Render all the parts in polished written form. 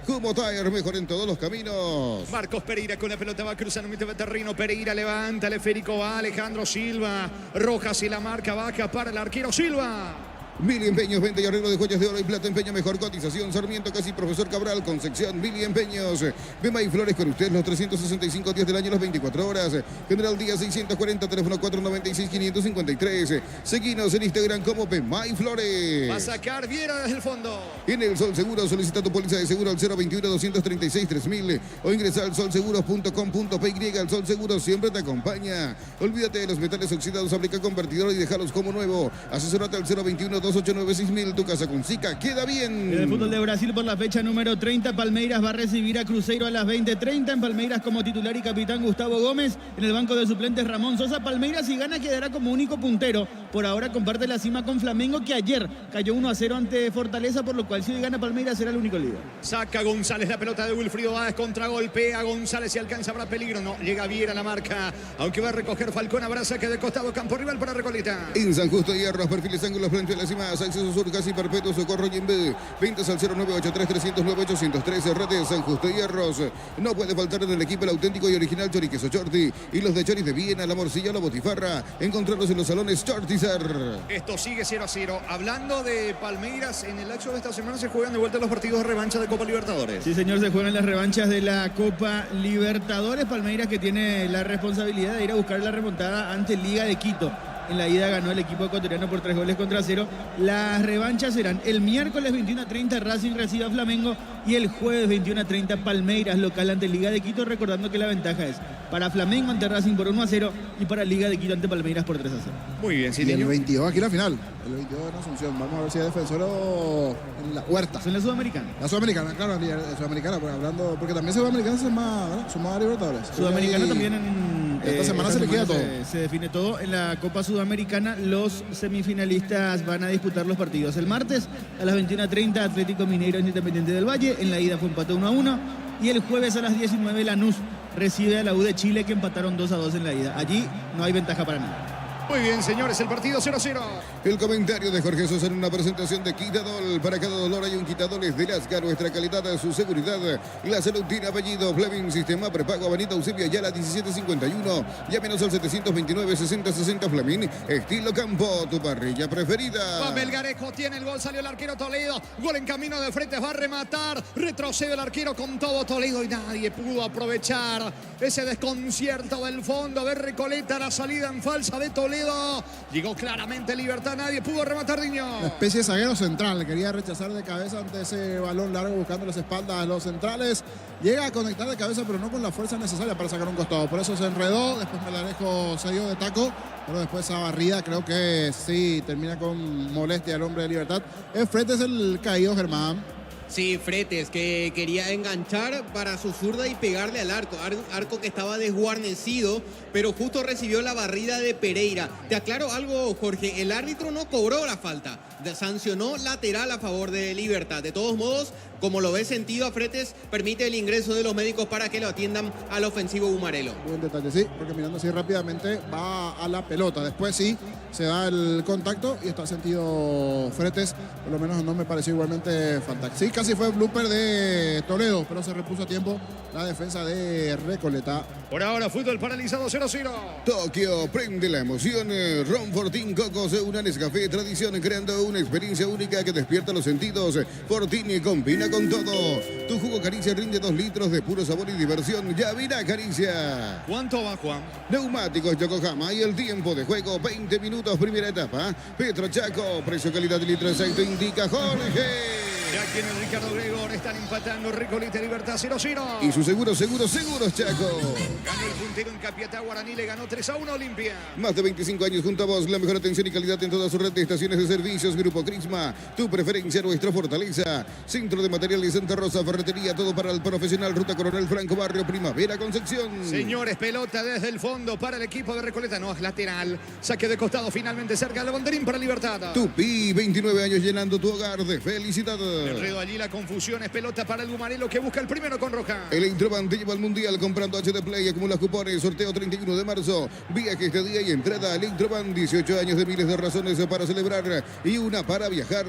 Como Tire, mejor en todos los caminos. Marcos Pereira con la pelota va cruzando mitad de terreno. Pereira levanta, el esférico va Alejandro Silva. Rojas y la marca baja para el arquero Silva. Mil Empeños, venta y arreglo de joyas de oro y plata, empeño, mejor cotización. Sarmiento, casi Profesor Cabral, Concepción, Mil Empeños. Bema y Flores con usted los 365 días del año, las 24 horas. General Díaz 640, teléfono 496-553. Seguinos en Instagram como Bema y Flores. Va a sacar Viera desde el fondo. En el Sol Seguro, solicita tu póliza de seguro al 021-236-3000 o ingresa al solseguros.com.py. El Sol Seguro siempre te acompaña. Olvídate de los metales oxidados, aplica convertidor y déjalos como nuevo. Asesorate al 021-289-6000. Tu casa con Sica queda bien. En el fútbol de Brasil por la fecha número 30, Palmeiras va a recibir a Cruzeiro a las 20:30. En Palmeiras como titular y capitán Gustavo Gómez. En el banco de suplentes Ramón Sosa. Palmeiras, si gana, quedará como único puntero. Por ahora comparte la cima con Flamengo, que ayer cayó 1-0 ante Fortaleza, por lo cual si hoy gana Palmeiras será el único líder. Saca González la pelota de Wilfrido Báez, contragolpea González y alcanza, habrá peligro. No, llega Viera a la marca. Aunque va a recoger Falcón, habrá saque de costado, campo rival para Recoleta. En San Justo Hierros, perfiles, ángulos, frente a la cima, acceso sur, casi perpetuo, socorro y en B. Ventas al 0983-309-813, redes San Justo Hierros. No puede faltar en el equipo el auténtico y original Choriqueso Chorti y los de Choris de Viena, la morcilla, la botifarra. Encontrarlos en los salones Chortizar. Esto sigue 0-0. Hablando de Palmeiras, en el lapso de esta semana se juegan de vuelta los partidos de revancha de Copa Libertadores. Sí, señor, se juegan las revanchas de la Copa Libertadores. Palmeiras, que tiene la responsabilidad de ir a buscar la remontada ante Liga de Quito. En la ida ganó el equipo ecuatoriano por 3-0. Las revanchas serán el miércoles 21:30, Racing recibe a Flamengo, y el jueves 21:30, Palmeiras local ante Liga de Quito, recordando que la ventaja es para Flamengo ante Racing por 1-0 y para Liga de Quito ante Palmeiras por 3-0. Muy bien, sí. Y el 22 aquí la final, el 22 en Asunción. Vamos a ver si es Defensor o en la Huerta. Son la Sudamericana. La Sudamericana, claro, la Sudamericana, pues, hablando, porque también Sudamericana son más Libertadores. Sudamericana también en... Esta semana se liquida todo. Se define todo. En la Copa Sudamericana los semifinalistas van a disputar los partidos. El martes a las 21:30, Atlético Mineiro Independiente del Valle. En la ida fue empate 1-1. Y el jueves a las 19, Lanús recibe a la U de Chile, que empataron 2-2 en la ida. Allí no hay ventaja para nadie. Muy bien, señores, el partido 0-0. El comentario de Jorge Sosa en una presentación de Quitadol. Para cada dolor hay un Quitadol, es de Lasca, nuestra calidad, su seguridad. La salud tiene apellido. Fleming, sistema prepago, Avenida Eusebio Ayala 1751. Llámenos al 729-6060 Fleming. Estilo campo, tu parrilla preferida. Va Melgarejo, tiene el gol, salió el arquero Toledo. Gol en camino de frente, va a rematar. Retrocede el arquero con todo Toledo y nadie pudo aprovechar ese desconcierto del fondo de Recoleta. La salida en falsa de Toledo. Llegó claramente Libertad, nadie pudo rematar, Diño. Una especie de zaguero central, quería rechazar de cabeza ante ese balón largo buscando las espaldas de los centrales. Llega a conectar de cabeza, pero no con la fuerza necesaria para sacar un costado. Por eso se enredó, después Melgarejo se dio de taco, pero después esa barrida creo que sí termina con molestia al hombre de Libertad. Frente es el caído, Germán. Sí, Fretes, que quería enganchar para su zurda y pegarle al arco. Arco que estaba desguarnecido, pero justo recibió la barrida de Pereira. Te aclaro algo, Jorge, el árbitro no cobró la falta, sancionó lateral a favor de Libertad. De todos modos, como lo ve sentido a Fretes, permite el ingreso de los médicos para que lo atiendan al ofensivo Bumarelo. Buen detalle, sí, porque mirando así rápidamente va a la pelota. Después sí, se da el contacto y está sentido Fretes. Por lo menos no me pareció igualmente falta. Sí, casi fue blooper de Toledo, pero se repuso a tiempo la defensa de Recoleta. Por ahora, fútbol paralizado 0-0. Tokio, prende la emoción. Ron Fortín Cocos, una Nescafé tradición, creando una experiencia única que despierta los sentidos. Fortín combina con todo. Tu jugo Caricia rinde 2 litros de puro sabor y diversión. Ya virá Caricia. ¿Cuánto va, Juan? Neumáticos Yokohama y el tiempo de juego, 20 minutos, primera etapa. Petro Chaco, precio calidad de litro exacto, indica Jorge. Ya aquí en el Ricardo Gregor están empatando Recoleta y Libertad 0-0. Y su seguros, Chaco. Ganó el puntero en Capiatá, Guaraní le ganó 3-1 Olimpia. Más de 25 años junto a vos, la mejor atención y calidad en toda su red de estaciones de servicios. Grupo Crisma, tu preferencia, nuestra fortaleza. Centro de Materiales Santa Rosa, ferretería, todo para el profesional. Ruta Coronel Franco, Barrio Primavera, Concepción. Señores, pelota desde el fondo para el equipo de Recoleta. No, es lateral. Saque de costado finalmente cerca del banderín para Libertad. Tupi, 29 años llenando tu hogar de felicidad. Enredo allí la confusión, es pelota para el Gumarelo que busca el primero con Roja. Electroban te lleva al Mundial comprando HD Play, acumula cupones, sorteo 31 de marzo, viaje este día y entrada a Electroban, 18 años de miles de razones para celebrar y una para viajar.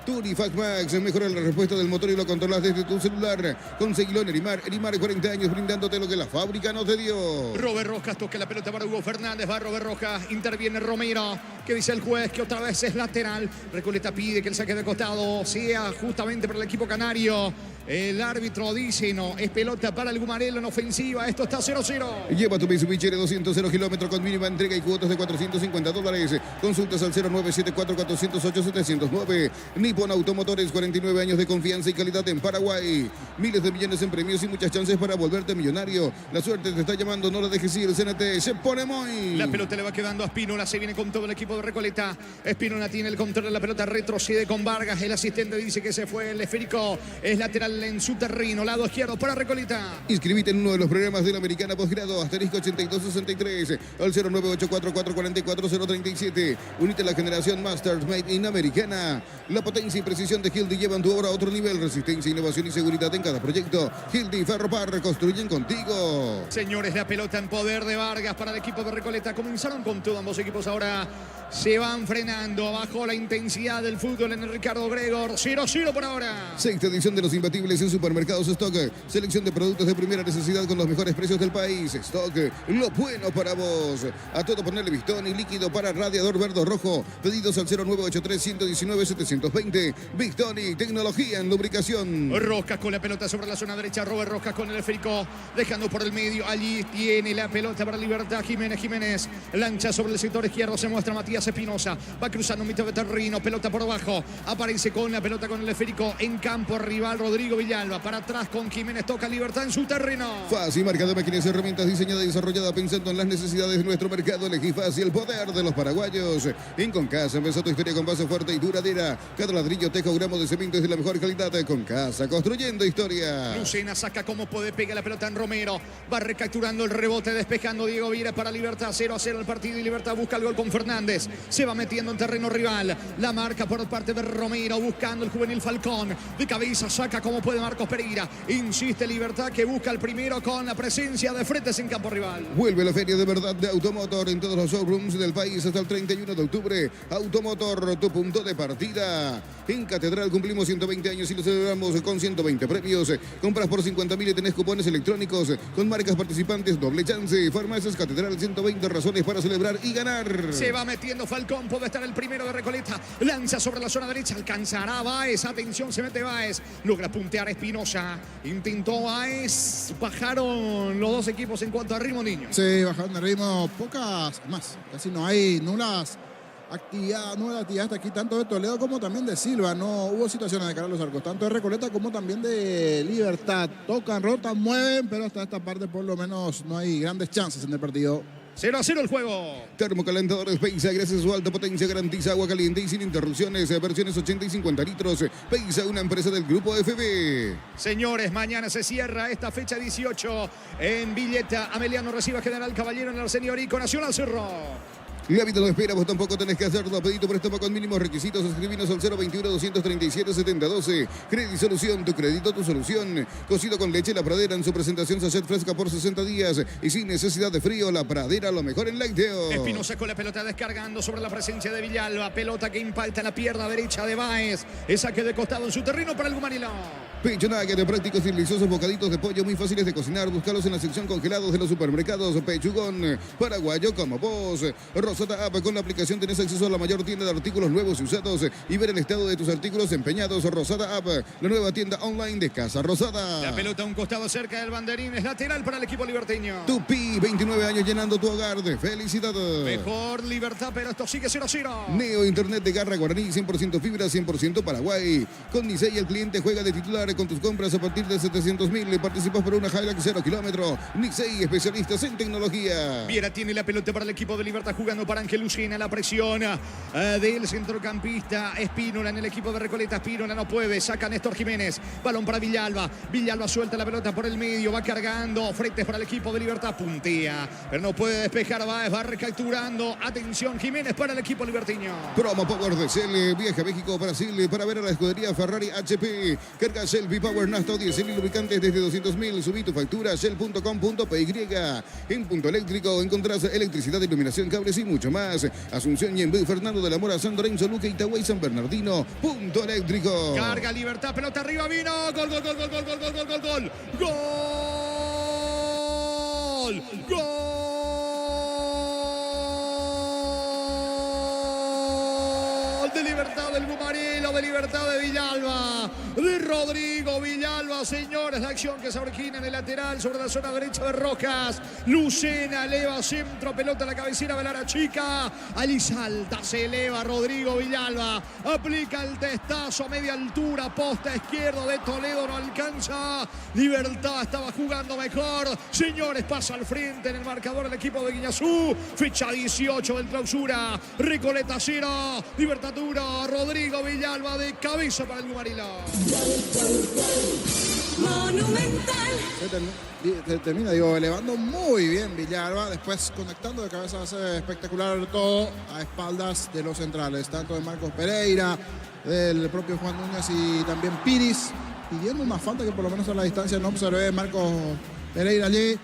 Turifax Max, mejora la respuesta del motor y lo controlas desde tu celular. Conseguilo en Erimar, 40 años brindándote lo que la fábrica no te dio. Robert Rojas toca la pelota para Hugo Fernández, va Robert Rojas, interviene Romero, que dice el juez que otra vez es lateral. Recoleta pide que el saque de costado sea justamente para el equipo canario. El árbitro dice no, es pelota para el Gumarelo en ofensiva, esto está 0-0. Lleva tu Mitsubishi 200 kilómetros con mínima entrega y cuotas de $450. Consultas al 0974-408-709. Nippon Automotores, 49 años de confianza y calidad en Paraguay. Miles de millones en premios y muchas chances para volverte millonario. La suerte te está llamando, no la dejes ir. CNT se pone muy. La pelota le va quedando a Espínola, se viene con todo el equipo de Recoleta. Espínola tiene el control de la pelota, retrocede con Vargas. El asistente dice que se fue el esférico, es lateral en su terreno, lado izquierdo para Recoleta. Inscribite en uno de los programas de la Americana Posgrado, asterisco 8263, al 0984444037. Unite a la generación Masters Made in Americana. La potencia y precisión de Hildy llevan tu obra a otro nivel. Resistencia, innovación y seguridad en cada proyecto. Hildy y Ferropar construyen contigo. Señores, la pelota en poder de Vargas para el equipo de Recoleta. Comenzaron con todo, ambos equipos ahora se van frenando. Bajó la intensidad del fútbol en el Ricardo Gregor. 0-0 por ahora. Sexta edición de los imbatibles en Supermercados Stock. Selección de productos de primera necesidad con los mejores precios del país. Stock, lo bueno para vos. A todo ponerle pistón y líquido para radiador verde o rojo. Pedidos al 0983-119-720. Victoni, tecnología en lubricación. Rojas con la pelota sobre la zona derecha. Robert Rojas con el esférico, dejando por el medio. Allí tiene la pelota para Libertad. Jiménez lancha sobre el sector izquierdo. Se muestra Matías Espinosa. Va cruzando un mitad de terreno. Pelota por abajo. Aparece con la pelota con el esférico en campo rival. Rodrigo Villalba. Para atrás con Jiménez. Toca Libertad en su terreno. Fácil, marca de máquinas y herramientas diseñada y desarrollada pensando en las necesidades de nuestro mercado. Elegí fácil, el poder de los paraguayos. En Concasa empezó tu historia con base fuerte y duradera. Cada ladrillo, teja o gramo de cemento es de la mejor calidad. Concasa, construyendo historia. Lucena saca como puede, pega la pelota en Romero. Va recapturando el rebote, despejando Diego Viera para Libertad. 0-0 el partido y Libertad busca el gol con Fernández. Se va metiendo en terreno rival. La marca por parte de Romero, buscando el juvenil Falcón. De cabeza saca como puede Marcos Pereira. Insiste Libertad que busca el primero con la presencia de Fretes en campo rival. Vuelve la feria de verdad de Automotor en todos los showrooms del país hasta el 31 de octubre. Automotor, tu punto de partida. En Catedral cumplimos 120 años y lo celebramos con 120 premios. Compras por 50.000 y tenés cupones electrónicos con marcas participantes, doble chance. Farmacias Catedral, 120 razones para celebrar y ganar. Se va metiendo Falcón, puede estar el primero de Recoleta. Lanza sobre la zona derecha, alcanzará Báez. Atención, se mete Báez. Logra puntear Espinosa. Intentó Báez. Bajaron los dos equipos en cuanto a ritmo, niño. Sí, bajaron de ritmo, pocas más. Casi no hay nulas actividad hasta aquí, tanto de Toledo como también de Silva. No hubo situaciones de cara a los arcos, tanto de Recoleta como también de Libertad. Tocan, rotan, mueven, pero hasta esta parte por lo menos no hay grandes chances en el partido. 0-0 el juego. Termocalentadores Peisa, gracias a su alta potencia, garantiza agua caliente y sin interrupciones. Versiones 80 y 50 litros. Peisa, una empresa del grupo FB. Señores, mañana se cierra esta fecha 18 en Villeta. Ameliano recibe a General Caballero en el Arsenio Orico. Nacional Cerro. La vida lo espera, vos tampoco tenés que hacerlo. Pedito préstamo con mínimos requisitos. Escribinos al 021-237-7012. Crédito Solución, tu crédito, tu solución. Cocido con leche La Pradera en su presentación sachet fresca por 60 días. Y sin necesidad de frío, La Pradera, lo mejor en lácteo. Espinosa con la pelota descargando sobre la presencia de Villalba. Pelota que impacta la pierna derecha de Báez. Es saque de costado en su terreno para el Gumarelo. Pecho nugget de prácticos y deliciosos bocaditos de pollo muy fáciles de cocinar. Búscalos en la sección congelados de los supermercados. Pechugón, paraguayo como vos. Rosada App, con la aplicación tenés acceso a la mayor tienda de artículos nuevos y usados y ver el estado de tus artículos empeñados. Rosada App, la nueva tienda online de Casa Rosada. La pelota a un costado cerca del banderín, es lateral para el equipo liberteño. Tupi, 29 años llenando tu hogar de felicidad. Mejor Libertad, pero esto sigue 0-0. Neo Internet de Garra Guaraní, 100% fibra, 100% Paraguay. Con Nisei el cliente juega de titular con tus compras a partir de 700.000. Participas por una Hilux 0 kilómetro. Nisei, especialistas en tecnología. Viera tiene la pelota para el equipo de Libertad jugando mano para Ángel Lucena, la presión del centrocampista Espínola en el equipo de Recoleta. Espínola no puede, saca Néstor Jiménez, balón para Villalba. Villalba suelta la pelota por el medio, va cargando, frente para el equipo de Libertad, puntea, pero no puede despejar, va recapturando. Atención, Jiménez para el equipo libertiño. Promo Power de Shell, viaja a México, Brasil para ver a la escudería Ferrari HP. Carga Shell V-Power Nafta 10.000 lubricantes desde 200.000. Subí tu factura shell.com.py. En Punto Eléctrico encontrás electricidad, iluminación, cables y mucho más. Asunción y en Fernando de la Mora, San Lorenzo, Luque, Itagüey, San Bernardino. Punto Eléctrico. Carga Libertad, pelota arriba, vino. Gol, gol, gol, gol, gol, gol, gol, gol, gol, gol. Gol. Gol. De Libertad del Bumarelo, de Libertad de Villalba, de Rodrigo Villalba, señores, la acción que se origina en el lateral sobre la zona derecha de Rojas. Lucena eleva centro, pelota a la cabecera de Lara Chica, allí salta, se eleva Rodrigo Villalba, aplica el testazo a media altura, posta izquierdo de Toledo, no alcanza. Libertad estaba jugando mejor, señores, pasa al frente en el marcador el equipo de Guiñazú, fecha 18 del clausura, Recoleta 0, Libertad 1. Rodrigo Villalba de cabeza para el Bumarelo. Monumental. Se termina, elevando muy bien Villalba, después conectando de cabeza, hace espectacular todo a espaldas de los centrales, tanto de Marcos Pereira, del propio Juan Núñez y también Piris, pidiendo una falta que por lo menos a la distancia no observé. Marcos Pereira allí,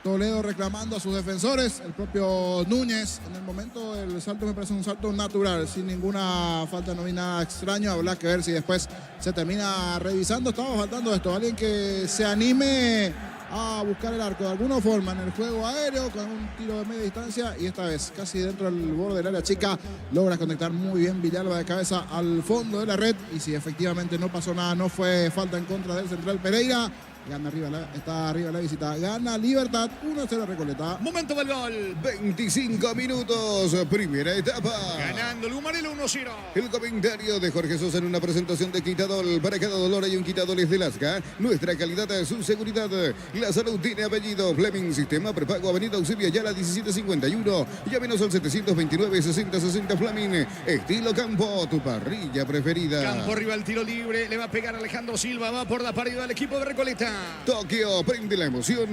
Toledo reclamando a sus defensores, el propio Núñez. En el momento del salto me parece un salto natural, sin ninguna falta, no vi nada extraño. Habrá que ver si después se termina revisando. Estaba faltando esto, alguien que se anime a buscar el arco de alguna forma en el juego aéreo con un tiro de media distancia, y esta vez casi dentro del borde del área chica logra conectar muy bien Villalba de cabeza al fondo de la red, y si efectivamente no pasó nada, no fue falta en contra del central Pereira. Gana arriba, está arriba la visita. Gana Libertad, 1-0 Recoleta. Momento del gol. 25 minutos, primera etapa. Ganando el Bumarelo 1-0. El comentario de Jorge Sosa en una presentación de Quitadol. Para cada dolor hay un Quitadol es de Lasca. Nuestra calidad es su seguridad. La salud tiene apellido. Fleming, sistema prepago, Avenida Eusebio Ayala 1751. Llámenos al 729-6060 Fleming. Estilo campo, tu parrilla preferida. Campo arriba, el tiro libre. Le va a pegar Alejandro Silva. Va por la pared del equipo de Recoleta. Tokio, prende la emoción.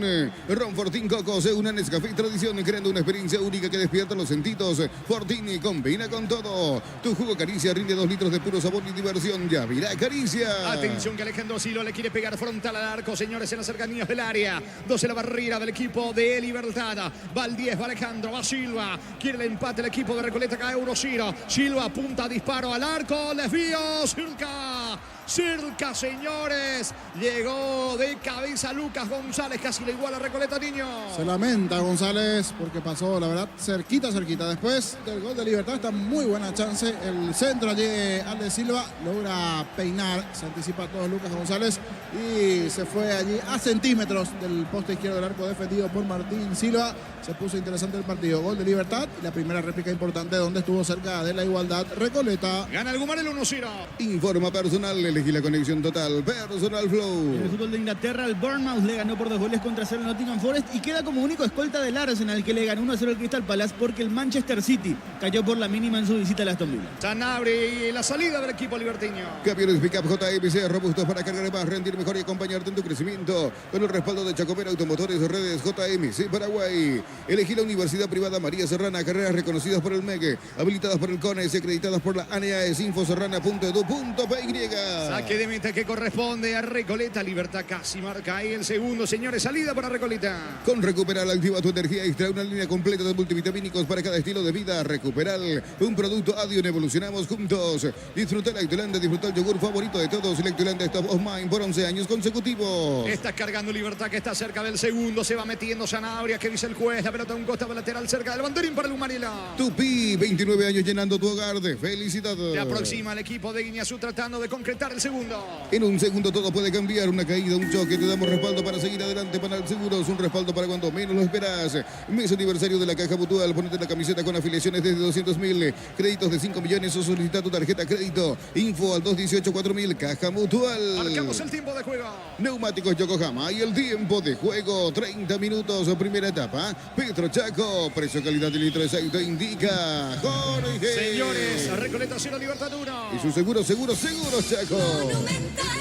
Ron Fortín Cocos, una Nescafé tradición, creando una experiencia única que despierta los sentidos. Fortín combina con todo. Tu jugo Caricia rinde 2 litros de puro sabor y diversión. Ya virá Caricia. Atención que Alejandro Silva le quiere pegar frontal al arco, señores, en las cercanías del área. 12 la barrera del equipo de Libertad. Va el 10, va Alejandro, va Silva. Quiere el empate el equipo de Recoleta, cae 1-0. Silva apunta, disparo al arco, desvío, cerca, señores. Llegó de cabeza Lucas González, casi le iguala a Recoleta, niño. Se lamenta González porque pasó, la verdad, cerquita. Después del gol de Libertad, está muy buena chance. El centro allí, Alde Silva, logra peinar, se anticipa todo Lucas González y se fue allí a centímetros del poste izquierdo del arco, defendido por Martín Silva. Se puso interesante el partido. Gol de Libertad y la primera réplica importante donde estuvo cerca de la igualdad Recoleta. Gana el Bumarelo 1-0. Informa personal, elegí la conexión total. Personal Flow. En el fútbol de Inglaterra, el Bournemouth le ganó por 2 goles contra 0 al Nottingham Forest y queda como único escolta del Arsenal, que le ganó 1-0 al Crystal Palace porque el Manchester City cayó por la mínima en su visita al Aston Villa. Sanabria y la salida del equipo liberteño. Camiones Pickup JMC, robustos para cargar más, rendir mejor y acompañarte en tu crecimiento. Con el respaldo de Chacomero Automotores Redes JMC Paraguay. Elegí la Universidad Privada María Serrana, carreras reconocidas por el MEG, habilitadas por el CONES y acreditadas por la ANEAES, infoserrana.edu.py. Saque de meta que corresponde a Recoleta. Libertad casi marca ahí el segundo, señores. Salida para Recoleta. Con Recuperal activa tu energía extra, una línea completa de multivitamínicos para cada estilo de vida. Recuperal, un producto Adion, evolucionamos juntos. Disfruta la Lactolanda, disfruta el yogur favorito de todos. Lactolanda Stop of Mind por 11 años consecutivos. Está cargando Libertad, que está cerca del segundo. Se va metiendo Sanabria, que dice el juez. La pelota a un costado lateral cerca del banderín para el Bumarelo. Tupi, 29 años llenando tu hogar de felicidad. Se aproxima el equipo de Guiñazú tratando de concretar el segundo. En un segundo todo puede cambiar, una caída, un choque, te damos respaldo para seguir adelante. Panal Seguros, un respaldo para cuando menos lo esperas. Mes aniversario de la Caja Mutual, ponete la camiseta con afiliaciones desde 200.000, créditos de 5 millones o solicita tu tarjeta crédito. Info al 218-4000, Caja Mutual. Marcamos el tiempo de juego. Neumáticos Yokohama y el tiempo de juego, 30 minutos, primera etapa. Petro Chaco, precio calidad de litro de aceite indica Jorge. Señores, Recoleta 0, Libertad 1. Y su seguro Chaco.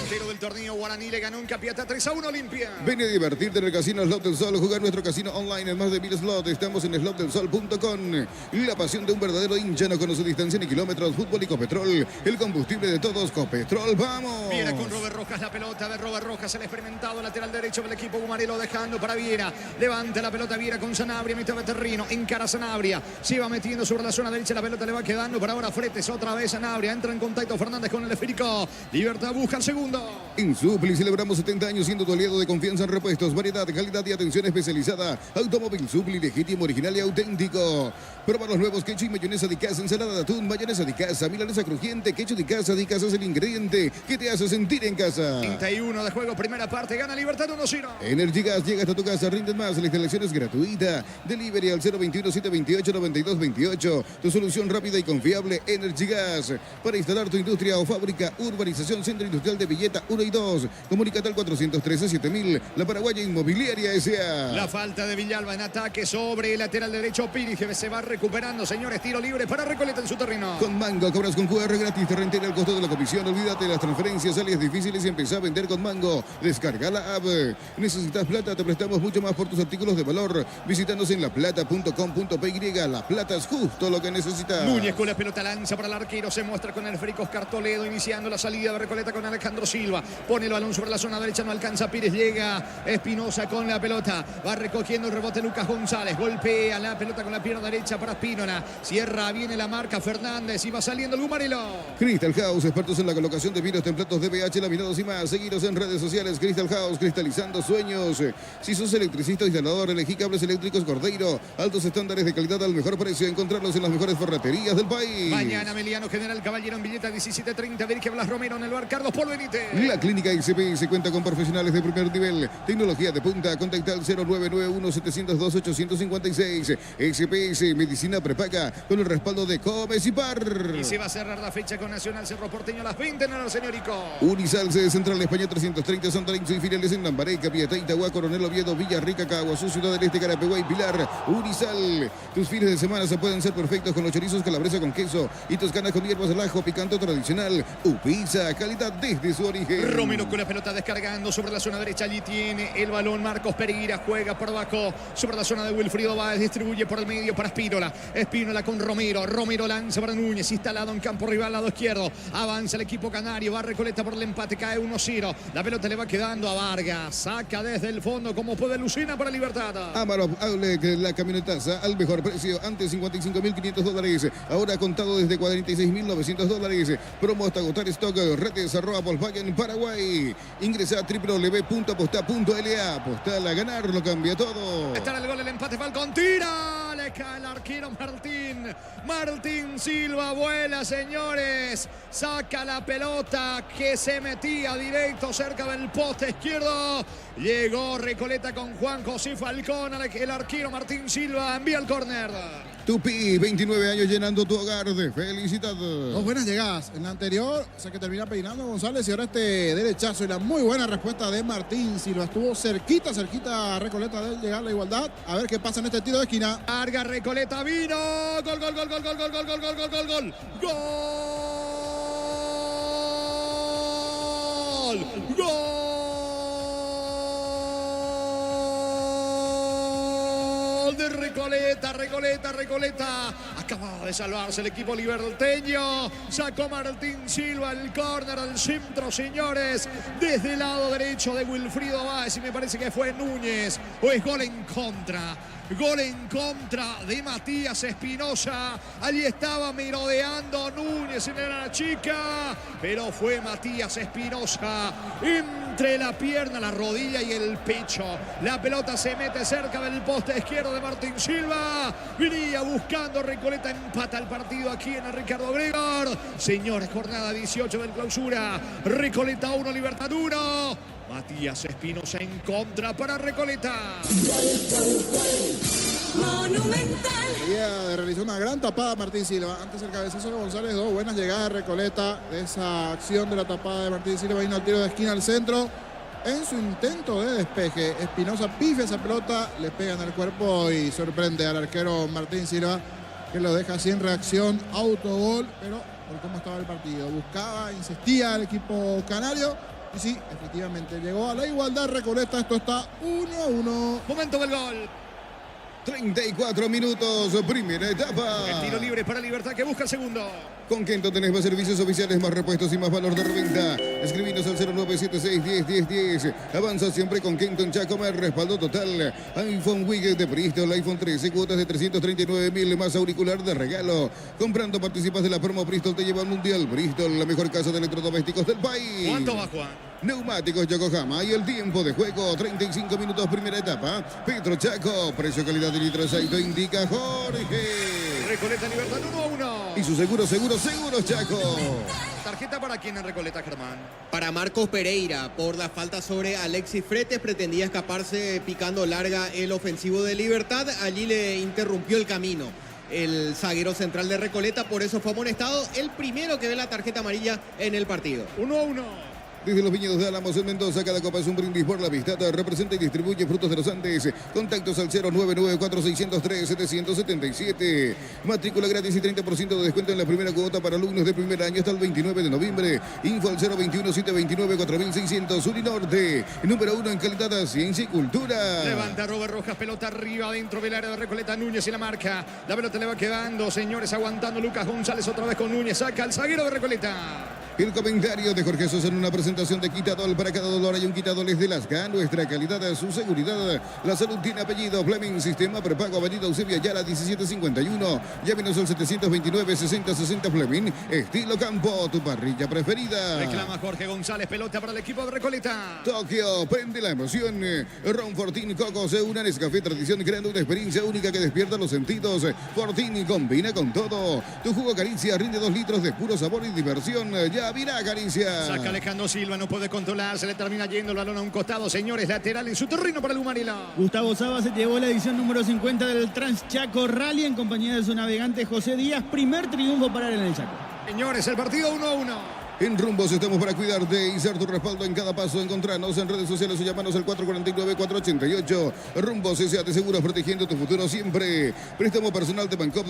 Puntero del torneo, Guaraní le ganó en Capiatá 3-1 Olimpia. Ven a divertirte en el casino Slot del Sol, jugar nuestro casino online en más de 1000 slots. Estamos en slotdelsol.com. La pasión de un verdadero hincha, no conoce distancia ni kilómetros. Fútbol y Copetrol, el combustible de todos. Copetrol, vamos. Viera con Robert Rojas la pelota de Robert Rojas, el experimentado lateral derecho del equipo Gumarelo, dejando para Viera. Levanta la pelota Viera con Sanabria, mitad de terreno, encara Sanabria. Se va metiendo sobre la zona derecha, la pelota le va quedando para ahora Fretes, otra vez Sanabria. Entra en contacto Fernández con el esférico. Libertad busca el segundo. En Supli celebramos 70 años siendo tu aliado de confianza en repuestos, variedad, calidad y atención especializada. Automóvil Supli, legítimo, original y auténtico. Prueba los nuevos ketchup y mayonesa de casa, ensalada de atún, mayonesa de casa, milanesa crujiente, ketchup de casa es el ingrediente que te hace sentir en casa. 31 de juego, primera parte, gana Libertad 1-0. Energy Gas llega hasta tu casa, rinden más, la instalación es gratuita. Delivery al 021-728-9228. Tu solución rápida y confiable, Energy Gas. Para instalar tu industria o fábrica, urbanización Centro Industrial de Villeta 1 y 2. Comunícate al 413-7000, la Paraguaya Inmobiliaria S.A. La falta de Villalba en ataque sobre el lateral derecho. Piri se va recuperando, señores. Tiro libre para Recoleta en su terreno. Con Mango cobras con QR gratis, te reintegra el costo de la comisión. Olvídate de las transferencias, alias difíciles y empezá a vender con Mango. Descarga la app. ¿Necesitas plata? Te prestamos mucho más por tus artículos de valor. Visítanos en laplata.com.py. La plata es justo lo que necesitas. Núñez con la pelota lanza para el arquero. Se muestra con el Frico Oscar Toledo, iniciando la salida de Recoleta con Alejandro Silva. Pone el balón sobre la zona derecha, no alcanza Pires. Llega Espinosa con la pelota. Va recogiendo el rebote Lucas González. Golpea la pelota con la pierna derecha para Espínola. Cierra, viene la marca Fernández y va saliendo el Gumarelo. Crystal House, expertos en la colocación de vidrios, templatos, DBH, laminados y más. Seguiros en redes sociales. Crystal House, cristalizando sueños. Si sos electricista o instalador, elegí cables eléctricos Cordeiro. Altos estándares de calidad al mejor precio. Encontrarlos en las mejores ferreterías del país. Mañana Meliano General Caballero en Billeta 17:30. Virge Blas Romero en el bar Carlos Paul Benítez. La clínica ICP cuenta con profesionales de primer nivel. Tecnología de punta. Contacta al 0991-702-856. SPS Medicina Prepaga con el respaldo de Comes y Par. Y se va a cerrar la fecha con Nacional Cerro Porteño a las 20 en el señorico. Unisal, sede central España 330, Santa Lorenzo y filiales en Lambaré, Capiatá, Itagua, Coronel Oviedo, Villarrica, Caguazú, Ciudad del Este, Carapeguá y Pilar. Unisal, tus fines de semana se pueden ser perfectos con los chorizos calabresa con queso y toscanas con hierbas al ajo, picante tradicional. Upisa, calidad desde su origen. Romero con la pelota descargando sobre la zona derecha. Allí tiene el balón Marcos Pereira. Juega por abajo sobre la zona de Wilfrido Báez. Distribuye por el medio para Espínola. Espínola con Romero. Romero lanza para Núñez. Instalado en campo rival, lado izquierdo. Avanza el equipo canario. Va Recoleta por el empate. Cae 1-0. La pelota le va quedando a Vargas. Saca desde el fondo como puede Lucina para Libertad. Amarov Outlet, la camionetaza al mejor precio. Antes $55.500. Ahora contado desde $46.900. Promo hasta agotar stock. Redes @Volkswagen Paraguay. Ingresa a www.aposta.la. Apostar a ganar lo cambia todo. Está el gol, el empate. Falcón tira. Le cae el arquero Martín. Martín Silva vuela, señores. Saca la pelota que se metía directo cerca del poste izquierdo. Llegó Recoleta con Juan José Falcón. El arquero Martín Silva envía el córner. Tupi, 29 años llenando tu hogar de felicidad. Dos buenas llegadas. En la anterior se que termina peinando González y ahora este derechazo y la muy buena respuesta de Martín Silva. Estuvo cerquita Recoleta de llegar a la igualdad. A ver qué pasa en este tiro de esquina. Larga Recoleta, vino. Gol. De Recoleta. Acaba de salvarse el equipo liberteño. Sacó Martín Silva el córner al centro, señores. Desde el lado derecho de Wilfrido Báez. Y me parece que fue Núñez. O es gol en contra. Gol en contra de Matías Espinosa. Allí estaba merodeando Núñez en la chica, pero fue Matías Espinosa entre la pierna, la rodilla y el pecho. La pelota se mete cerca del poste izquierdo de Martín Silva. Venía buscando Recoleta, empata el partido aquí en el Ricardo Gregor. Señores, jornada 18 del clausura. Recoleta 1, Libertad 1. Matías Espinosa en contra para Recoleta. Monumental. Quería realizar una gran tapada Martín Silva. Antes el cabezazo de González, dos buenas llegadas de Recoleta. De esa acción de la tapada de Martín Silva, vino al tiro de esquina al centro. En su intento de despeje, Espinosa pifia esa pelota, le pega en el cuerpo y sorprende al arquero Martín Silva, que lo deja sin reacción, autogol, pero por cómo estaba el partido. Buscaba, insistía el equipo canario. Y sí, efectivamente, llegó a la igualdad Recoleta. Esto está 1-1. Momento del gol. 34 minutos, primera etapa. El tiro libre para Libertad que busca el segundo. Con Kenton tenés más servicios oficiales, más repuestos y más valor de reventa. Escribinos al 0976-10-10-10. Avanza siempre con Kenton Chacomer, respaldo total. iPhone Wicked de Bristol, iPhone 13, cuotas de 339.000 más auricular de regalo. Comprando participas de la promo Bristol, te lleva al Mundial. Bristol, la mejor casa de electrodomésticos del país. ¿Cuánto va, Juan? Neumáticos Yokohama y el tiempo de juego, 35 minutos, primera etapa. Petro Chaco, precio, calidad de nitrosaito, indica Jorge. Recoleta Libertad 1-1. Y su seguro, Chaco. Tarjeta para quién en Recoleta, Germán. Para Marcos Pereira, por la falta sobre Alexis Fretes, pretendía escaparse picando larga el ofensivo de Libertad. Allí le interrumpió el camino el zaguero central de Recoleta, por eso fue amonestado. El primero que ve la tarjeta amarilla en el partido. 1-1. Desde los viñedos de Álamos en Mendoza, cada copa es un brindis por la amistad. Representa y distribuye Frutos de los Andes. Contactos al 0994603-777. Matrícula gratis y 30% de descuento en la primera cuota para alumnos de primer año hasta el 29 de noviembre. Info al 021-729-4600. Uninorte, número 1 en calidad, ciencia y cultura. Levanta Robert Rojas, pelota arriba dentro del área de Recoleta. Núñez y la marca. La pelota le va quedando, señores, aguantando Lucas González otra vez con Núñez. Saca al zaguero de Recoleta. El comentario de Jorge Sosa en una presentación de Quitadol. Para cada dolor hay un Quitadol es de Lasca. Nuestra calidad, su seguridad. La salud tiene apellido. Fleming, sistema prepago, avenida Eusebio Ayala 1751. Llámenos al 729-6060 Fleming. Estilo campo, tu parrilla preferida. Reclama Jorge González, pelota para el equipo de Recoleta. Tokio, prende la emoción. Ron Fortín Cocos, una Nescafé tradición, creando una experiencia única que despierta los sentidos. Fortín combina con todo. Tu jugo Caricia rinde 2 litros de puro sabor y diversión. Ya virá Caricia. Saca Alejandro Silva, no puede controlar, se le termina yendo el balón a un costado, señores, lateral en su terreno para el Humarilo. Gustavo Saba se llevó la edición número 50 del Transchaco Rally en compañía de su navegante José Díaz. Primer triunfo para él en el Chaco. Señores, el partido 1-1. En Rumbos estamos para cuidarte y ser tu respaldo en cada paso. Encontrarnos en redes sociales o llamarnos al 449-488. Rumbos S.A. de Seguros, protegiendo tu futuro siempre. Préstamo personal de Bancop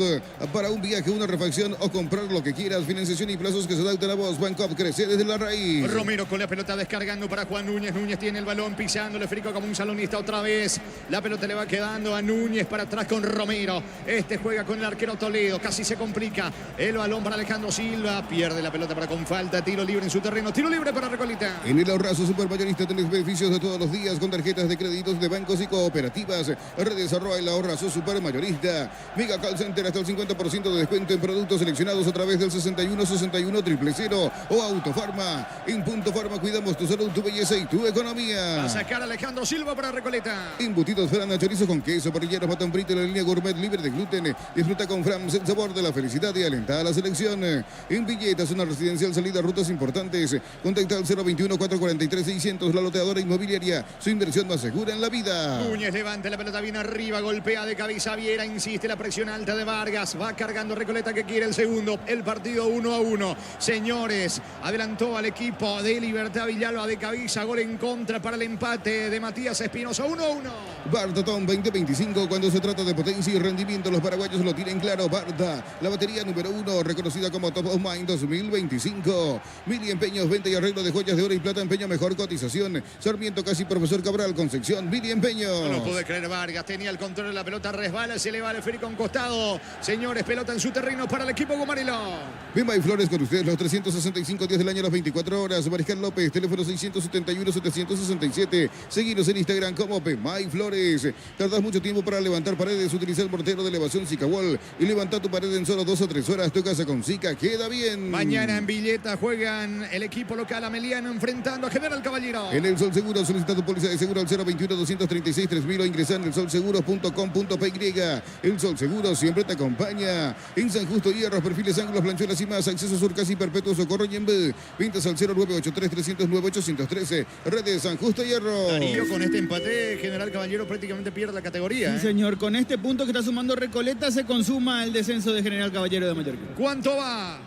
para un viaje, una refacción o comprar lo que quieras. Financiación y plazos que se adapten a vos. Bancop crece desde la raíz. Romero con la pelota descargando para Juan Núñez. Núñez tiene el balón pisándole frico como un salonista otra vez. La pelota le va quedando a Núñez para atrás con Romero. Este juega con el arquero Toledo. Casi se complica. El balón para Alejandro Silva. Pierde la pelota para con falta. Tiro libre en su terreno. Tiro libre para Recoleta. En el Ahorrazo Supermayorista tenés beneficios de todos los días con tarjetas de créditos de bancos y cooperativas. Redes arroba el Ahorrazo Supermayorista. Mega Call Center hasta el 50% de descuento en productos seleccionados a través del 6161-000 o Autofarma. En Punto Farma cuidamos tu salud, tu belleza y tu economía. Va a sacar a Alejandro Silva para Recoleta. Embutidos Fran, chorizo con queso, parrilleros, patón frito en la línea gourmet libre de gluten. Disfruta con Frams el sabor de la felicidad y alenta a la selección. En Villetas, una residencial salida a rutas importantes. Contacta al 021-443-600, la loteadora inmobiliaria. Su inversión más segura en la vida. Núñez levanta la pelota bien arriba, golpea de cabeza Viera, insiste la presión alta de Vargas. Va cargando Recoleta que quiere el segundo. El partido 1-1. Señores, adelantó al equipo de Libertad Villalba de cabeza. Gol en contra para el empate de Matías Espinosa. 1-1. Bartatón 2025, cuando se trata de potencia y rendimiento, los paraguayos lo tienen claro. Barta, la batería número 1, reconocida como Top of Mind 2025. Pago. Mili Empeños, venta y arreglo de joyas de oro y plata, empeño mejor cotización. Sarmiento casi Profesor Cabral, Concepción, Mili Empeños. No lo puede creer Vargas, tenía el control de la pelota, resbala, se le va el esférico a un costado. Señores, pelota en su terreno para el equipo Gumarilo. Bimba y Flores con ustedes los 365 días del año, las 24 horas. Mariscal López, teléfono 671-767. Seguinos en Instagram como Bimba y Flores. Tardás mucho tiempo para levantar paredes, utiliza el mortero de elevación Zika Wall y levanta tu pared en solo 2 o 3 horas. Tu casa con Zika queda bien. Mañana en Villeta juegan el equipo local Ameliano enfrentando a General Caballero. En el Sol Seguro solicita tu póliza de seguro al 021-236-3000 o ingresa en elsolseguros.com.py. El Sol Seguro siempre te acompaña. En San Justo, hierros, perfiles, ángulos, planchuelas y más. Acceso Sur, casi perpetuo, Socorro y en B. Pintas al 0983-309-813. Redes San Justo, hierro. Darío, con este empate, General Caballero prácticamente pierde la categoría. Sí, señor. Con este punto que está sumando Recoleta se consuma el descenso de General Caballero de Mallorca. ¿Cuánto va?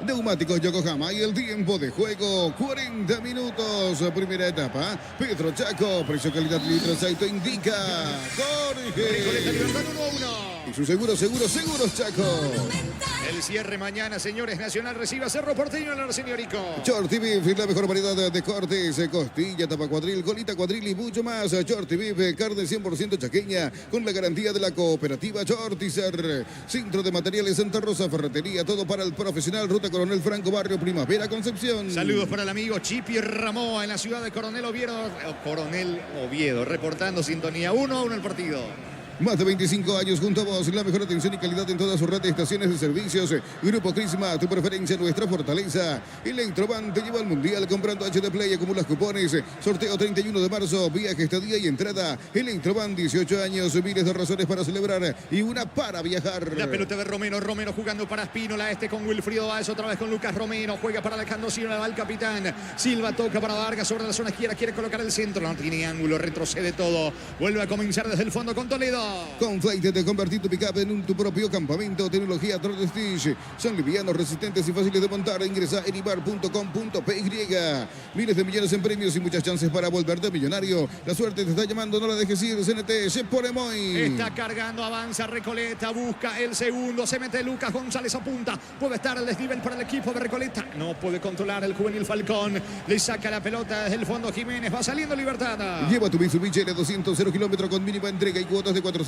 Neumáticos Yokohama y el tiempo de juego 40 minutos. Primera etapa. Pedro Chaco, precio calidad litro aceite indica Recoleta Jorge. Libertad 1-1. Y su seguros Chaco. El cierre mañana, señores. Nacional recibe a Cerro Porteño en el Arsenio-Rico. Shorty Beef, la mejor variedad de cortes, costilla, tapa cuadril, colita cuadril y mucho más. Shorty Beef, carne 100% chaqueña con la garantía de la cooperativa Shortizer. Centro de Materiales Santa Rosa, ferretería, todo para el profesional. Ruta Coronel Franco, Barrio Primavera, Concepción. Saludos para el amigo Chipi Ramoa en la ciudad de Coronel Oviedo, reportando sintonía 1-1 el partido. Más de 25 años junto a vos, la mejor atención y calidad en toda su red de estaciones de servicios. Grupo Crisma, tu preferencia, nuestra fortaleza. Electroban te lleva al Mundial comprando HD Play, acumulas cupones. Sorteo 31 de marzo, viaje, estadía y entrada. Electroban, 18 años, miles de razones para celebrar y una para viajar. La pelota de Romero jugando para Espínola, con Wilfrido Báez, otra vez con Lucas Romero, juega para Alejandro Silva, va el capitán. Silva toca para Vargas sobre la zona izquierda, quiere colocar el centro, no tiene ángulo, retrocede todo. Vuelve a comenzar desde el fondo con Toledo. Con Flight te convertir tu pickup en tu propio campamento. Tecnología Trot Stitch. Son livianos, resistentes y fáciles de montar. Ingresa en ibar.com.py. Miles de millones en premios y muchas chances para volverte millonario. La suerte te está llamando, no la dejes ir. CNT, se pone muy. Está cargando, avanza Recoleta, busca el segundo. Se mete Lucas González, apunta. Puede estar el desnivel para el equipo de Recoleta. No puede controlar el juvenil Falcón. Le saca la pelota desde el fondo Jiménez. Va saliendo Libertad. Lleva tu Mitsubishi L200 0 kilómetros con mínima entrega y cuotas de $450.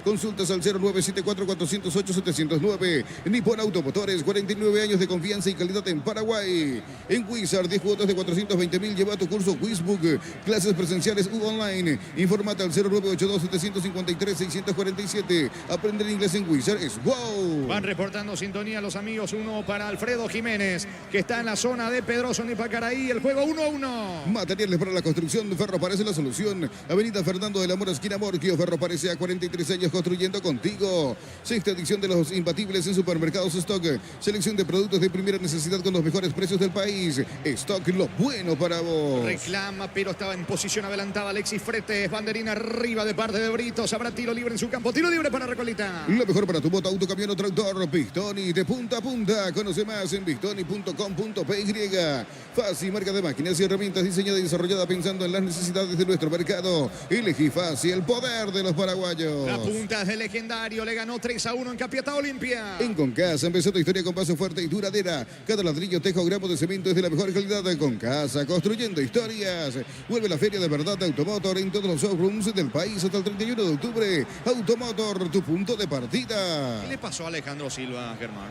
Consultas al 0974-408-709. Nippon Automotores, 49 años de confianza y calidad en Paraguay. En Wizard, 10 cuotas de 420.000. Lleva tu curso Quizbook. Clases presenciales u online. Infórmate al 0982-753-647. Aprender inglés en Wizard es wow. Van reportando sintonía los amigos. Uno para Alfredo Jiménez, que está en la zona de Pedroso ni Pacaraí. El juego 1-1. Materiales para la construcción. Ferro parece la solución. Avenida Fernando de la Mora, esquina Morquio. Ferro parece a 43 años construyendo contigo. Sexta edición de los imbatibles en Supermercados Stock. Selección de productos de primera necesidad con los mejores precios del país. Stock, lo bueno para vos. Reclama, pero estaba en posición adelantada Alexis Fretes. Banderina arriba de parte de Britos. Habrá tiro libre en su campo. Tiro libre para Recoleta. Lo mejor para tu moto, auto, camión o tractor. Pistoni de punta a punta. Conoce más en pistoni.com.py. Fácil, marca de máquinas y herramientas diseñada y desarrollada pensando en las necesidades de nuestro mercado. Elegí Fácil, el poder de los paraguayos. La punta es de Legendario. Le ganó 3-1 en Capiatá Olimpia. En Concasa empezó tu historia con paso fuerte y duradera. Cada ladrillo, tejo, gramo de cemento es de la mejor calidad. Concasa, construyendo historias. Vuelve la feria de verdad de Automotor en todos los showrooms del país hasta el 31 de octubre. Automotor, tu punto de partida. ¿Qué le pasó a Alejandro Silva, Germán?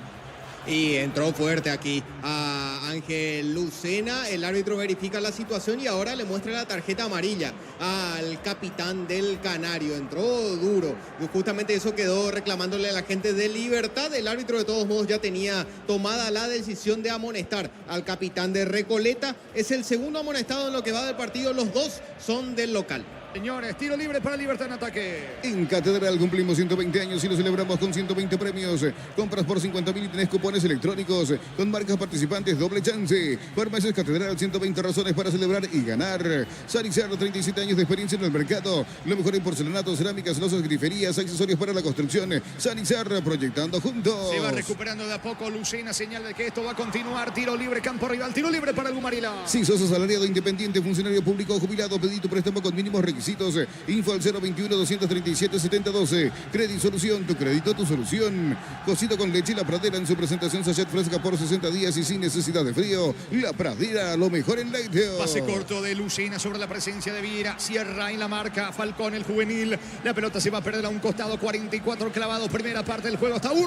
Y entró fuerte aquí a Ángel Lucena. El árbitro verifica la situación y ahora le muestra la tarjeta amarilla al capitán del Canario. Entró duro. Justamente eso quedó reclamándole a la gente de Libertad. El árbitro de todos modos ya tenía tomada la decisión de amonestar al capitán de Recoleta. Es el segundo amonestado en lo que va del partido. Los dos son del local. Señores, tiro libre para Libertad en ataque. En Catedral cumplimos 120 años y lo celebramos con 120 premios. Compras por 50.000 y tenés cupones electrónicos. Con marcas participantes, doble chance. Farmacias Catedral, 120 razones para celebrar y ganar. Sanizar, 37 años de experiencia en el mercado. Lo mejor en porcelanato, cerámicas, losas, griferías, accesorios para la construcción. Sanizar, proyectando juntos. Se va recuperando de a poco Lucena, señal de que esto va a continuar. Tiro libre, campo rival, tiro libre para el Gumarilo. Si sos asalariado, independiente, funcionario público o jubilado, pedí tu préstamo con mínimos requisitos. requisitos. Info al 021-237-7012. Credit Solución, tu crédito, tu solución. Cocido con leche La Pradera en su presentación sachet fresca por 60 días y sin necesidad de frío. La Pradera, lo mejor en lácteo. Pase corto de Lucena sobre la presencia de Viera. Cierra en la marca Falcón, el juvenil. La pelota se va a perder a un costado. 44 clavados. Primera parte del juego. Está 1-1.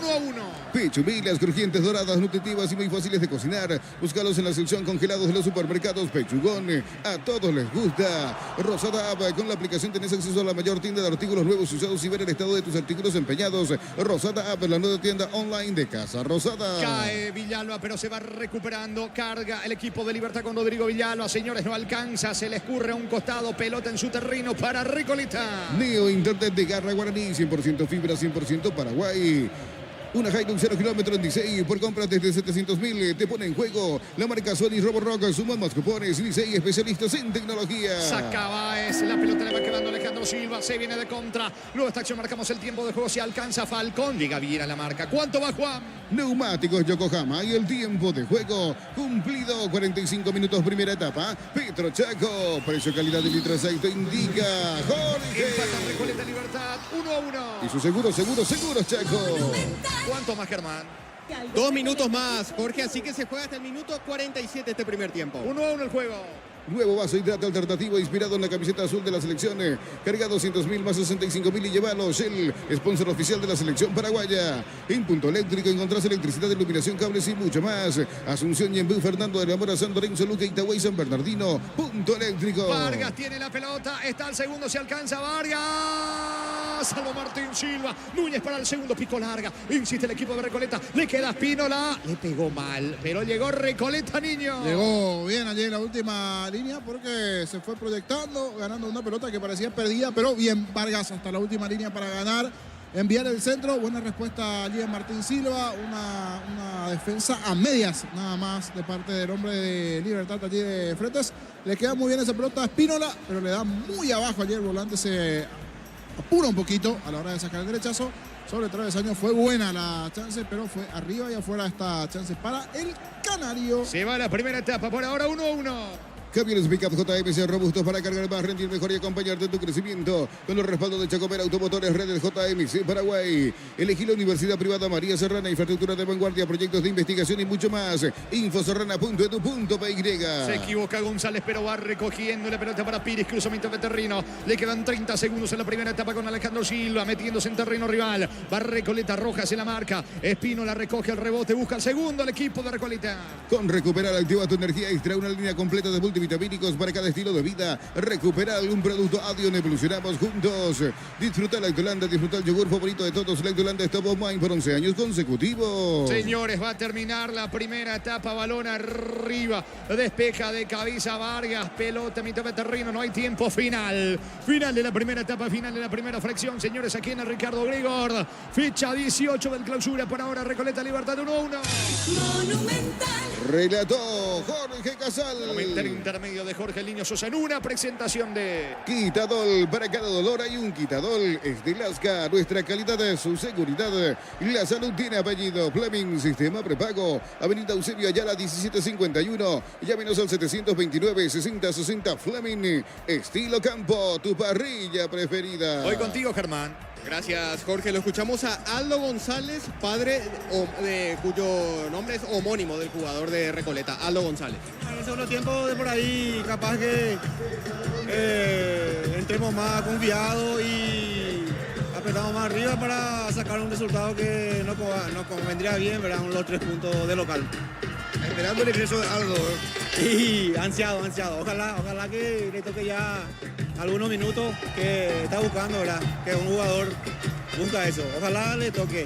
Pechumilas crujientes, doradas, nutritivas y muy fáciles de cocinar. Búscalos en la sección congelados de los supermercados. Pechugón, a todos les gusta. Rosada App, con la aplicación tenés acceso a la mayor tienda de artículos nuevos y usados y ver el estado de tus artículos empeñados. Rosada App, la nueva tienda online de Casa Rosada. Cae Villalba, pero se va recuperando. Carga el equipo de Libertad con Rodrigo Villalba. Señores, no alcanza. Se le escurre a un costado. Pelota en su terreno para Recoleta. Neo Internet de Garra Guaraní, 100% fibra, 100% Paraguay. Una Hilux 0 kilómetro en 16 por compras desde 700.000. Te pone en juego la marca Sony Roborock. Suman más cupones. 16 especialistas en tecnología. Saca Baez. La pelota le va quedando Alejandro Silva. Se viene de contra. Luego esta acción marcamos el tiempo de juego. Si alcanza Falcón. Llega bien a la marca. ¿Cuánto va Juan? Neumáticos Yokohama y el tiempo de juego cumplido. 45 minutos primera etapa. Petro Chaco. Precio calidad de litro de aceite indica Jorge. Empata Recoleta Libertad. 1-1. Y su seguros Chaco. ¿Cuánto más, Germán? 2 minutos más, Jorge, así que se juega hasta el minuto 47 este primer tiempo. 1-1 el juego. Nuevo vaso hidrato alternativo inspirado en la camiseta azul de la selección. Carga 200.000 más 65.000 y llévalo. Shell, sponsor oficial de la selección paraguaya. En Punto Eléctrico encontrás electricidad, iluminación, cables y mucho más. Asunción, Yembú, Fernando de la Mora, San Lorenzo, Luque, Itagüey, San Bernardino. Punto Eléctrico. Vargas tiene la pelota. Está al segundo. Se alcanza Vargas. Salvo Martín Silva. Núñez para el segundo. Pico larga. Insiste el equipo de Recoleta. Le queda Espínola. Le pegó mal. Pero llegó Recoleta, niño. Llegó bien ayer en la última línea porque se fue proyectando, ganando una pelota que parecía perdida, pero bien Vargas hasta la última línea para ganar, enviar el centro. Buena respuesta allí de Martín Silva, una defensa a medias nada más de parte del hombre de Libertad allí de Fretes. Le queda muy bien esa pelota a Espínola, pero le da muy abajo ayer. El volante se apura un poquito a la hora de sacar el derechazo. Sobre travesaño fue buena la chance, pero fue arriba y afuera esta chance para el Canario. Se va la primera etapa, por ahora 1-1. Camiones Pickup JMC robustos para cargar más, rendir mejor y acompañarte en tu crecimiento. Con el respaldo de Chacomera Automotores, redes JMC Paraguay. Elegí la Universidad Privada María Serrana, infraestructura de vanguardia, proyectos de investigación y mucho más. Infoserrana.edu.py. Se equivoca González, pero va recogiendo la pelota para Pires, cruzamiento de terreno. Le quedan 30 segundos en la primera etapa con Alejandro Silva, metiéndose en terreno rival. Va Recoleta, Rojas en la marca. Espino la recoge el rebote, busca el segundo el equipo de Recoleta. Con Recuperar activa tu energía extra, una línea completa de multivitamínicos para cada estilo de vida. Recuperar un producto Adion, evolucionamos juntos. Disfruta Lactolanda, disfruta el yogur favorito de todos. Lactolanda es top of mind por 11 años consecutivos. Señores, va a terminar la primera etapa, balón arriba, despeja de cabeza Vargas, pelota mitad de terreno, no hay tiempo, final de la primera etapa, final de la primera fracción, señores, aquí en el Ricardo Gregor, fecha 18 del clausura, por ahora Recoleta Libertad 1-1. Monumental. Relató Jorge Casal. Comentario intermedio de Jorge El Niño Sosa en una presentación de Quitadol, para cada dolor hay un Quitadol. Es de Lasca, nuestra calidad de su seguridad. La salud tiene apellido. Fleming, sistema prepago. Avenida Eusebio Ayala 1751. Llámenos al 729-6060 Fleming. Estilo campo, tu parrilla preferida. Hoy contigo, Germán. Gracias, Jorge. Lo escuchamos a Aldo González, padre cuyo nombre es homónimo del jugador de Recoleta, Aldo González. En el segundo tiempo de por ahí capaz que entremos más confiados y apretamos más arriba para sacar un resultado que no convendría bien, ¿verdad? Los 3 puntos de local. Esperando el ingreso de Aldo. Y ansiado. Ojalá que le toque ya algunos minutos que está buscando, ¿verdad? Que un jugador busca eso. Ojalá le toque.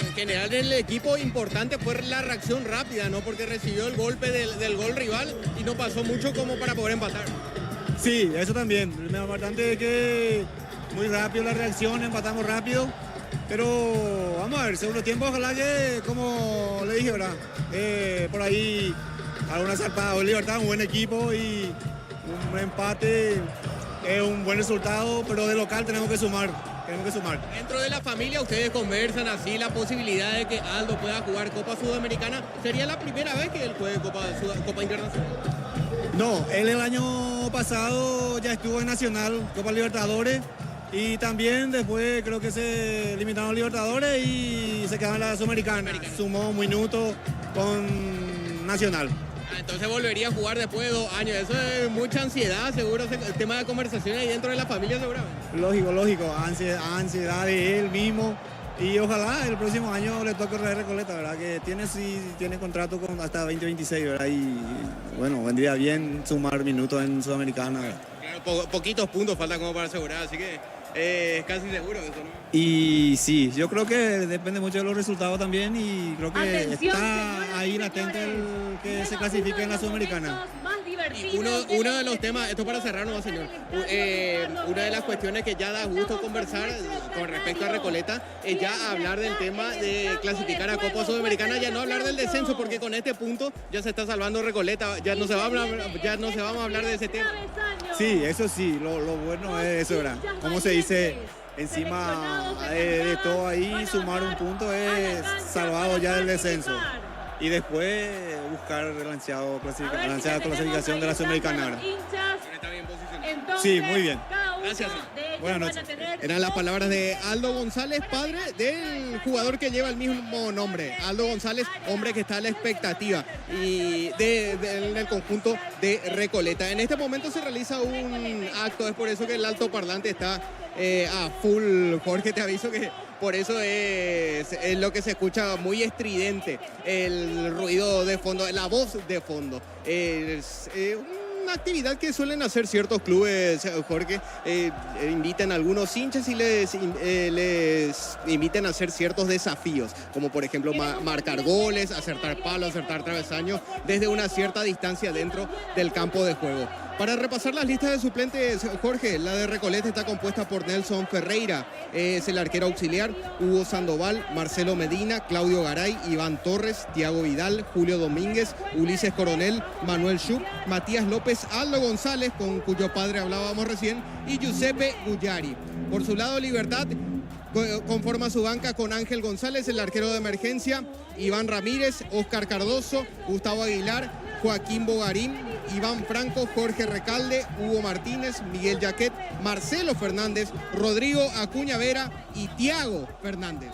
En general el equipo importante fue la reacción rápida, ¿no? Porque recibió el golpe del gol rival y no pasó mucho como para poder empatar. Sí, eso también. Lo importante es que muy rápido la reacción, empatamos rápido. Pero vamos a ver, segundo tiempo, ojalá que, como le dije, ¿verdad? Por ahí alguna zarpada. Hoy Libertad, un buen equipo y un empate es un buen resultado, pero de local tenemos que sumar. Dentro de la familia ustedes conversan así la posibilidad de que Aldo pueda jugar Copa Sudamericana. ¿Sería la primera vez que él juegue Copa Internacional? No, él el año pasado ya estuvo en Nacional, Copa Libertadores. Y también después creo que se limitaron a Libertadores y se quedaron en la Sudamericana. Sumó un minuto con Nacional. Entonces volvería a jugar después de 2 años. Eso es mucha ansiedad, seguro. El tema de conversación ahí dentro de la familia, seguramente. Lógico. Ansiedad de él mismo. Y ojalá el próximo año le toque Recoleta, ¿verdad? Que tiene contrato con hasta 2026, ¿verdad? Y bueno, vendría bien sumar minutos en Sudamericana, ¿verdad? Claro, poquitos puntos faltan como para asegurar, así que es casi seguro eso, ¿no? Y sí, yo creo que depende mucho de los resultados también y creo que Atención, está señoras ahí y latente el que señores, se clasifique en la uno de los Sudamericana. momentos más Y divertidos uno de los temas, esto para cerrar, no, señor, una de las cuestiones que ya da gusto conversar con respecto a Recoleta es ya hablar del tema de clasificar a Copa Sudamericana, ya no hablar del descenso, porque con este punto ya se está salvando Recoleta, ya no se vamos a hablar de ese tema. Sí, eso sí, lo bueno es eso, ¿verdad? Como se dice, encima de todo ahí, sumar un punto es salvado ya del descenso. Y después buscar el ansiada clasificación de la Sudamericana, ¿verdad? Está bien posicionado. Sí, muy bien. Gracias. Buenas noches. Eran las palabras de Aldo González, padre del jugador que lleva el mismo nombre. Aldo González, hombre que está a la expectativa y del conjunto de Recoleta. En este momento se realiza un acto, es por eso que el altoparlante está a full. Jorge, te aviso que por eso es lo que se escucha muy estridente, el ruido de fondo, la voz de fondo. Es una actividad que suelen hacer ciertos clubes, Jorge, invitan a algunos hinchas y les invitan a hacer ciertos desafíos, como por ejemplo marcar goles, acertar palos, acertar travesaños desde una cierta distancia dentro del campo de juego. Para repasar las listas de suplentes, Jorge, la de Recoleta está compuesta por Nelson Ferreira, es el arquero auxiliar, Hugo Sandoval, Marcelo Medina, Claudio Garay, Iván Torres, Tiago Vidal, Julio Domínguez, Ulises Coronel, Manuel Schupp, Matías López, Aldo González, con cuyo padre hablábamos recién, y Giuseppe Gugliari. Por su lado, Libertad conforma su banca con Ángel González, el arquero de emergencia, Iván Ramírez, Óscar Cardoso, Gustavo Aguilar, Joaquín Bogarín, Iván Franco, Jorge Recalde, Hugo Martínez, Miguel Jaquet, Marcelo Fernández, Rodrigo Acuña Vera y Tiago Fernández.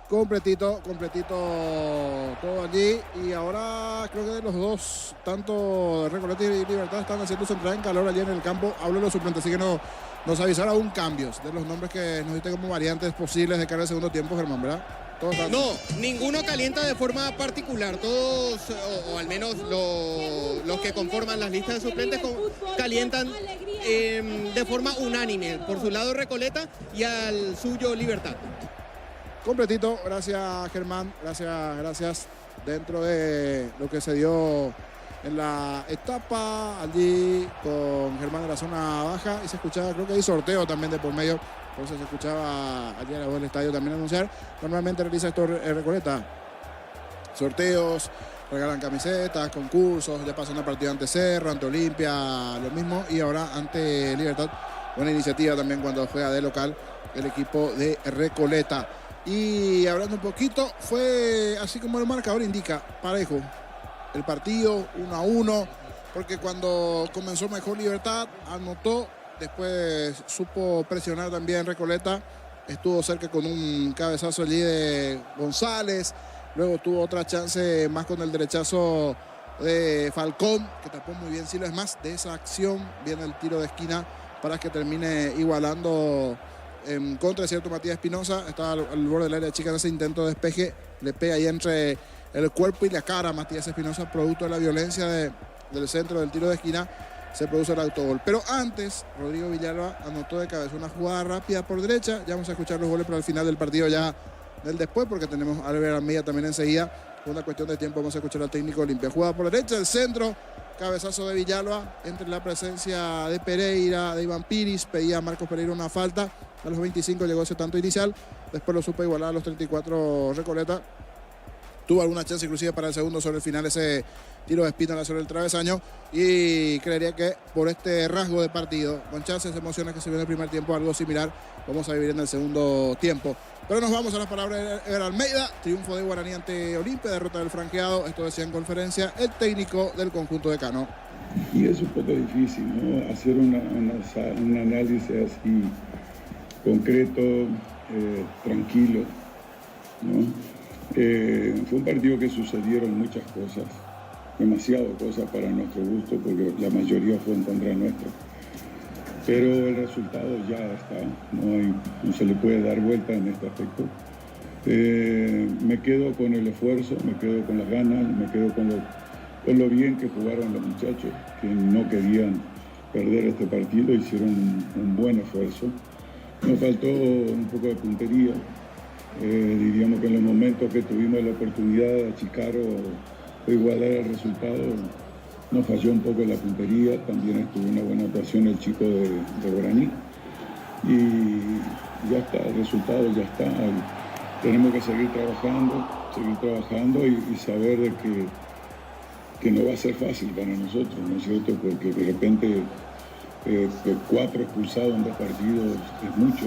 Completito todo allí. Y ahora creo que de los dos, tanto Recoleta y Libertad, están haciendo su entrada en calor allí en el campo. Hablo de los suplentes, así que nos avisaron aún cambios de los nombres que nos diste como variantes posibles de cara al segundo tiempo, Germán, ¿verdad? No, ninguno calienta de forma particular. Todos, o al menos los que conforman las listas de suplentes, calientan de forma unánime. Por su lado Recoleta y al suyo Libertad. Completito, gracias Germán, gracias. Dentro de lo que se dio en la etapa allí con Germán de la zona baja, y se escuchaba, creo que hay sorteo también de por medio. Entonces se escuchaba allí a la voz del estadio también anunciar. Normalmente realiza esto Recoleta. Sorteos, regalan camisetas, concursos. Ya pasó una partida ante Cerro, ante Olimpia, lo mismo. Y ahora ante Libertad. Buena iniciativa también cuando juega de local el equipo de Recoleta. Y hablando un poquito, fue así como el marcador indica, parejo. El partido 1-1. Porque cuando comenzó mejor Libertad, anotó. Después supo presionar también Recoleta. Estuvo cerca con un cabezazo allí de González. Luego tuvo otra chance más con el derechazo de Falcón, que tapó muy bien Silva. Es más, de esa acción viene el tiro de esquina para que termine igualando en contra de cierto Matías Espinosa. Estaba al borde del área chica en ese intento de despeje. Le pega ahí entre el cuerpo y la cara a Matías Espinosa, producto de la violencia del centro del tiro de esquina. Se produce el autogol. Pero antes, Rodrigo Villalba anotó de cabeza una jugada rápida por derecha. Ya vamos a escuchar los goles para el final del partido ya del después, porque tenemos a Albert Almeida también enseguida. Por una cuestión de tiempo vamos a escuchar al técnico Olimpia. Jugada por derecha, el centro, cabezazo de Villalba, entre la presencia de Pereira, de Iván Piris. Pedía a Marcos Pereira una falta. A los 25 llegó ese tanto inicial. Después lo supo igualar a los 34 Recoleta. Tuvo alguna chance inclusive para el segundo sobre el final, ese tiro de Espínola sobre el travesaño, y creería que por este rasgo de partido, con chances, emociones que se vio en el primer tiempo, algo similar vamos a vivir en el segundo tiempo. Pero nos vamos a las palabras de Ever Almeida. Triunfo de Guaraní ante Olimpia, derrota del franqueado. Esto decía en conferencia el técnico del conjunto de Cano. Y es un poco difícil, ¿no? Hacer un análisis así concreto, tranquilo, ¿no? Fue un partido que sucedieron muchas cosas, demasiado cosas para nuestro gusto, porque la mayoría fue en contra nuestra. Pero el resultado ya está, no se le puede dar vuelta en este aspecto. Me quedo con el esfuerzo, me quedo con las ganas, me quedo con lo bien que jugaron los muchachos, que no querían perder este partido, hicieron un buen esfuerzo. Nos faltó un poco de puntería. Diríamos que en los momentos que tuvimos la oportunidad de achicar o igualar el resultado, nos falló un poco la puntería. También estuvo una buena actuación el chico de Guaraní. Y ya está, el resultado ya está. Tenemos que seguir trabajando y saber de que no va a ser fácil para nosotros, ¿no es cierto? Porque de repente 4 expulsados en 2 partidos es mucho.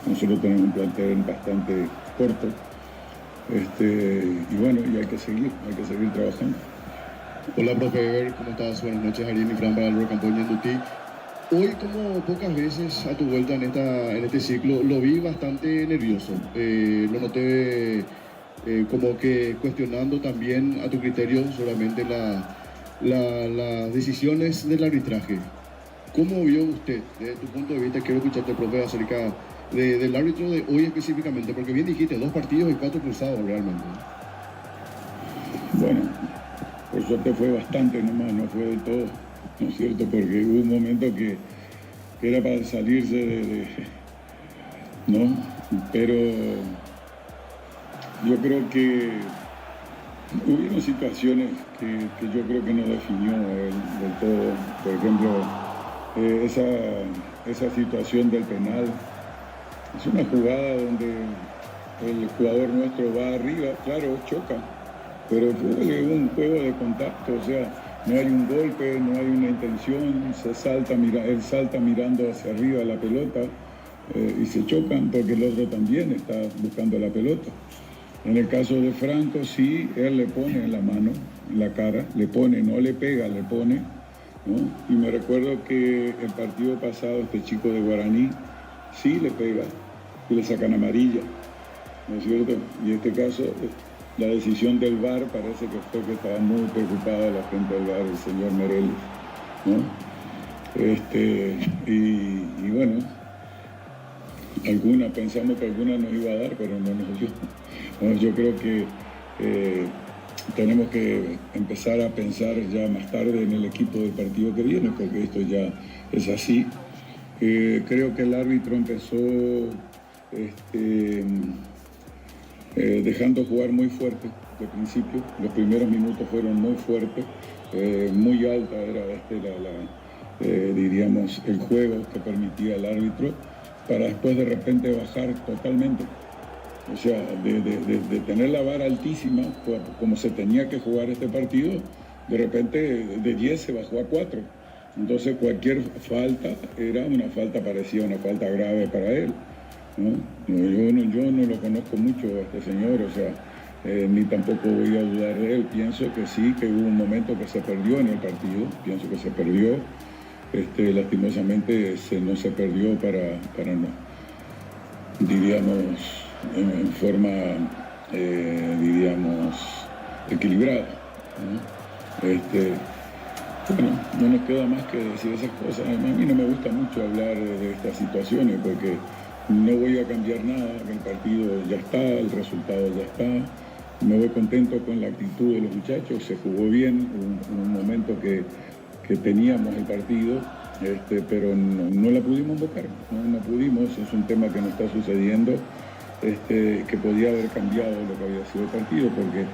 Nosotros tenemos un plantel bastante corto. Y bueno, y hay que seguir trabajando. Hola, profe Ever, ¿cómo estás? Buenas noches, Ariel y Fran para el Campoña en Dutí. Hoy, como pocas veces a tu vuelta en este ciclo, lo vi bastante nervioso. Lo noté como que cuestionando también a tu criterio solamente las decisiones del arbitraje. ¿Cómo vio usted, desde tu punto de vista, quiero escucharte, profe, acerca del árbitro de hoy específicamente? Porque bien dijiste, 2 partidos y 4 cruzados realmente. Bueno, por suerte fue bastante nomás, no fue del todo, ¿no es cierto? Porque hubo un momento que era para salirse ¿no? Pero yo creo que hubieron situaciones que yo creo que no definió del todo. Por ejemplo, esa situación del penal. Es una jugada donde el jugador nuestro va arriba, claro, choca, pero el fútbol es un juego de contacto, o sea, no hay un golpe, no hay una intención, él salta mirando hacia arriba la pelota y se chocan porque el otro también está buscando la pelota. En el caso de Franco, sí, él le pone en la mano, en la cara, le pone, no le pega, le pone, ¿no? Y me recuerdo que el partido pasado este chico de Guaraní sí le pega y le sacan amarilla, ¿no es cierto? Y en este caso, la decisión del VAR parece que fue que estaba muy preocupada la gente del VAR, el señor Mereles, ¿no? Y bueno, pensamos que alguna nos iba a dar, pero no nos dio. Bueno, yo creo que tenemos que empezar a pensar ya más tarde en el equipo del partido que viene, porque esto ya es así. Creo que el árbitro empezó dejando jugar muy fuerte de principio. Los primeros minutos fueron muy fuertes, muy alta era diríamos, el juego que permitía el árbitro, para después de repente bajar totalmente. O sea, de tener la vara altísima, como se tenía que jugar este partido, de repente de 10 se bajó a 4. Entonces cualquier falta era una falta parecida a una falta grave para él, ¿no? Yo no lo conozco mucho a este señor, o sea, ni tampoco voy a dudar de él. Pienso que sí, que hubo un momento que se perdió en el partido, pienso que se perdió. Lastimosamente no se perdió para no, diríamos, en forma, diríamos, equilibrada, ¿no? Bueno, no nos queda más que decir esas cosas. A mí no me gusta mucho hablar de estas situaciones porque no voy a cambiar nada, el partido ya está, el resultado ya está. Me voy contento con la actitud de los muchachos, se jugó bien, un momento que teníamos el partido, pero no la pudimos invocar, no pudimos. Es un tema que nos está sucediendo, que podía haber cambiado lo que había sido el partido, porque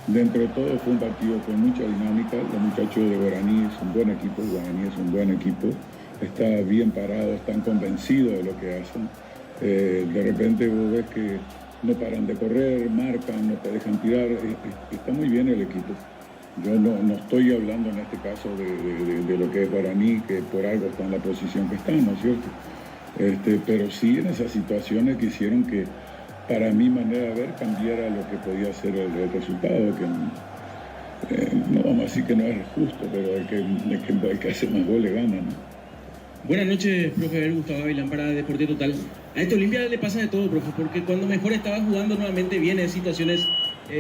dentro de todo fue un partido con mucha dinámica. Los muchachos de Guaraní es un buen equipo, está bien parado, están convencidos de lo que hacen. De repente vos ves que no paran de correr, marcan, no te dejan tirar, está muy bien el equipo. Yo no estoy hablando en este caso de lo que es Guaraní, que por algo está en la posición que está, ¿no es cierto? Pero sí en esas situaciones que hicieron que, para mi manera de ver, cambiara lo que podía ser el resultado, no vamos a decir que no es justo, pero el que hace más goles gana, ¿no? Buenas noches, profe Gustavo Gavilán para Deporte Total. A esta Olimpia le pasa de todo, profe, porque cuando mejor estaba jugando nuevamente viene situaciones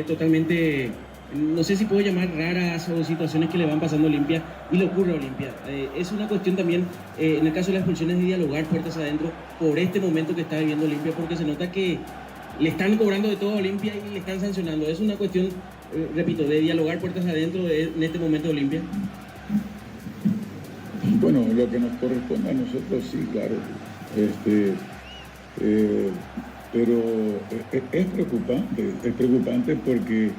totalmente, no sé si puedo llamar raras o situaciones que le van pasando a Olimpia y le ocurre a Olimpia. Es una cuestión también, en el caso de las expulsiones, de dialogar puertas adentro por este momento que está viviendo Olimpia, porque se nota que le están cobrando de todo a Olimpia y le están sancionando. Es una cuestión, repito, de dialogar puertas adentro en este momento de Olimpia. Bueno, lo que nos corresponde a nosotros, sí, claro. Pero es preocupante porque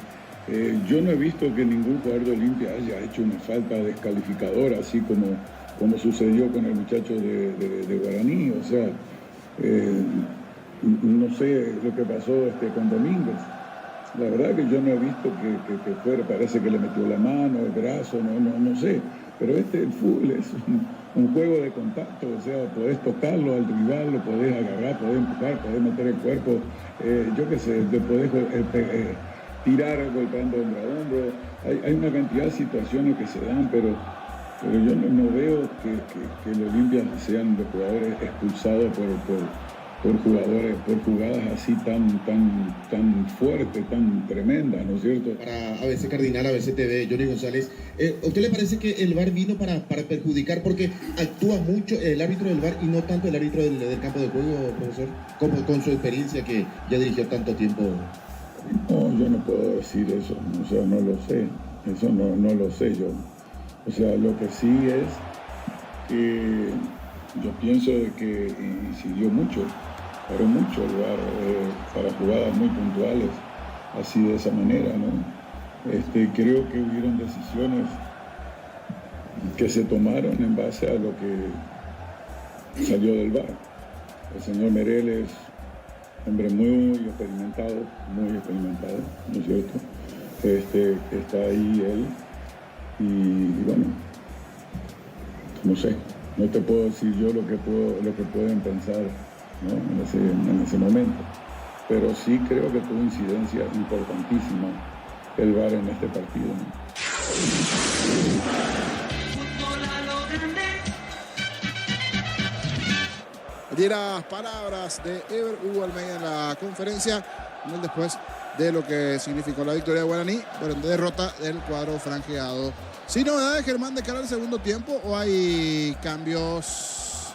yo no he visto que ningún jugador de Olimpia haya hecho una falta descalificadora, así como sucedió con el muchacho de Guaraní. O sea, no sé lo que pasó con Domínguez. La verdad que yo no he visto que fuera, parece que le metió la mano, el brazo, no sé. Pero el fútbol es un juego de contacto, o sea, podés tocarlo al rival, lo podés agarrar, podés empujar, podés meter el cuerpo, yo qué sé, te podés tirar golpeando hombro a hombro. Hay una cantidad de situaciones que se dan, pero yo no veo que el Olimpia sean los jugadores expulsados por jugadas así tan fuertes, tan tremendas, ¿no es cierto? Para ABC Cardinal, ABC TV, Johnny González, ¿a usted le parece que el VAR vino para perjudicar porque actúa mucho el árbitro del VAR y no tanto el árbitro del campo de juego, profesor? Como con su experiencia que ya dirigió tanto tiempo. No, yo no puedo decir eso, o sea, no lo sé, eso no lo sé yo. O sea, lo que sí es que yo pienso de que incidió mucho el VAR para jugadas muy puntuales, así de esa manera, ¿no? Creo que hubieron decisiones que se tomaron en base a lo que salió del VAR. El señor Merel es hombre muy experimentado, ¿no es cierto? Está ahí él y bueno, no sé, no te puedo decir yo lo que pueden pensar, ¿no? en ese momento, pero sí creo que tuvo incidencia importantísima el VAR en este partido, ¿no? Allí las palabras de Ever Hugo Almeida en la conferencia, después de lo que significó la victoria de Guaraní, pero en derrota del cuadro franjeado. ¿Sin novedades, Germán, de cara al segundo tiempo o hay cambios?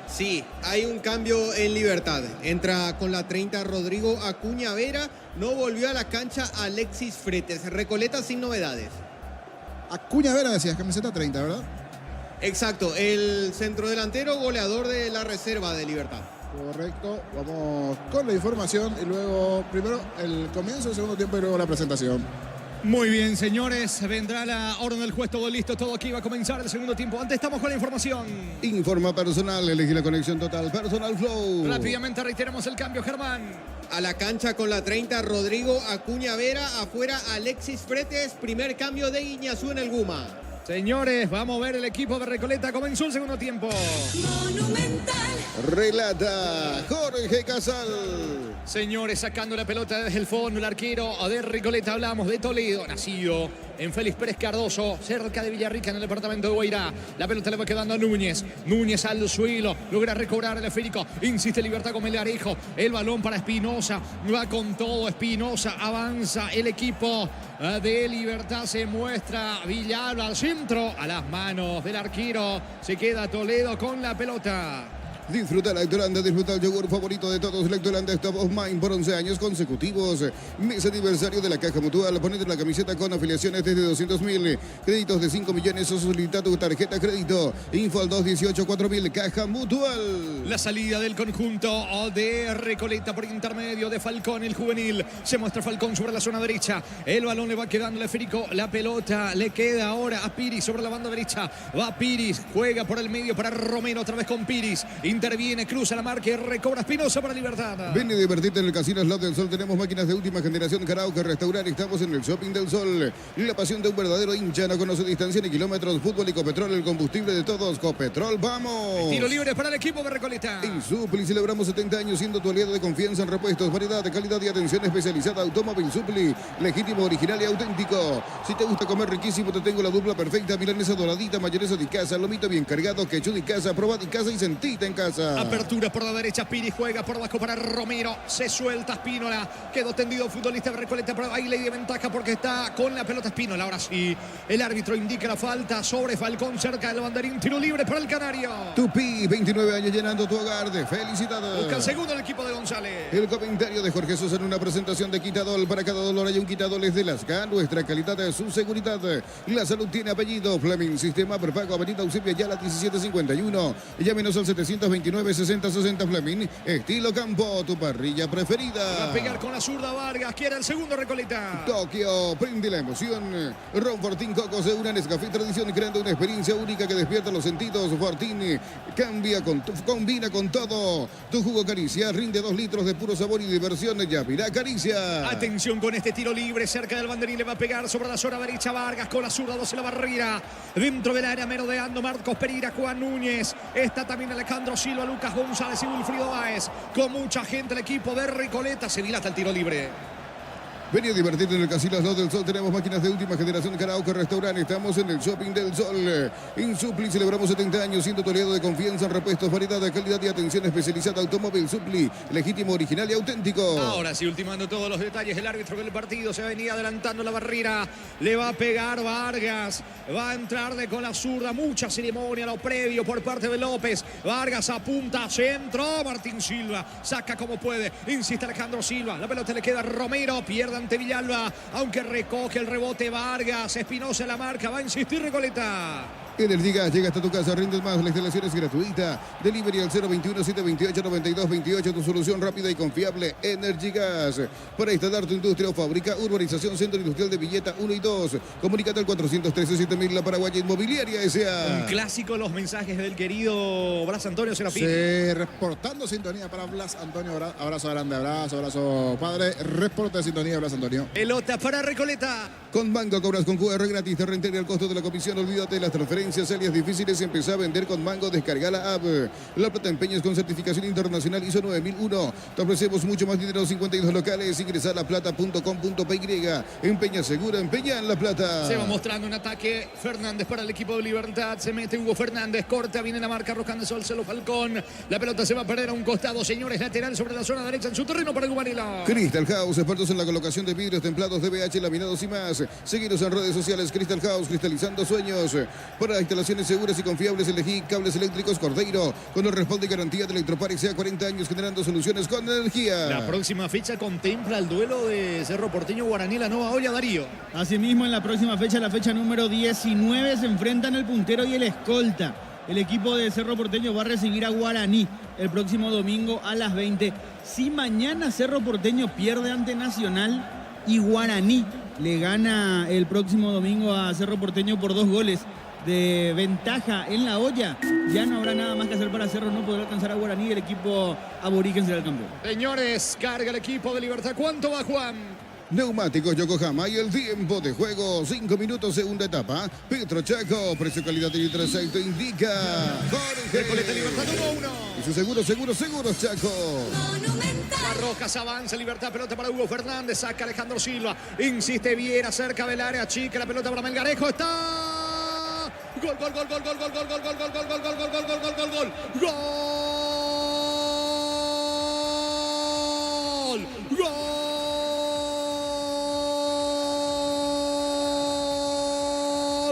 Sí, hay un cambio en Libertad. Entra con la 30 Rodrigo Acuña Vera. No volvió a la cancha Alexis Fretes. Recoleta sin novedades. Acuña Vera, decías, camiseta 30, ¿verdad? Exacto, el centrodelantero goleador de la reserva de Libertad. Correcto, vamos con la información y luego primero el comienzo del segundo tiempo y luego la presentación. Muy bien, señores, vendrá la orden del juez, todo listo, todo aquí va a comenzar el segundo tiempo. Antes estamos con la información. Informa personal, elegí la conexión total, Personal Flow. Rápidamente reiteramos el cambio, Germán. A la cancha con la 30 Rodrigo Acuña Vera, afuera Alexis Fretes, primer cambio de Iñazú en el Guma. Señores, vamos a ver el equipo de Recoleta, comenzó el segundo tiempo. Monumental. Relata Jorge Casal. Señores, sacando la pelota desde el fondo, el arquero de Recoleta, hablamos de Toledo, nacido en Félix Pérez Cardoso, cerca de Villarrica, en el departamento de Guairá. La pelota le va quedando a Núñez. Núñez al suelo, logra recobrar el esférico. Insiste Libertad con Melgarejo. El balón para Espinosa. Va con todo Espinosa. Avanza el equipo de Libertad. Se muestra Villalba al centro. A las manos del arquero. Se queda Toledo con la pelota. Disfruta Lactolanda, disfruta el yogur favorito de todos. Lactolanda Top of Mind por 11 años consecutivos. Mes aniversario de la Caja Mutual. Ponete la camiseta con afiliaciones desde 200.000. Créditos de 5 millones o solicita tu tarjeta crédito. Info al 218-4000. Caja Mutual. La salida del conjunto de Recoleta por intermedio de Falcón, el juvenil. Se muestra Falcón sobre la zona derecha. El balón le va quedando al esférico. La pelota le queda ahora a Piris sobre la banda derecha. Va Piris, juega por el medio para Romero, otra vez con Piris. Interviene, cruza la marca y recobra Espinosa para Libertad. Ven y divertirte en el Casino Slot del Sol. Tenemos máquinas de última generación, karaoke, restaurante. Estamos en el Shopping del Sol. La pasión de un verdadero hincha no conoce distancia ni kilómetros. Fútbol y Copetrol, el combustible de todos. Copetrol, ¡vamos! Tiro libre para el equipo de Recoleta. En Supli celebramos 70 años siendo tu aliado de confianza en repuestos, variedad, de calidad y atención especializada. Automóvil Supli, legítimo, original y auténtico. Si te gusta comer riquísimo, te tengo la dupla perfecta. Milanesa doradita, mayonesa de casa, lomito bien cargado, quechú de casa, probad de casa y sentita en casa. Apertura por la derecha, Piri juega por abajo para Romero. Se suelta Espínola. Quedó tendido futbolista de Recoleta, pero ahí le dio ventaja porque está con la pelota Espínola. Ahora sí, el árbitro indica la falta sobre Falcón cerca del banderín. Tiro libre para el Canario. Tupi, 29 años llenando tu hogar de felicidad. Busca el segundo el equipo de González. El comentario de Jorge Sosa en una presentación de Quitadol. Para cada dolor hay un Quitadol es de Lasca. Nuestra calidad es su seguridad. La salud tiene apellido. Fleming, sistema prepago, avenida Eusebio Ayala 1751. Llámenos al 729-6060 Fleming. Estilo campo, tu parrilla preferida. Va a pegar con la zurda Vargas. Quiere el segundo Recoleta. Tokio, prende la emoción. Ron Fortín Coco se une a Nescafé Tradición creando una experiencia única que despierta los sentidos. Fortín combina con todo. Tu jugo Caricia rinde 2 litros de puro sabor y diversión. Ya virá Caricia. Atención con este tiro libre cerca del banderín. Le va a pegar sobre la zona derecha Vargas con la zurda 12 la barrera. Dentro del área merodeando Marcos Pereira, Juan Núñez. Está también Alejandro Silva, Lucas González y Wilfrido Báez. Con mucha gente el equipo de Recoleta. Se dilata el tiro libre. Vení a divertirte en el Casino Slot del Sol. Tenemos máquinas de última generación, karaoke, restaurante. Estamos en el Shopping del Sol. En Supli celebramos 70 años siendo tu aliado de confianza en repuestos, variedad, de calidad y atención especializada. Automóvil Supli, legítimo, original y auténtico. Ahora sí, ultimando todos los detalles, el árbitro del partido se venía adelantando la barrera. Le va a pegar Vargas. Va a entrarle con la zurda. Mucha ceremonia lo previo por parte de López. Vargas apunta, centro. Martín Silva saca como puede. Insiste Alejandro Silva. La pelota le queda a Romero. Pierde ante Villalba, aunque recoge el rebote Vargas. Espinosa en la marca, va a insistir Recoleta. Energigas llega hasta tu casa, rindes más, la instalación es gratuita. Delivery al 021-728-9228, tu solución rápida y confiable. Energigas, para instalar tu industria o fábrica, urbanización, centro industrial de Villeta 1 y 2. Comunícate al 413-7000, La Paraguaya Inmobiliaria S.A. Un clásico, los mensajes del querido Blas Antonio Serafín. Sí, reportando sintonía para Blas Antonio. Abrazo grande, abrazo padre. Reporte de sintonía, Blas Antonio. Pelota para Recoleta. Con Mango cobras con QR gratis, te reintegra el costo de la comisión. Olvídate de las transferencias, alias difíciles. Empezá a vender con Mango, descarga la app. La Plata Empeños con certificación internacional ISO 9001. Te ofrecemos mucho más dinero, 52 locales. Ingresa a laplata.com.py. Empeña segura, empeña en La Plata. Se va mostrando un ataque Fernández para el equipo de Libertad. Se mete Hugo Fernández, corta, viene la marca arrojando el sol, Celo Falcón. La pelota se va a perder a un costado, señores, lateral sobre la zona derecha en su terreno para el Guarilo. Crystal House, expertos en la colocación de vidrios templados, DBH, laminados y más. Seguinos en redes sociales. Crystal House, cristalizando sueños. Para instalaciones seguras y confiables, elegí Cables Eléctricos Cordeiro, con el respaldo y garantía de Electroparex, sea 40 años generando soluciones con energía. La próxima fecha contempla el duelo de Cerro Porteño Guaraní, la nueva olla Darío. Asimismo, en la próxima fecha, la fecha número 19, se enfrentan el puntero y el escolta. El equipo de Cerro Porteño va a recibir a Guaraní el próximo domingo a las 20. Si mañana Cerro Porteño pierde ante Nacional y Guaraní le gana el próximo domingo a Cerro Porteño por 2 goles de ventaja en la olla, ya no habrá nada más que hacer para Cerro, no podrá alcanzar a Guaraní y el equipo aborigen será el campeón. Señores, carga el equipo de Libertad. ¿Cuánto va, Juan? Neumáticos Yokohama y el tiempo de juego, 5 minutos, segunda etapa. Petro Chaco, precio, calidad y trayecto indica Jorge. Recoleta Libertad 1-1. Y su seguro Chaco. Rojas avanza, Libertad, pelota para Hugo Fernández, saca Alejandro Silva, insiste Viera cerca del área chica, la pelota para Melgarejo, está... Gol. Gol.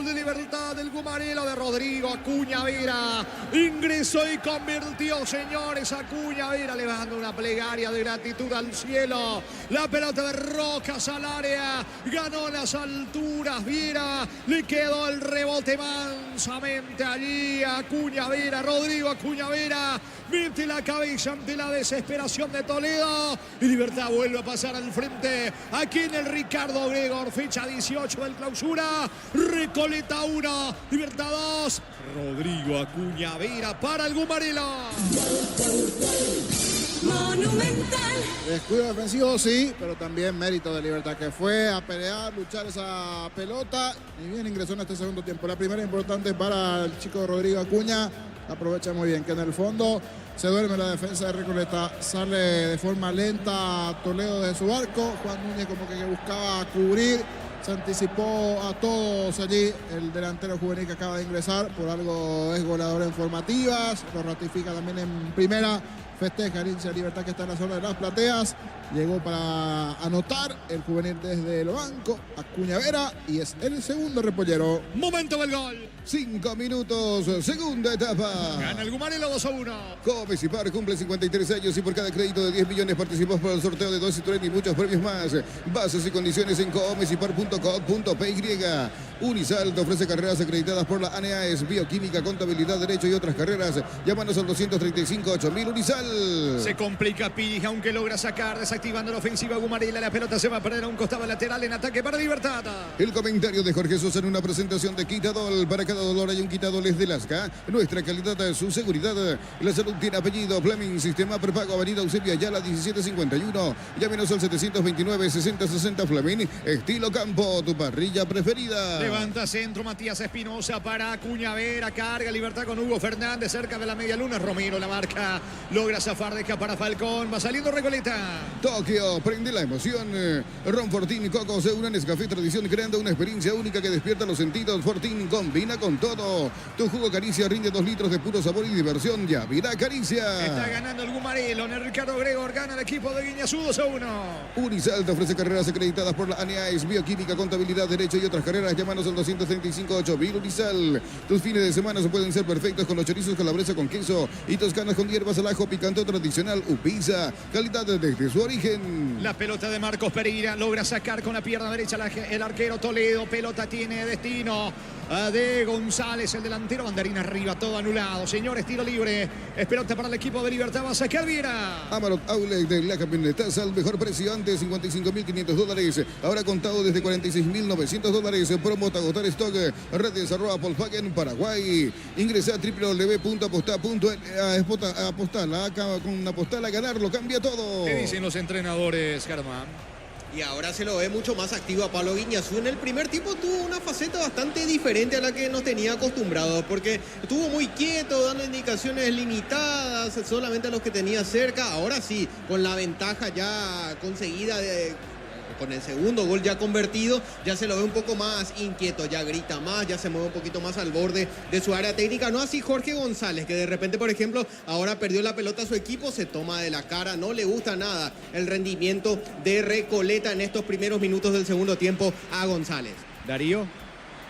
De Libertad del Gumarelo de Rodrigo Acuña Vera. Ingresó y convirtió, señores. Acuña Vera le va dando una plegaria de gratitud al cielo. La pelota de Rojas al área. Ganó las alturas. Viera. Le quedó el rebote mansamente allí. Acuña Vera. Rodrigo Acuña Vera. Mete la cabeza ante la desesperación de Toledo. Y Libertad vuelve a pasar al frente. Aquí en el Ricardo Gregor. Fecha 18 del clausura. Recoleta 1. 1, Libertad 2. Rodrigo Acuña Vera para el Gumarelo. Monumental. Descuido defensivo, sí, pero también mérito de Libertad, que fue a pelear, luchar esa pelota y bien ingresó en este segundo tiempo. La primera importante para el chico Rodrigo Acuña, aprovecha muy bien que en el fondo se duerme la defensa de Recoleta, sale de forma lenta Toledo de su arco, Juan Núñez como que buscaba cubrir, se anticipó a todos allí, el delantero juvenil que acaba de ingresar, por algo es goleador en formativas, lo ratifica también en primera. Festeja Herencia Libertad que está en la zona de las plateas. Llegó para anotar el juvenil desde el banco. Acuña Vera y es el segundo repollero. Momento del gol. 5 minutos, segunda etapa. Gana el Gumarelo 2-1. Comecipar cumple 53 años y por cada crédito de 10 millones participás por el sorteo de 2 Citroën y muchos premios más. Bases y condiciones en comecipar.com.py. Unisal te ofrece carreras acreditadas por la ANEAES, Bioquímica, Contabilidad, Derecho y otras carreras. Llámanos al 235-8000 Unisal. Se complica Pija, aunque logra sacar, desactivando la ofensiva Gumarela. La pelota se va a perder a un costado lateral en ataque para Libertad. El comentario de Jorge Sosa en una presentación de Quitadol. Para cada dolor hay un Quitadol es de Lasca. Nuestra calidad es su seguridad. La salud tiene apellido. Fleming, sistema prepago, Avenida Eusebio Ayala 1751. Llámenos al 729-6060 Fleming. Estilo campo, tu parrilla preferida. Levanta centro Matías Espinosa para Acuña Vera. Carga Libertad con Hugo Fernández cerca de la media luna. Romero la marca. Logra zafar de acá para Falcón. Va saliendo Recoleta. Tokio, prende la emoción. Ron Fortín y Coco se unen. Nescafé Tradición creando una experiencia única que despierta los sentidos. Fortín combina con todo. Tu jugo Caricia rinde 2 litros de puro sabor y diversión. Ya virá Caricia. Está ganando el Gumarelo. En el Ricardo Gregor gana el equipo de Guiñazú 2-1. Unisal te ofrece carreras acreditadas por la ANEAES, Bioquímica, Contabilidad, Derecho y otras carreras. Llámanos al 235-8000 Unisal. Tus fines de semana se pueden ser perfectos con los chorizos calabresa con queso y toscanas con hierbas al ajo picante tradicional Upisa. Calidad desde su origen. La pelota de Marcos Pereira logra sacar con la pierna derecha el arquero Toledo. Pelota tiene destino de González, el delantero. Banderín arriba, todo anulado. Señores, tiro libre. Es pelota para el equipo de Libertad. Va a sacar Viera. Amarok Outlet de la camionetaza al mejor precio antes, $55.500. Ahora contado desde $46.900. Promo agotar stock. Redes @Volkswagen Paraguay. Ingresa a www.apostar.la. Con una postal a ganar, lo cambia todo. ¿Qué dicen los entrenadores, Germán? Y ahora se lo ve mucho más activo a Pablo Guiñazú. En el primer tiempo tuvo una faceta bastante diferente a la que nos tenía acostumbrados, porque estuvo muy quieto, dando indicaciones limitadas solamente a los que tenía cerca. Ahora sí, con la ventaja ya conseguida con el segundo gol ya convertido, ya se lo ve un poco más inquieto, ya grita más, ya se mueve un poquito más al borde de su área técnica. No así Jorge González, que de repente, por ejemplo, ahora perdió la pelota a su equipo, se toma de la cara, no le gusta nada el rendimiento de Recoleta en estos primeros minutos del segundo tiempo a González. Darío.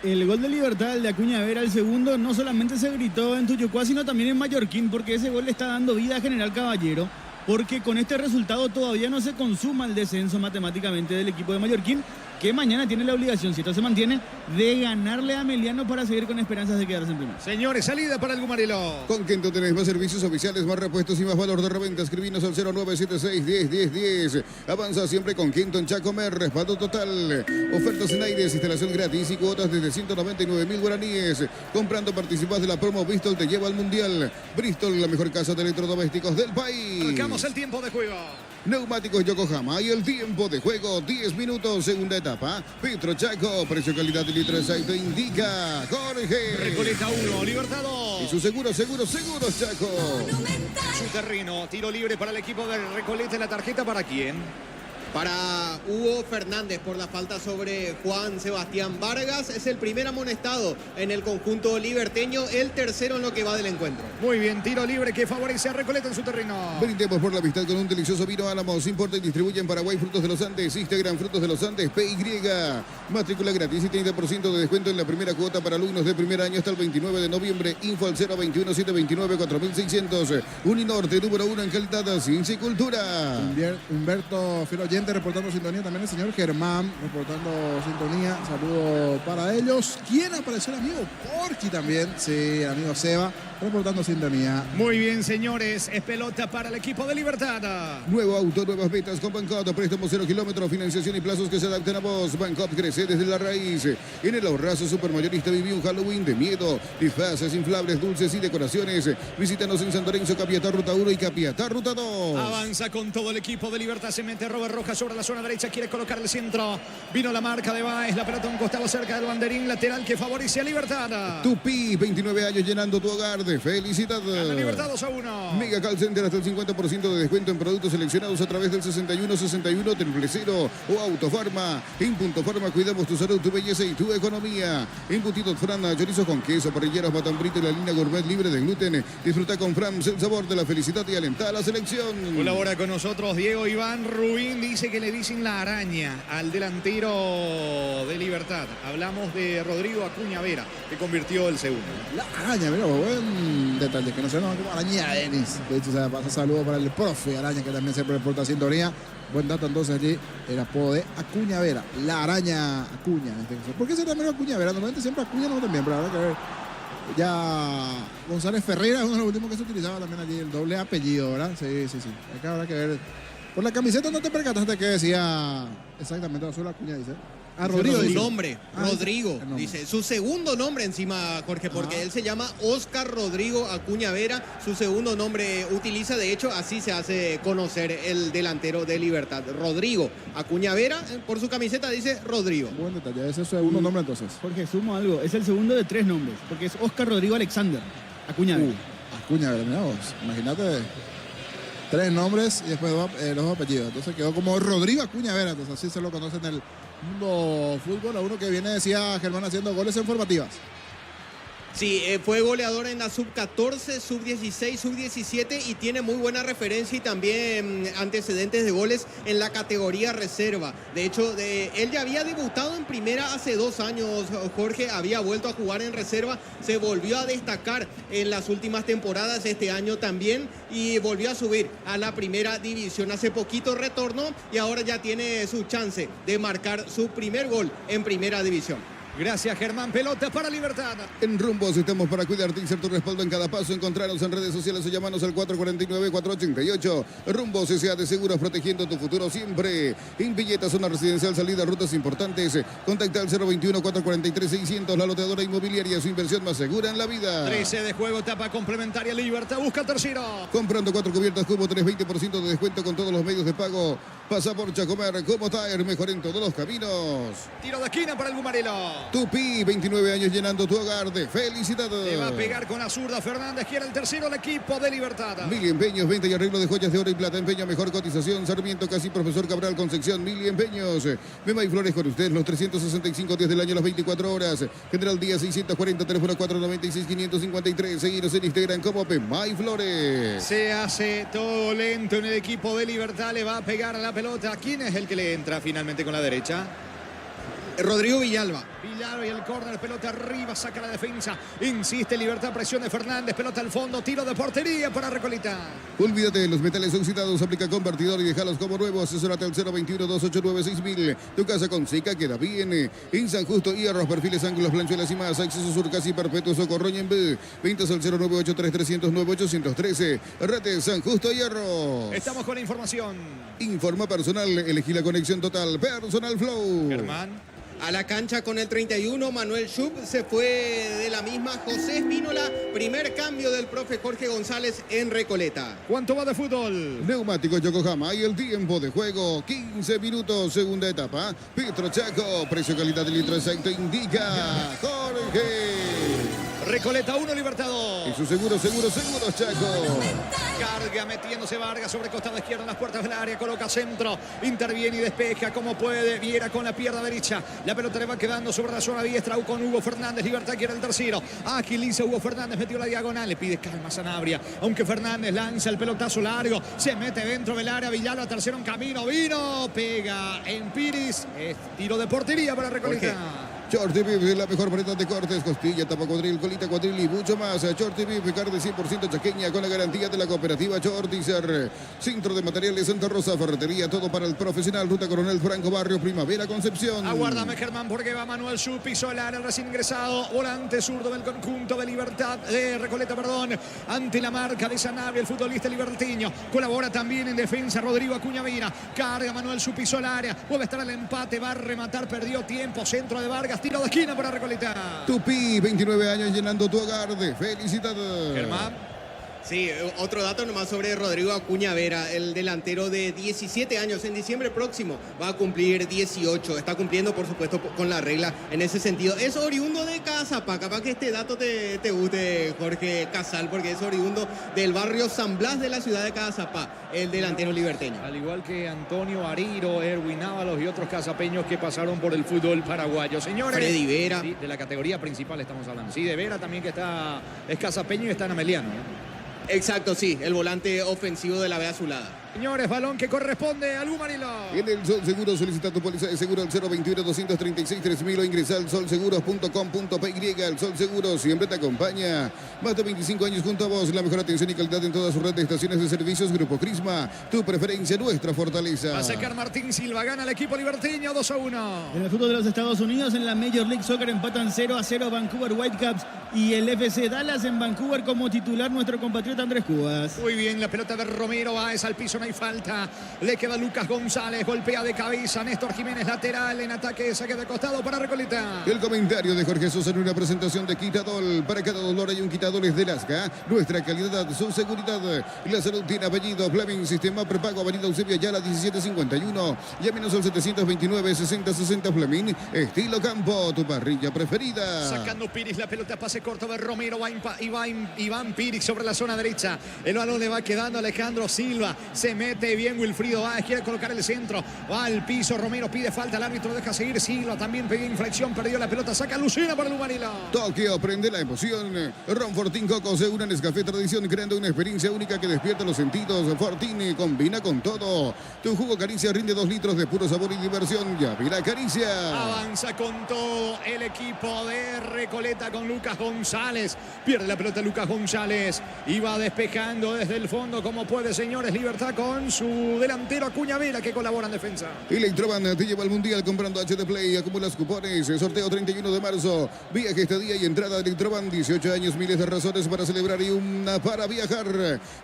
El gol de Libertad, el de Acuña Vera, el segundo, no solamente se gritó en Tuyucuá, sino también en Mallorquín, porque ese gol le está dando vida a General Caballero. Porque con este resultado todavía no se consuma el descenso matemáticamente del equipo de Mallorquín, que mañana tiene la obligación, si esto se mantiene, de ganarle a Meliano para seguir con esperanzas de quedarse en primera. Señores, salida para el Gumarelo. Con Kento tenés más servicios oficiales, más repuestos y más valor de reventa. Escribinos al 0976-10-10-10. Avanza siempre con Kento en Chacomer. Respaldo total. Ofertas en aires, instalación gratis y cuotas desde 199.000 guaraníes. Comprando participás de la promo Bristol te lleva al Mundial. Bristol, la mejor casa de electrodomésticos del país. Marcamos el tiempo de juego. Neumáticos Yokohama y el tiempo de juego 10 minutos, segunda etapa. Petro Chaco, precio calidad de litro de aceite indica Jorge. Recoleta 1, Libertad 2. Y su seguro Chaco. Su terreno, tiro libre para el equipo de Recoleta. ¿La tarjeta para quién? Para Hugo Fernández por la falta sobre Juan Sebastián Vargas. Es el primer amonestado en el conjunto liberteño, el tercero en lo que va del encuentro. Muy bien, tiro libre que favorece a Recoleta en su terreno. Brindemos por la amistad con un delicioso vino Álamos. Importa y distribuye en Paraguay Frutos de los Andes. Instagram Frutos de los Andes, PY. Matrícula gratis y 30% de descuento en la primera cuota para alumnos de primer año hasta el 29 de noviembre. Info al 021-729-4600. Uninorte, número 1 en calidad, ciencia y cultura. Humberto Filoye oyentes reportando sintonía. También el señor Germán reportando sintonía. Saludo para ellos. ¿Quién apareció? El amigo Porky también. Sí, el amigo Seba reportando sintonía. Muy bien, señores. Es pelota para el equipo de Libertad. Nuevo auto, nuevas metas con Bancop. Préstamos 0 kilómetros, financiación y plazos que se adapten a vos. Bancop crece desde la raíz. En el ahorrazo supermayorista viví un Halloween de miedo. Disfraces, inflables, dulces y decoraciones. Visítanos en San Lorenzo, Capiatá, Ruta 1 y Capiatá, Ruta 2. Avanza con todo el equipo de Libertad. Se mete Robert Rojas sobre la zona derecha. Quiere colocar el centro. Vino la marca de Baez. La pelota a un costado cerca del banderín lateral que favorece a Libertad. Tupi, 29 años llenando tu hogar de felicidad. Gana Libertad 2-1. Mega Call Center hasta el 50% de descuento en productos seleccionados a través del 6161 000 o Autofarma. En Punto Farma cuidamos tu salud, tu belleza y tu economía. Embutidos Fran, chorizos con queso, parrilleros, matambrito y la línea gourmet libre de gluten. Disfruta con Frams el sabor de la felicidad y alenta a la selección. Colabora con nosotros Diego Iván Rubín. Dice que le dicen la araña al delantero de Libertad. Hablamos de Rodrigo Acuña Vera, que convirtió el segundo. La araña, mira, buen detalle, que no se llama como Araña Denis. De hecho, se pasa saludo para el profe Araña, que también siempre reporta sintonía. Buen dato entonces allí, el apodo de Acuña Vera, la araña Acuña. ¿Por qué se llama Acuña Vera? Normalmente siempre Acuña no también, pero habrá que ver. Ya González Ferreira es uno de los últimos que se utilizaba también allí, el doble apellido, ¿verdad? Sí. Acá habrá que ver. Por la camiseta no te percataste que decía exactamente azul Acuña, dice. Ah, Rodrigo. Su dice. nombre, Rodrigo, dice. Su segundo nombre encima, Jorge, porque él se llama Oscar Rodrigo Acuña Vera. Su segundo nombre utiliza, de hecho, así se hace conocer el delantero de Libertad. Rodrigo Acuña Vera, por su camiseta dice Rodrigo. Buen detalle, ese es su segundo nombre entonces. Jorge, sumo algo. Es el segundo de 3 nombres, porque es Oscar Rodrigo Alexander Acuña Vera. Acuña Vera, mirá vos. Imagínate 3 nombres y después los 2 apellidos. Entonces quedó como Rodrigo Acuña Vera. Entonces así se lo conocen en el mundo fútbol. A uno que viene, decía Germán, haciendo goles en formativas. Sí, fue goleador en la sub-14, sub-16, sub-17 y tiene muy buena referencia y también antecedentes de goles en la categoría reserva. De hecho, él ya había debutado en primera hace 2 años, Jorge, había vuelto a jugar en reserva, se volvió a destacar en las últimas temporadas, este año también, y volvió a subir a la primera división. Hace poquito retornó y ahora ya tiene su chance de marcar su primer gol en primera división. Gracias, Germán. Pelota para Libertad. En Rumbos estamos para cuidarte y ser tu respaldo en cada paso. Encontrarnos en redes sociales o llamanos al 449-488. Rumbos S.A. de Seguros, protegiendo tu futuro siempre. En Villeta, zona residencial, salida, rutas importantes. Contacta al 021-443-600. La loteadora inmobiliaria, su inversión más segura en la vida. 13 de juego, etapa complementaria. Libertad busca tercero. Comprando 4 cubiertas Cubo, 320% de descuento con todos los medios de pago. Pasa por Chacomer, como Tire, mejor en todos los caminos. Tiro de esquina para el Bumarelo. Tupi, 29 años llenando tu hogar de felicidad. Le va a pegar con la zurda Fernández, quiere el tercero el equipo de Libertad. Mili Empeños, venta y arreglo de joyas de oro y plata. Empeña mejor cotización. Sarmiento, casi Profesor Cabral, Concepción. Mili Empeños. Mema y Flores con usted los 365 días del año, las 24 horas. General Día 640, teléfono 496-553. Seguiros en Instagram como Mema y Flores. Se hace todo lento en el equipo de Libertad. Le va a pegar a la pelota. ¿Quién es el que le entra finalmente con la derecha? Rodrigo Villalba. Villalba y el córner, pelota arriba, saca la defensa. Insiste Libertad, presión de Fernández, pelota al fondo, tiro de portería para Recoleta. Olvídate de los metales oxidados, aplica convertidor y déjalos como nuevos. Asesórate al 021-289-6000. Tu casa con seca queda bien. En San Justo, hierros, perfiles, ángulos, planchuelas y más. Acceso sur casi perpetuo, Socorro y en B. Ventas al 098-3300-9813. Rete San Justo, hierros. Estamos con la información. Informa personal, elegí la conexión total. Personal Flow. Germán. A la cancha con el 31, Manuel Schupp se fue de la misma. José Espínola, primer cambio del profe Jorge González en Recoleta. ¿Cuánto va de fútbol? Neumáticos Yokohama y el tiempo de juego, 15 minutos, segunda etapa. Petro Chaco, precio calidad de litro exacto indica Jorge. Recoleta 1, Libertad 2. Y su seguro, Chaco. Carga metiéndose Vargas sobre costado izquierdo en las puertas del área. Coloca centro. Interviene y despeja como puede. Viera con la pierna derecha. La pelota le va quedando sobre la zona diestra con Hugo Fernández. Libertad quiere el tercero. Agiliza Hugo Fernández. Metió la diagonal. Le pide calma a Sanabria. Aunque Fernández lanza el pelotazo largo. Se mete dentro del área. Villalba, tercero en camino. Vino. Pega en Piris. Es tiro de portería para Recoleta. Shorty Beef, la mejor variedad de cortes, costilla, tapa cuadril, colita cuadril y mucho más. Shorty Beef, carne 100% chaqueña con la garantía de la cooperativa Shortizer. Centro de Materiales Santa Rosa, ferretería, todo para el profesional. Ruta Coronel Franco, Barrio Primavera, Concepción. Aguárdame, Germán, porque va Manuel Su, piso el área, el recién ingresado, volante zurdo del conjunto de Libertad, de Recoleta, perdón, ante la marca de Sanabria, el futbolista libertiño. Colabora también en defensa Rodrigo Acuña Vira. Carga Manuel Su, piso el área, vuelve a estar el empate, va a rematar, perdió tiempo, centro de Vargas, tiro de esquina para Recoleta. Tupi, 29 años llenando tu hogar de felicidad. Germán. Sí, otro dato nomás sobre Rodrigo Acuña Vera, el delantero de 17 años, en diciembre próximo va a cumplir 18, está cumpliendo por supuesto con la regla en ese sentido. Es oriundo de Cazapá, capaz que este dato te guste, Jorge Casal, porque es oriundo del barrio San Blas de la ciudad de Cazapá, el delantero liberteño. Al igual que Antonio Ariro, Erwin Ábalos y otros cazapeños que pasaron por el fútbol paraguayo. Señores, Freddy Vera. Sí, de la categoría principal estamos hablando. Sí, de Vera también, que es cazapeño y está en Ameliano, Exacto, sí, el volante ofensivo de la B Azulada. Señores, balón que corresponde al Gumarilo. En el Sol Seguro solicita tu póliza de seguro al 021-236-3000 o ingresa al solseguros.com.py. El Sol Seguro siempre te acompaña. Más de 25 años junto a vos. La mejor atención y calidad en toda su red de estaciones de servicios. Grupo Crisma, tu preferencia, nuestra fortaleza. Va a sacar Martín Silva, gana el equipo liberteño 2-1. En el fútbol de los Estados Unidos, en la Major League Soccer empatan 0-0 Vancouver Whitecaps y el FC Dallas. En Vancouver como titular nuestro compatriota Andrés Cubas. Muy bien, la pelota de Romero va al piso, no hay falta. Le queda Lucas González, golpea de cabeza. Néstor Jiménez lateral en ataque, saque de costado para Recoleta. El comentario de Jorge Sosa en una presentación de Quitadol. Para cada dolor hay un Quitadol es de Lasca. Nuestra calidad, su seguridad. La salud tiene apellido. Fleming, sistema prepago, Avenida Eusebio Ayala 1751. Llámenos al 729-6060 Fleming. Estilo campo, tu parrilla preferida. Sacando Piris, la pelota pase corto de Romero. Va Iván Piris sobre la zona derecha. El balón le va quedando a Alejandro Silva. Se mete bien Wilfrido Báez, quiere colocar el centro. Va al piso, Romero pide falta, el árbitro deja seguir. Silva también pidió inflexión, perdió la pelota. Saca Lucena para el Humanilo. Tokio, prende la emoción. Ron Fortín Coco se une a Nescafé Tradición, creando una experiencia única que despierta los sentidos. Fortín combina con todo. Tu jugo Caricia rinde 2 litros de puro sabor y diversión. Ya vi la Caricia. Avanza con todo el equipo de Recoleta con Lucas González. Pierde la pelota Lucas González y va despejando desde el fondo como puede, señores. Libertad con su delantero Acuña Vera, que colabora en defensa. Electroban te lleva al Mundial comprando HD Play. Acumulas cupones. Sorteo 31 de marzo. Viaje, estadía y entrada de Electroban. 18 años, miles de razones para celebrar y una para viajar.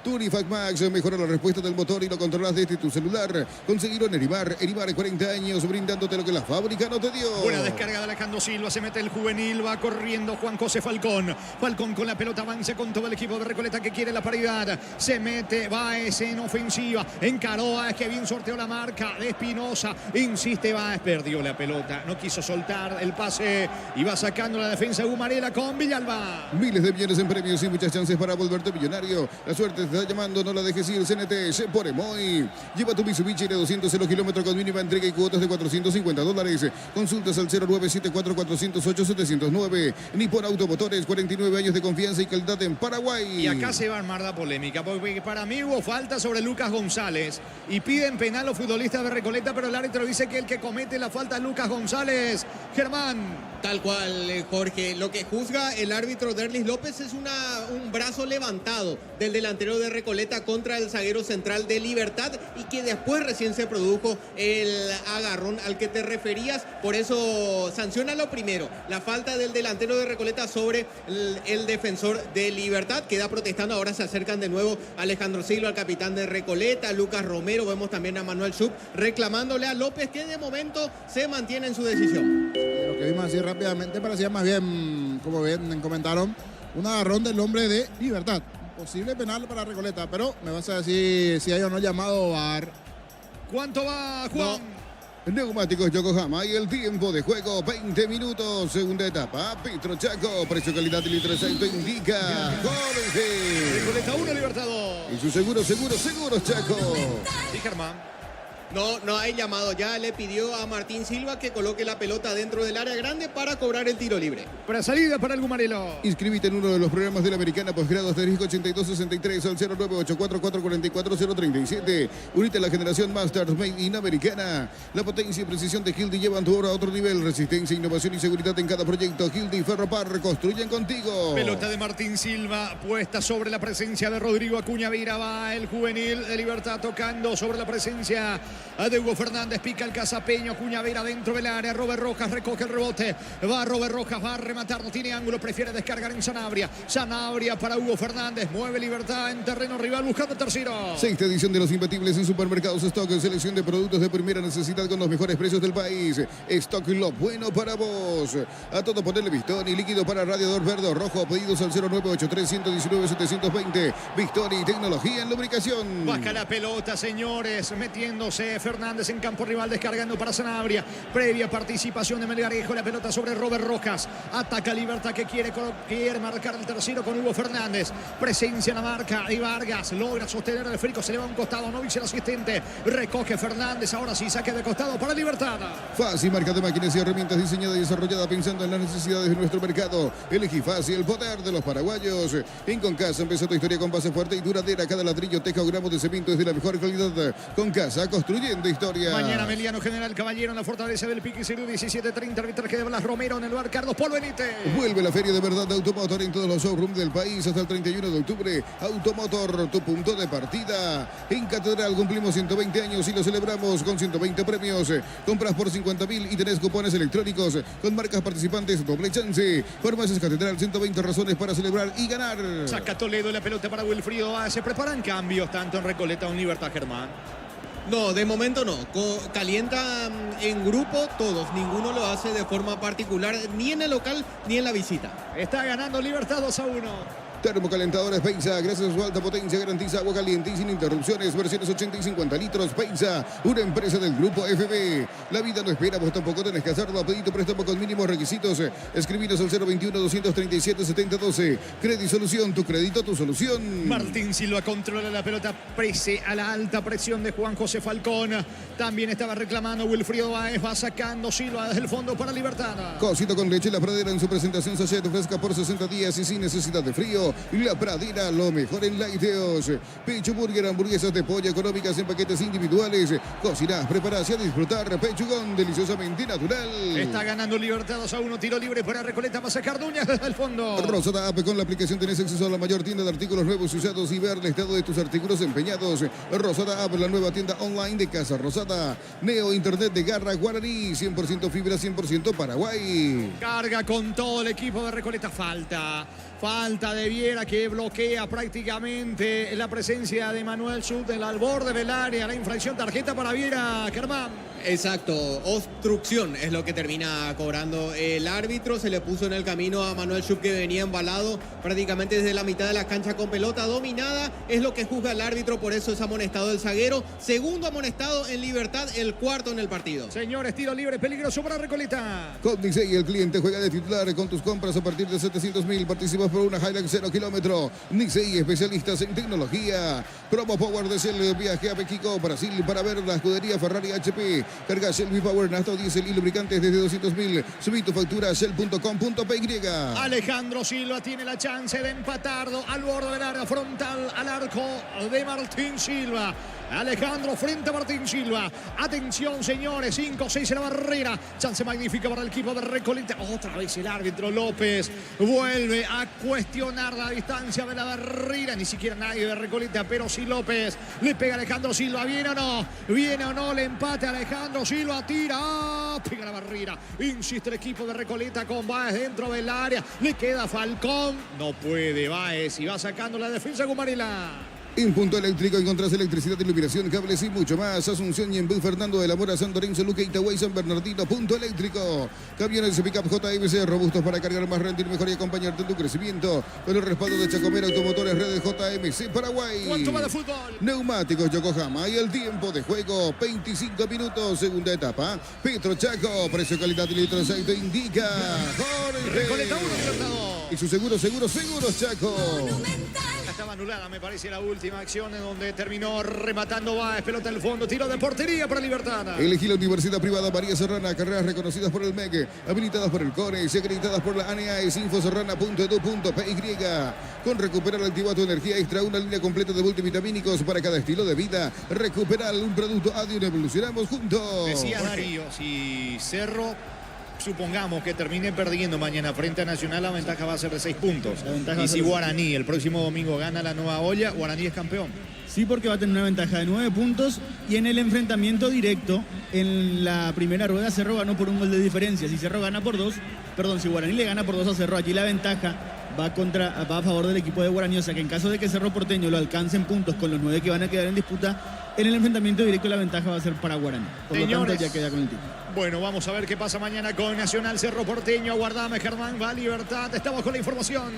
Turifac Max mejora la respuesta del motor y lo controlas desde tu celular. Conseguirlo en Erimar. Erimar 40 años brindándote lo que la fábrica no te dio. Buena descarga de Alejandro Silva. Se mete el juvenil. Va corriendo Juan José Falcón. Falcón con la pelota avanza con todo el equipo de Recoleta que quiere la paridad. Se mete Báez en ofensiva. Encaró Báez, que bien sorteó la marca de Espinosa. Insiste Báez. Perdió la pelota. No quiso soltar el pase. Y va sacando la defensa Gumarela con Villalba. Miles de millones en premios y muchas chances para volverte millonario. La suerte te está llamando, no la dejes ir. CNT se pone muy. Lleva tu Mitsubishi de 200 kilómetros con mínima entrega y cuotas de $450. Consultas al 0974-408-709. Nippon Automotores, 49 años de confianza y calidad en Paraguay. Y acá se va a armar la polémica, porque para mí hubo falta sobre Lucas González y piden penal los futbolistas de Recoleta, pero el árbitro dice que el que comete la falta es Lucas González. Germán. Tal cual, Jorge. Lo que juzga el árbitro Derlis López es un brazo levantado del delantero de Recoleta contra el zaguero central de Libertad, y que después recién se produjo el agarrón al que te referías. Por eso sanciona lo primero, la falta del delantero de Recoleta sobre el defensor de Libertad. Queda protestando, ahora se acercan de nuevo Alejandro Silva, el capitán de Recoleta, Lucas Romero, vemos también a Manuel Sub reclamándole a López, que de momento se mantiene en su decisión. Lo que vimos así rápidamente parecía más bien, como bien comentaron, un agarrón del hombre de Libertad. Posible penal para Recoleta, pero me vas a decir si hay o no llamado VAR. ¿Cuánto va, Juan? No. Neumáticos Yokohama y el tiempo de juego 20 minutos, segunda etapa. Petro Chaco, precio, calidad y litro exacto indica Jorge. Recoleta 1, Libertad 2. Y su seguros Chaco. Y Germán. No hay llamado. Ya le pidió a Martín Silva que coloque la pelota dentro del área grande para cobrar el tiro libre. Para salida para el Gumarelo. Inscríbete en uno de los programas de la Americana Posgrado asterisco 8263 al 0984444437. Unite a la generación Masters Made in Americana. La potencia y precisión de Hildy llevan tu obra a otro nivel. Resistencia, innovación y seguridad en cada proyecto. Hildy y Ferropar construyen contigo. Pelota de Martín Silva puesta sobre la presencia de Rodrigo Acuña Vira. Va el juvenil de Libertad tocando sobre la presencia de Hugo Fernández. Pica el cazapeño. Acuña Vira dentro del área. Robert Rojas recoge el rebote. Va Robert Rojas, va a rematar. No tiene ángulo. Prefiere descargar en Sanabria. Sanabria para Hugo Fernández. Mueve Libertad en terreno rival buscando tercero. Sexta edición de los imbatibles en Supermercados Stock. Selección de productos de primera necesidad con los mejores precios del país. Stock, lo bueno para vos. A todo ponerle Bistoni. Líquido para radiador verde o rojo. Pedidos al 0983-119-720. Bistoni, tecnología en lubricación. Baja la pelota, señores. Metiéndose Fernández en campo rival. Descargando para Sanabria. Previa participación de Melgarejo. La pelota sobre Robert Rojas. Ataca Libertad que quiere marcar el tercero con Hugo Fernández. Presencia en la marca y Vargas logra sostener el frico. Se le va a un costado. Novich el asistente. Recoge Fernández. Ahora sí, saque de costado para Libertad. Fácil, marca de máquinas y herramientas diseñada y desarrollada pensando en las necesidades de nuestro mercado. Elegí Fácil, el poder de los paraguayos. En Concasa empezó tu historia con base fuerte y duradera. Cada ladrillo, teja o gramo de cemento es de la mejor calidad. Concasa, construyendo historia. Mañana Meliano General Caballero en la Fortaleza del Pique. 17:30. Arbitraje de Blas Romero en el bar Carlos Polo Benítez. Vuelve la Feria de Verdad de Automotor en todos los showrooms del país hasta el 31 de octubre. Automotor, tu punto de partida. En Catedral cumplimos 120 años y lo celebramos con 120 premios. Compras por 50.000 y tenés cupones electrónicos con marcas participantes, doble chance. Farmacias Catedral, 120 razones para celebrar y ganar. Saca Toledo la pelota para Wilfrido. Se preparan cambios tanto en Recoleta o en Libertad, Germán. No, de momento no. Calienta en grupo todos. Ninguno lo hace de forma particular, ni en el local ni en la visita. Está ganando Libertad 2-1. Termocalentadores Peisa, gracias a su alta potencia, garantiza agua caliente y sin interrupciones. Versiones 80 y 50 litros. Peisa, una empresa del grupo FB. La vida no espera, vos tampoco tenés que hacerlo. A pedido préstamo con mínimos requisitos. Escribinos al 021-237-7012. Credit Solución, tu crédito, tu solución. Martín Silva controla la pelota prese a la alta presión de Juan José Falcón. También estaba reclamando Wilfrido Báez. Va sacando Silva desde el fondo para Libertad. Cosito con leche, la pradera en su presentación sachet fresca por 60 días y sin necesidad de frío. La Pradera, lo mejor en lácteos. Pecho Burger, hamburguesas de pollo económicas en paquetes individuales. Cocinás, preparás y a disfrutar. Pechugón, deliciosamente natural. Está ganando Libertad 2-1. Tiro libre para Recoleta. Va a sacar Duñas desde el fondo. Rosada App, con la aplicación tenés acceso a la mayor tienda de artículos nuevos y usados y ver el estado de tus artículos empeñados. Rosada App, la nueva tienda online de Casa Rosada. Neo Internet de Garra Guaraní. 100% fibra, 100% Paraguay. Carga con todo el equipo de Recoleta. Falta de Viera que bloquea prácticamente la presencia de Manuel Schultz al borde del área. La infracción, tarjeta para Viera, Germán. Exacto, obstrucción es lo que termina cobrando el árbitro. Se le puso en el camino a Manuel Schultz, que venía embalado prácticamente desde la mitad de la cancha con pelota dominada. Es lo que juzga el árbitro, por eso es amonestado el zaguero. Segundo amonestado en Libertad, el cuarto en el partido. Señores, tiro libre peligroso para Recoleta. Con Nisei, el cliente juega de titular con tus compras a partir de 700.000. Participas por una Hilux 0 kilómetro. Nisei, especialistas en tecnología. Promo Power de Shell, viaje a México, Brasil para ver la escudería Ferrari HP. Carga Shell V-Power, nafta, diésel y lubricantes desde 200.000. Subí tu factura a shell.com.py. Alejandro Silva tiene la chance de empatar al borde del área frontal al arco de Martín Silva. Alejandro frente a Martín Silva. Atención, señores. 5-6 en la barrera. Chance magnífica para el equipo de Recoleta. Otra vez el árbitro López vuelve a cuestionar la distancia de la barrera. Ni siquiera nadie de Recoleta, pero sí López. Le pega a Alejandro Silva. ¿Viene o no? ¿Viene o no? Le empate a Alejandro Silva. Tira. Pega la barrera. Insiste el equipo de Recoleta con Báez dentro del área. Le queda Falcón. No puede Báez y va sacando la defensa Gumarela. En Punto Eléctrico encontrás electricidad, iluminación, cables y mucho más. Asunción y en Fernando de la Mora, San Lorenzo, Luque, Itagüey, San Bernardino. Punto Eléctrico. Camiones de pickup JMC, robustos para cargar más, rendir mejor y acompañarte en tu crecimiento. Con el respaldo de Chacomero Automotores, redes JMC Paraguay. ¿Cuánto va de fútbol? Neumáticos Yokohama y el tiempo de juego, 25 minutos, segunda etapa. Petro Chaco, precio, calidad y litro de aceite indica Jorge. Recoleta 1, Libertador. Y su seguros Chaco. Monumental. estaba anulada, me parece, la última acción en donde terminó rematando Báez, pelota al fondo, tiro de portería para Libertad. Elegí la Universidad Privada María Serrana, carreras reconocidas por el MEC, habilitadas por el CONES, acreditadas por la ANEAES, infoserrana.edu.py. Con Recuperal activa tu energía extra, una línea completa de multivitamínicos para cada estilo de vida. Recuperal, un producto Adium, evolucionamos juntos. Decía Darío, si Cerro, supongamos que termine perdiendo mañana frente a Nacional, la ventaja va a ser de 6 puntos. Y si Guaraní el próximo domingo gana la Nueva Olla, Guaraní es campeón. Sí, porque va a tener una ventaja de 9 puntos y en el enfrentamiento directo, en la primera rueda, Cerro ganó por un gol de diferencia. Si Cerro gana por 2, si Guaraní le gana por 2 a Cerro, allí la ventaja va a favor del equipo de Guaraní. O sea que en caso de que Cerro Porteño lo alcance en puntos con los 9 que van a quedar en disputa, en el enfrentamiento directo la ventaja va a ser para Guaraní. Por lo tanto, ya queda con el título. Bueno, vamos a ver qué pasa mañana con Nacional Cerro Porteño. Aguardame, Germán, va a Libertad. Estamos con la información.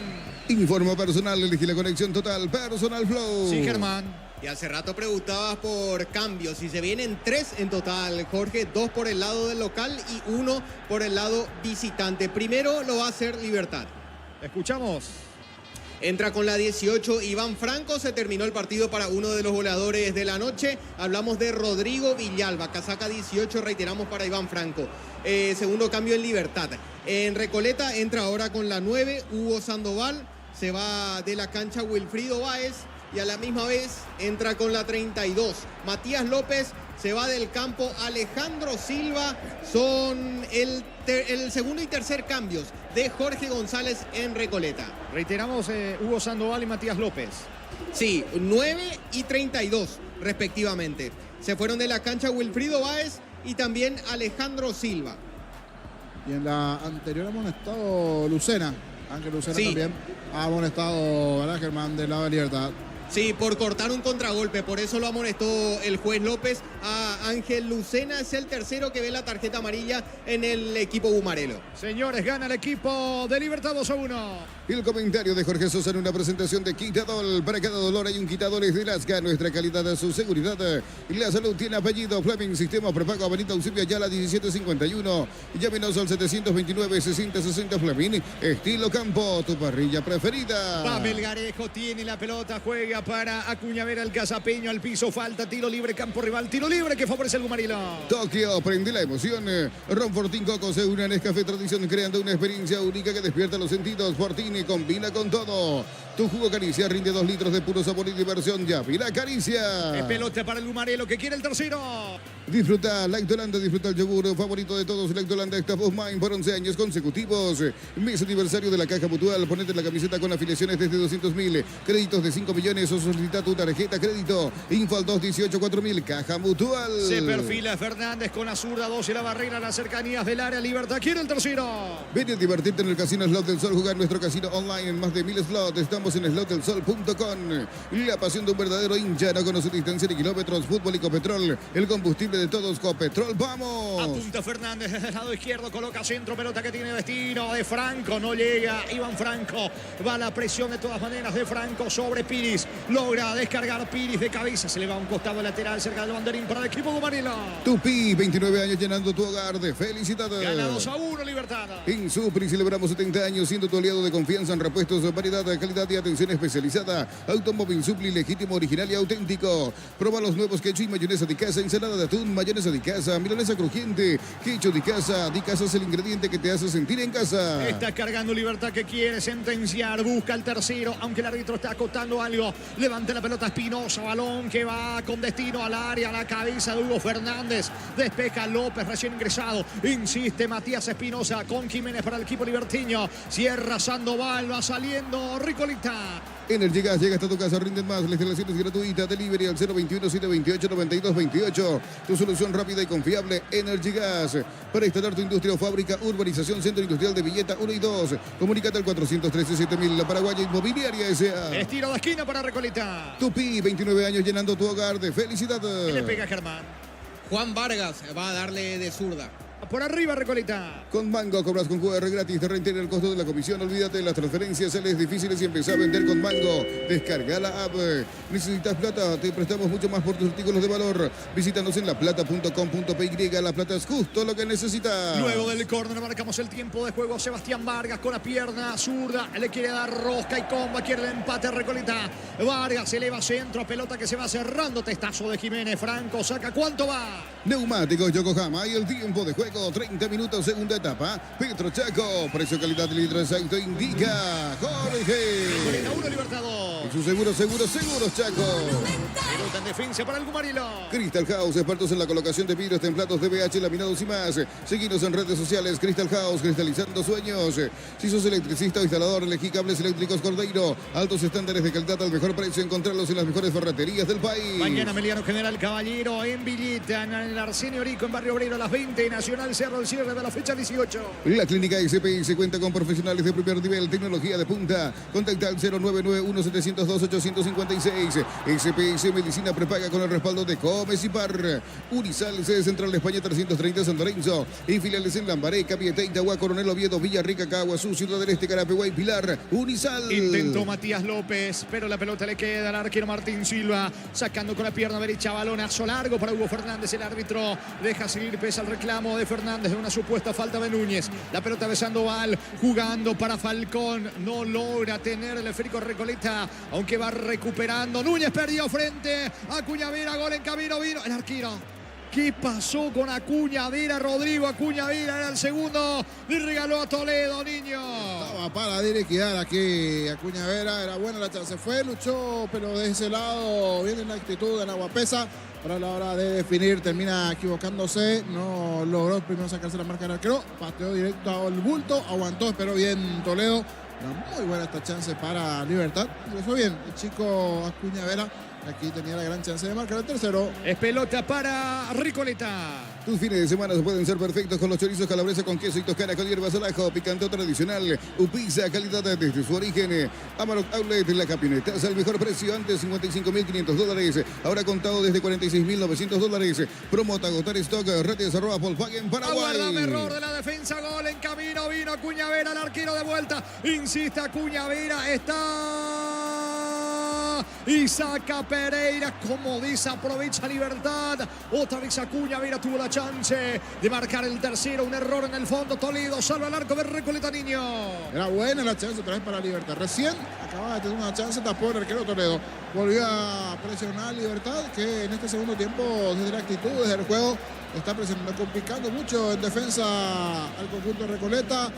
Informa personal, elegí la conexión total, Personal Flow. Sí, Germán. Y hace rato preguntabas por cambios. Si se vienen 3 en total, Jorge, 2 por el lado del local y 1 por el lado visitante. Primero lo va a hacer Libertad. Escuchamos. Entra con la 18 Iván Franco, se terminó el partido para uno de los goleadores de la noche. Hablamos de Rodrigo Villalba, casaca 18, reiteramos para Iván Franco. Segundo cambio en Libertad. En Recoleta entra ahora con la 9 Hugo Sandoval, se va de la cancha Wilfrido Báez y a la misma vez entra con la 32 Matías López. Se va del campo Alejandro Silva. Son el segundo y tercer cambios de Jorge González en Recoleta. Reiteramos, Hugo Sandoval y Matías López. Sí, 9 y 32 respectivamente. Se fueron de la cancha Wilfrido Báez y también Alejandro Silva. Y en la anterior ha amonestado Lucena. Ángel Lucena sí. También ha amonestado, ¿verdad, Germán, del lado de Libertad? Sí, por cortar un contragolpe, por eso lo amonestó el juez López a Ángel Lucena. Es el tercero que ve la tarjeta amarilla en el equipo bumarelo. Señores, gana el equipo de Libertad 2-1. El comentario de Jorge Sosa en una presentación de Quitadol. Para cada dolor hay un Quitadol es de Lasca. Nuestra calidad es su seguridad. La salud tiene apellido. Fleming, sistema prepago, Avenida Eusebio Ayala 1751. Llámenos al 729-6060 Fleming. Estilo campo, tu parrilla preferida. Pamel Garejo tiene la pelota, juega para Acuñavera, el Casapeño al piso, falta, tiro libre, campo rival, tiro libre que favorece el Gumarilo. Tokio, prende la emoción. Ron Fortín Coco se une a Nescafé Tradición creando una experiencia única que despierta los sentidos. Fortín combina con todo. Tu jugo Caricia rinde 2 litros de puro sabor y diversión. Ya, mira Caricia. Es pelota para el Gumarelo que quiere el tercero. Disfruta Lactolanda, disfruta el yogur favorito de todos. Lactolanda Staff of Mind por 11 años consecutivos. Mes aniversario de la Caja Mutual. Ponete la camiseta con afiliaciones desde 200.000. Créditos de 5 millones o solicita tu tarjeta crédito. Info al 218-4000. Caja Mutual. Se perfila Fernández con la zurda, 12 la barrera, las cercanías del área. Libertad quiere el tercero. Ven a divertirte en el Casino Slot del Sol. Jugar nuestro casino online en más de 1000 slots. Estamos en slotdelsol.com. La pasión de un verdadero hincha. No conoce distancia ni kilómetros. Fútbol y Copetrol. El combustible de todos. Copetrol, vamos. Apunta Fernández desde el lado izquierdo. Coloca centro. Pelota que tiene destino de Franco. No llega Iván Franco. Va la presión de todas maneras de Franco sobre Piris. Logra descargar Piris de cabeza. Se le va a un costado lateral cerca del banderín para el equipo de Gumarilo. Tupi, 29 años llenando tu hogar de felicidad. Gana 2-1 Libertad. En Supri celebramos 70 años siendo tu aliado de confianza en repuestos, variedad, calidad y atención especializada. Automóvil Supli, legítimo, original y auténtico. Proba los nuevos ketchup y mayonesa de casa, ensalada de atún, mayonesa de casa, milanesa crujiente, ketchup de casa. Di Casa es el ingrediente que te hace sentir en casa. Está cargando Libertad que quiere sentenciar. Busca el tercero, aunque el árbitro está acotando algo. Levanta la pelota Espinosa, balón que va con destino al área, a la cabeza de Hugo Fernández. Despeja López, recién ingresado. Insiste Matías Espinosa con Jiménez para el equipo libertiño. Cierra Sandoval, va saliendo Ricolita. Energy Gas llega hasta tu casa, rinden más. La instalación es gratuita. Delivery al 021-728-9228. Tu solución rápida y confiable, Energy Gas. Para instalar tu industria o fábrica, urbanización, centro industrial de Villeta 1 y 2. Comunícate al 413-7000. La Paraguaya Inmobiliaria S.A. Estiro de esquina para Recoleta. Tupi, 29 años llenando tu hogar de felicidad. ¿Qué le pega Germán? Juan Vargas va a darle de zurda. Por arriba Recoleta. Con Mango cobras con QR gratis, te reintegra el costo de la comisión. Olvídate de las transferencias, sales difíciles y empezá a vender con Mango. Descarga la app. ¿Necesitas plata? Te prestamos mucho más por tus artículos de valor. Visítanos en laplata.com.py. La Plata es justo lo que necesitas. Luego del córner marcamos el tiempo de juego. Sebastián Vargas con la pierna zurda. Le quiere dar rosca y comba. Quiere el empate Recoleta. Vargas eleva centro. Pelota que se va cerrando. Testazo de Jiménez. Franco saca. ¿Cuánto va? Neumáticos Yokohama y el tiempo de juego 30 minutos, segunda etapa. Petro Chaco, precio calidad de litro exacto indica Jorge. 1 Libertador. Y su seguros Chaco. Pelota en defensa para el Gumarilo. Crystal House, expertos en la colocación de vidrios, templados, DBH, laminados y más. Seguinos en redes sociales. Crystal House, cristalizando sueños. Si sos electricista o instalador, elegí Cables Eléctricos Cordeiro. Altos estándares de calidad al mejor precio. Encontrarlos en las mejores ferreterías del país. Mañana Meliano General Caballero en Villita, en el Arsenio Rico, en Barrio Obrero a las 20. Nacional Cerro, el cierre de la fecha 18. La clínica SPI cuenta con profesionales de primer nivel, tecnología de punta. Contacta al 0991-702-856. SPS Medicina prepaga con el respaldo de Comes y Par. Unisal, sede central de España 330 San Lorenzo. Y filiales en Lambaré, Capietá, Itagua, Coronel Oviedo, Villarrica, Caguazú, Ciudad del Este, Carapeguá y Pilar. Unisal. Intentó Matías López, pero la pelota le queda al arquero Martín Silva. Sacando con la pierna derecha, balonazo largo para Hugo Fernández. El árbitro deja seguir, pesa el reclamo de Fernández de una supuesta falta de Núñez. La pelota de Sandoval, jugando para Falcón. No logra tener el esférico Recoleta, aunque va recuperando. Núñez perdió frente a Acuña Vera. Gol en camino, vino el arquero. ¿Qué pasó con Acuña Vera? Rodrigo Acuña Vera era el segundo. Le regaló a Toledo, niño. Estaba para liquidar aquí Acuña Vera. Era buena la chance. Fue, luchó, pero de ese lado viene la actitud de Aguapesa. Para la hora de definir, termina equivocándose. No logró primero sacarse la marca del arquero. Pateó directo al bulto. Aguantó, esperó bien Toledo. Era muy buena esta chance para Libertad. Ingresó bien el chico Acuña Vera. Aquí tenía la gran chance de marcar el tercero. Es pelota para Recoleta. Tus fines de semana pueden ser perfectos con los chorizos calabresa con queso y toscana con hierbas al ajo, picante tradicional. Upisa, calidad desde su origen. Amarok Outlet, la camioneta al mejor precio, antes $55.500. Ahora contado desde $46.900. Promota agotar stock, redes @Volkswagen Paraguay. Aguardame error de la defensa, gol en camino. Vino Acuña Vera, el arquero de vuelta. Insiste Acuña Vera, está... y saca Pereira, como desaprovecha Libertad. Otra vez Acuña Vera tuvo la chance de marcar el tercero. Un error en el fondo. Toledo salva al arco de Recoleta, niño. Era buena la chance otra vez para Libertad. Recién acababa de tener una chance, tapó el arquero Toledo. Volvió a presionar Libertad, que en este segundo tiempo, desde la actitud, desde el juego, está presionando, complicando mucho en defensa al conjunto de Recoleta.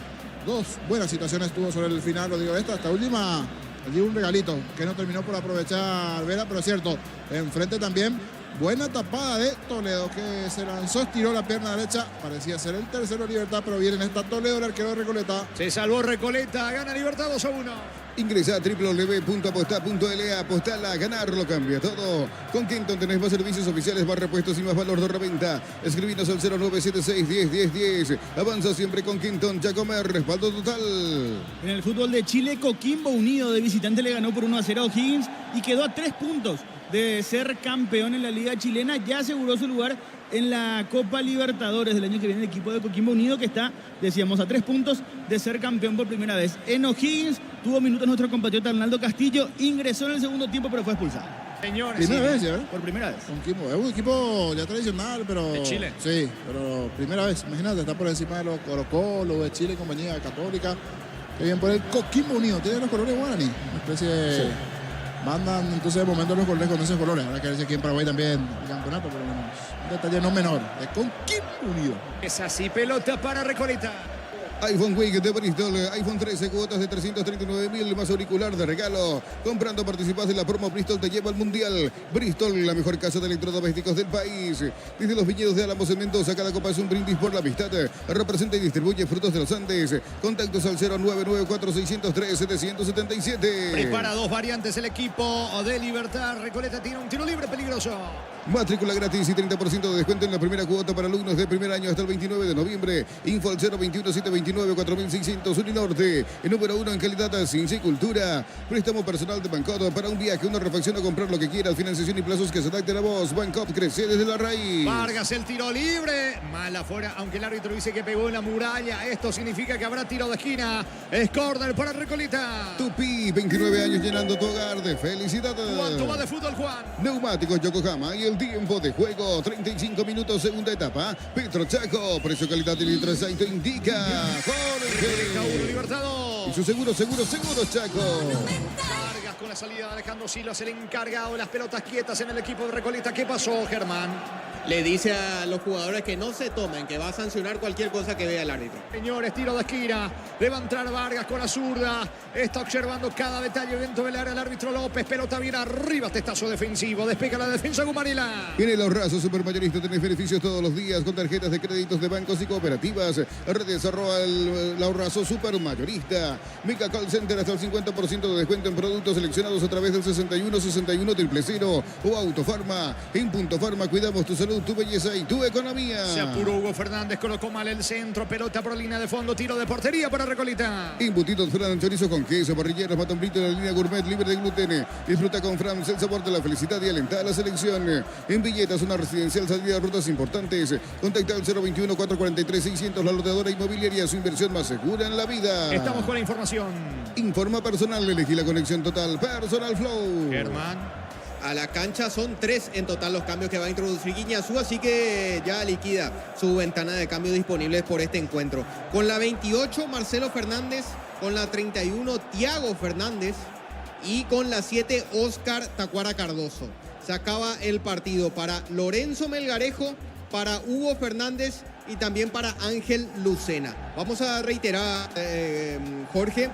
Dos buenas situaciones tuvo sobre el final, lo digo, esta última. Allí un regalito que no terminó por aprovechar Vera, pero es cierto, enfrente también buena tapada de Toledo, que se lanzó, estiró la pierna derecha, parecía ser el tercero Libertad, pero viene en esta Toledo, el arquero de Recoleta. Se salvó Recoleta, gana Libertad 2-1. Ingresa a www.apostar.la, apostala a ganar, lo cambia todo. Con Kenton tenés más servicios oficiales, más repuestos y más valor de reventa. Escribinos al 0976-10-10-10. Avanza siempre con Kenton, Jacomer, respaldo total. En el fútbol de Chile, Coquimbo Unido de visitante le ganó por 1-0 a O'Higgins y quedó a 3 puntos de ser campeón en la Liga Chilena. Ya aseguró su lugar en la Copa Libertadores del año que viene el equipo de Coquimbo Unido, que está, decíamos, a 3 puntos de ser campeón por primera vez. En O'Higgins tuvo minutos nuestro compatriota Arnaldo Castillo, ingresó en el segundo tiempo pero fue expulsado. Señores, primera vez ya, por primera vez. Coquimbo, es un equipo ya tradicional, pero... ¿De Chile? Sí, pero primera vez, imagínate, está por encima de los Colo-Colo, de Chile, compañía católica. Qué bien por el Coquimbo Unido, tiene los colores guaraní, una especie de... Sí. Mandan entonces de momento los colores con esos colores. Habrá que ver si aquí en Paraguay también el campeonato, por lo menos. Un detalle no menor, de Coquimbo Unido. Es así, pelota para Recoleta. iPhone Week de Bristol, iPhone 13, cuotas de 339.000 más auricular de regalo. Comprando participás de la promo Bristol te lleva al Mundial. Bristol, la mejor casa de electrodomésticos del país. Desde los viñedos de Álamos en Mendoza, cada copa es un brindis por la amistad. Representa y distribuye frutos de los Andes. Contactos al 0994603-777. Prepara dos variantes el equipo de Libertad. Recoleta tiene un tiro libre peligroso. Matrícula gratis y 30% de descuento en la primera cuota para alumnos de primer año hasta el 29 de noviembre. Info al 021-721 29-4600 Uninorte. El número 1 en calidad de ciencia y cultura. Préstamo personal de Bancop para un viaje, una refacción o comprar lo que quieras. Financiación y plazos que se adapten a vos. Bancop crece desde la raíz. Vargas, el tiro libre. Mal afuera, aunque el árbitro dice que pegó en la muralla. Esto significa que habrá tiro de esquina. Es córner para Recoleta. Tupi, 29 años llenando tu hogar de felicidad. ¿Cuánto va de fútbol, Juan? Neumáticos Yokohama y el tiempo de juego, 35 minutos, segunda etapa. Petro Chaco, precio, calidad y litro de aceite indica Jorge. Libertador. Y su seguro, Chaco. Vargas con la salida de Alejandro Silva, el encargado de las pelotas quietas en el equipo de Recoleta. ¿Qué pasó, Germán? Le dice a los jugadores que no se tomen, que va a sancionar cualquier cosa que vea el árbitro. Señores, tiro de esquina. Le va a entrar Vargas con la zurda. Está observando cada detalle dentro del área el árbitro López. Pelota bien arriba, testazo defensivo. Despega la defensa Gumarila. En el Ahorrazo Supermayorista tenés beneficios todos los días con tarjetas de créditos de bancos y cooperativas. Redes @el Ahorrazo Supermayorista. Mica Call Center hasta el 50% de descuento en productos seleccionados a través del 61 61 000 o Autofarma. En Punto Farma cuidamos tu salud, tu belleza y tu economía. Se apuró Hugo Fernández, colocó mal el centro. Pelota por línea de fondo, tiro de portería para Recoleta. Embutidos Fran, chorizo con queso, parrilleros, matambrito en la línea gourmet libre de gluten. Disfruta con Franz el sabor de la felicidad y alenta a la selección. En Villetas, una residencial, salida de rutas importantes. Contacta al 021-443-600, la loteadora inmobiliaria, su inversión más segura en la vida. Estamos con la información. Informa personal, elegí la conexión total, Personal Flow. Germán. A la cancha son 3 en total los cambios que va a introducir Guiñazú, así que ya liquida su ventana de cambio disponibles por este encuentro. Con la 28, Marcelo Fernández. Con la 31, Thiago Fernández. Y con la 7, Oscar Tacuara Cardoso. Se acaba el partido para Lorenzo Melgarejo, para Hugo Fernández y también para Ángel Lucena. Vamos a reiterar, Jorge,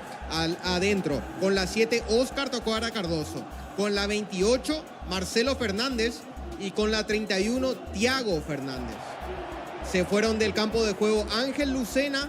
adentro. Con la 7, Oscar Tacuara Cardoso. Con la 28, Marcelo Fernández. Y con la 31, Thiago Fernández. Se fueron del campo de juego Ángel Lucena,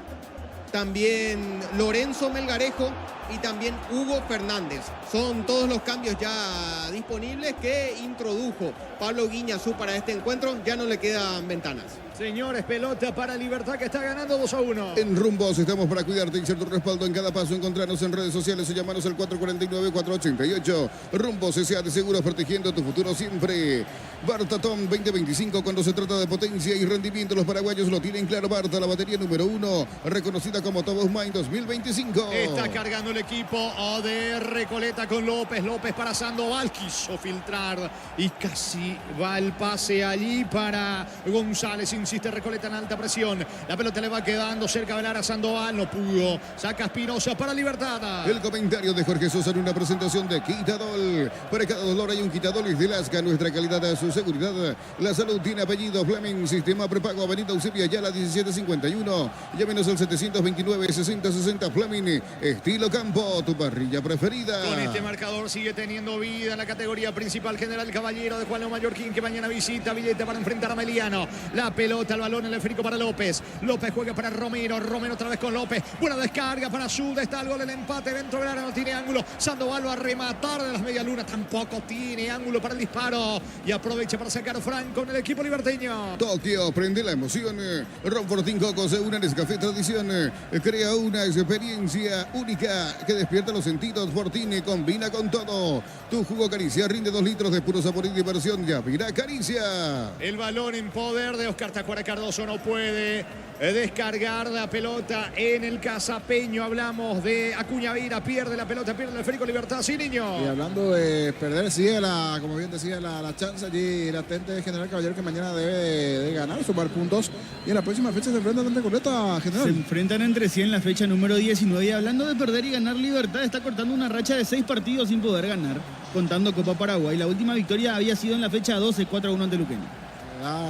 también Lorenzo Melgarejo y también Hugo Fernández. Son todos los cambios ya disponibles que introdujo Pablo Guiñazú para este encuentro. Ya no le quedan ventanas. Señores, pelota para Libertad que está ganando 2-1. En Rumbos estamos para cuidarte y ser tu respaldo en cada paso. Encontrarnos en redes sociales o llamarnos al 449-488. Rumbos S.A. de Seguros, protegiendo tu futuro siempre. Bartatón 2025, cuando se trata de potencia y rendimiento, los paraguayos lo tienen claro. Barta, la batería número 1, reconocida como Top of Mind 2025. Está cargando el equipo de Recoleta con López. López para Sandoval, quiso filtrar y casi va el pase allí para González. Insiste Recoleta en alta presión. La pelota le va quedando cerca del área a Sandoval. No pudo. Saca Espinosa para Libertad. El comentario de Jorge Sosa en una presentación de Quitadol. Para cada dolor hay un Quitadol de Lasca. Nuestra calidad de su seguridad. La salud tiene apellido. Fleming, sistema prepago. Avenida Eusebio Ayala 1751. Llámenos al 729-6060 Fleming. Estilo campo, tu parrilla preferida. Con este marcador sigue teniendo vida en la categoría principal. General Caballero de Juan Leo Mallorquín, que mañana visita Villeta para enfrentar a Meliano. La pelota, el balón, el esférico para López. López juega para Romero. Romero otra vez con López. Buena descarga para Suda. Está el gol, el empate dentro del área. No tiene ángulo. Sandoval va a rematar de las medialunas. Tampoco tiene ángulo para el disparo. Y aprovecha para sacar Franco en el equipo liberteño. Tokio, prende la emoción. Ron Fortín Coco se une a Nescafé Tradición. Crea una experiencia única que despierta los sentidos. Fortín combina con todo. Tu jugo Caricia rinde 2 litros de puro sabor y diversión. Ya virá Caricia. El balón en poder de Oscar Tacuara Cardoso. No puede descargar la pelota en el Casapeño. Hablamos de Acuña Vira. Pierde la pelota, pierde el esférico. Libertad, sí, niño. Y hablando de perder, sigue como bien decía, la chance allí latente de General Caballero, que mañana debe de ganar, sumar puntos. Y en la próxima fecha se enfrentan ante Recoleta, General. Se enfrentan entre sí en la fecha número 19. Y hablando de perder y ganar, Libertad está cortando una racha de 6 partidos sin poder ganar, contando Copa Paraguay. La última victoria había sido en la fecha 12, 4-1 ante Luqueño.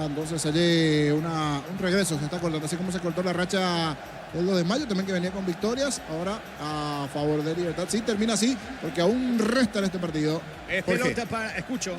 Entonces allí un regreso se está cortando, así como se cortó la racha el 2 de mayo, también que venía con victorias, ahora a favor de Libertad. Sí, termina así, porque aún resta en este partido. Es pelota para, escucho.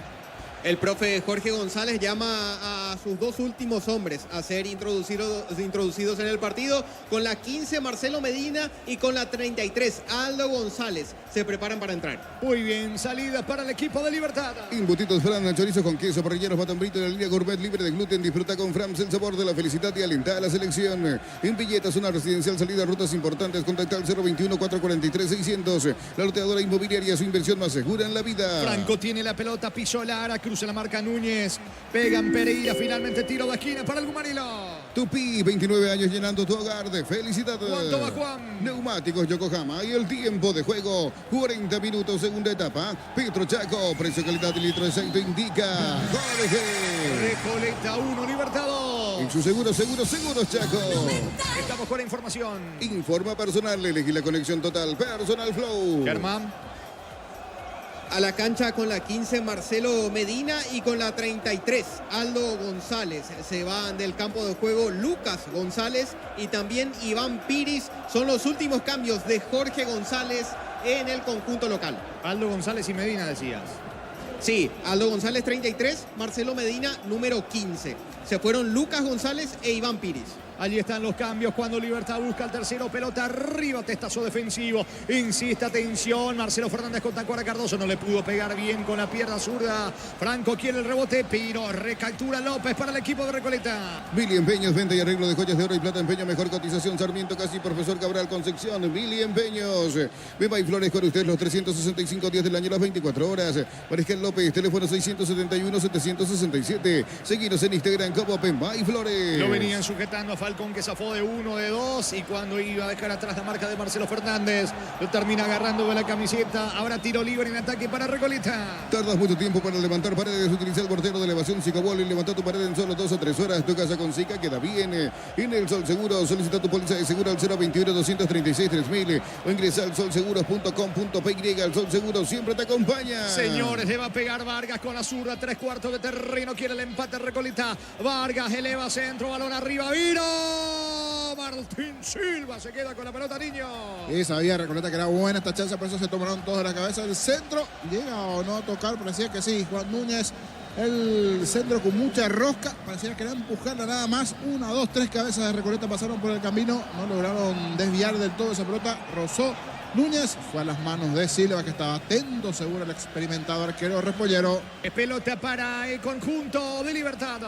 El profe Jorge González llama a a sus dos últimos hombres a ser introducidos en el partido. Con la 15, Marcelo Medina, y con la 33, Aldo González, se preparan para entrar. Muy bien, salida para el equipo de Libertad. Embutidos Fran, chorizo con queso, parrilleros Matambrito de la línea gourmet libre de gluten. Disfruta con Frams el sabor de la felicidad y alenta a la selección. En Villeta, zona residencial, salida a rutas importantes. Contacta al 021-443-600. La loteadora inmobiliaria, su inversión más segura en la vida. Franco tiene la pelota, pisó Lara, cruza la marca Núñez. Pegan Pereira, finalmente tiro de esquina para el Gumarilo. Tupi, 29 años llenando tu hogar de felicidad. ¿Cuánto va Juan? Neumáticos Yokohama y el tiempo de juego, 40 minutos, segunda etapa. Petro Chaco, precio calidad de litro de aceite indica Jorge. Recoleta 1, Libertad 2. En su seguros Chaco. Estamos con la información. Informa personal, elegí la conexión total, Personal Flow. Germán. A la cancha con la 15, Marcelo Medina, y con la 33, Aldo González. Se van del campo de juego Lucas González y también Iván Piris. Son los últimos cambios de Jorge González en el conjunto local. Aldo González y Medina, decías. Sí, Aldo González 33, Marcelo Medina número 15. Se fueron Lucas González e Iván Piris. Allí están los cambios cuando Libertad busca el tercero, pelota arriba, testazo defensivo, insiste, atención, Marcelo Fernández con Tacuara Cardoso, no le pudo pegar bien con la pierna zurda, Franco quiere el rebote, pero recaptura López para el equipo de Recoleta. Billy Empeños, venta y arreglo de joyas de oro y plata, empeño, mejor cotización, Sarmiento, casi Profesor Cabral, Concepción. Billy Empeños, Beba y Flores con usted los 365 días del año, las 24 horas. Mariscal López, teléfono 671-767. Seguinos en Instagram como Beba y Flores. Lo venían sujetando a Falcón, que zafó de 1, de 2, y cuando iba a dejar atrás la marca de Marcelo Fernández, lo termina agarrando de la camiseta. Ahora tiro libre en ataque para Recoleta. Tardas mucho tiempo para levantar paredes, utiliza el portero de elevación Psicobol y levanta tu pared en solo 2 o 3 horas. Tu casa con Sica queda bien. En el Sol Seguro, solicita tu póliza de seguro al 021-236-3000 o ingresa al solseguros.com.py. El Sol Seguro siempre te acompaña. Señores, le va a pegar Vargas con la zurda, 3/4 de terreno, quiere el empate Recoleta. Vargas eleva centro, balón arriba, vino. Martín Silva se queda con la pelota, niño. Y sabía Recoleta que era buena esta chance, por eso se tomaron todos de la cabeza. El centro, ¿llega o no a tocar? Parecía que sí. Juan Núñez, el centro con mucha rosca, parecía que era empujarla nada más. 1, 2, 3 cabezas de Recoleta pasaron por el camino, no lograron desviar del todo esa pelota. Rozó Núñez, fue a las manos de Silva, que estaba atento, seguro, el experimentado arquero repollero. Es pelota para el conjunto de Libertad.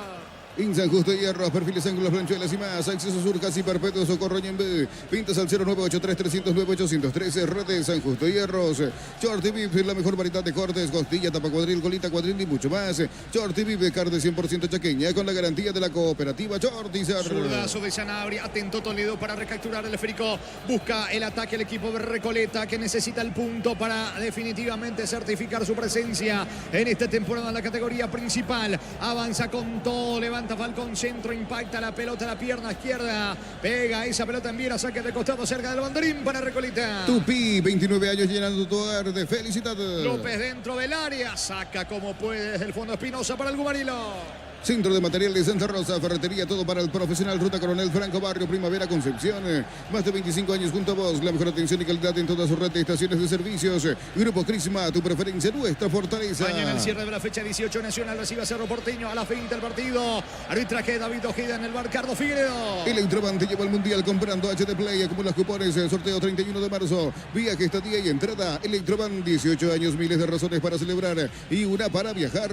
En San Justo de Hierro, perfiles, ángulos, planchuelas y más. Acceso sur, casi perpetuo, Socorro Ñembe. Pintas al 0983-309-813. Redes San Justo de Hierros. Shorty Beef, la mejor variedad de cortes, costilla, tapa cuadril, colita cuadril y mucho más. Shorty Beef de carne 100% chaqueña, con la garantía de la cooperativa Shorty. Zurdazo de Sanabria, atento Toledo para recapturar el esférico. Busca el ataque el equipo de Recoleta, que necesita el punto para definitivamente certificar su presencia en esta temporada en la categoría principal. Avanza con todo, levanta Falcón, centro, impacta la pelota a la pierna izquierda, pega esa pelota en Viera, saque de costado cerca del banderín para Recoleta. Tupi, 29 años llenando tu hogar de felicidad. López dentro del área, saca como puede desde el fondo Espinosa para el Gumarilo. Centro de Materiales Santa Rosa, ferretería, todo para el profesional. Ruta Coronel Franco, Barrio Primavera, Concepción. Más de 25 años junto a vos. La mejor atención y calidad en toda su red de estaciones de servicios. Grupo Crisma, tu preferencia, nuestra fortaleza. Mañana el cierre de la fecha 18, Nacional recibe a Cerro Porteño a la fin del partido. Arbitraje David Ojeda en el bar Cardo Figueredo. Electroban te lleva al Mundial comprando HD Play. Acumula cupones. Sorteo 31 de marzo. Viaje, estadía y entrada. Electroban, 18 años, miles de razones para celebrar y una para viajar.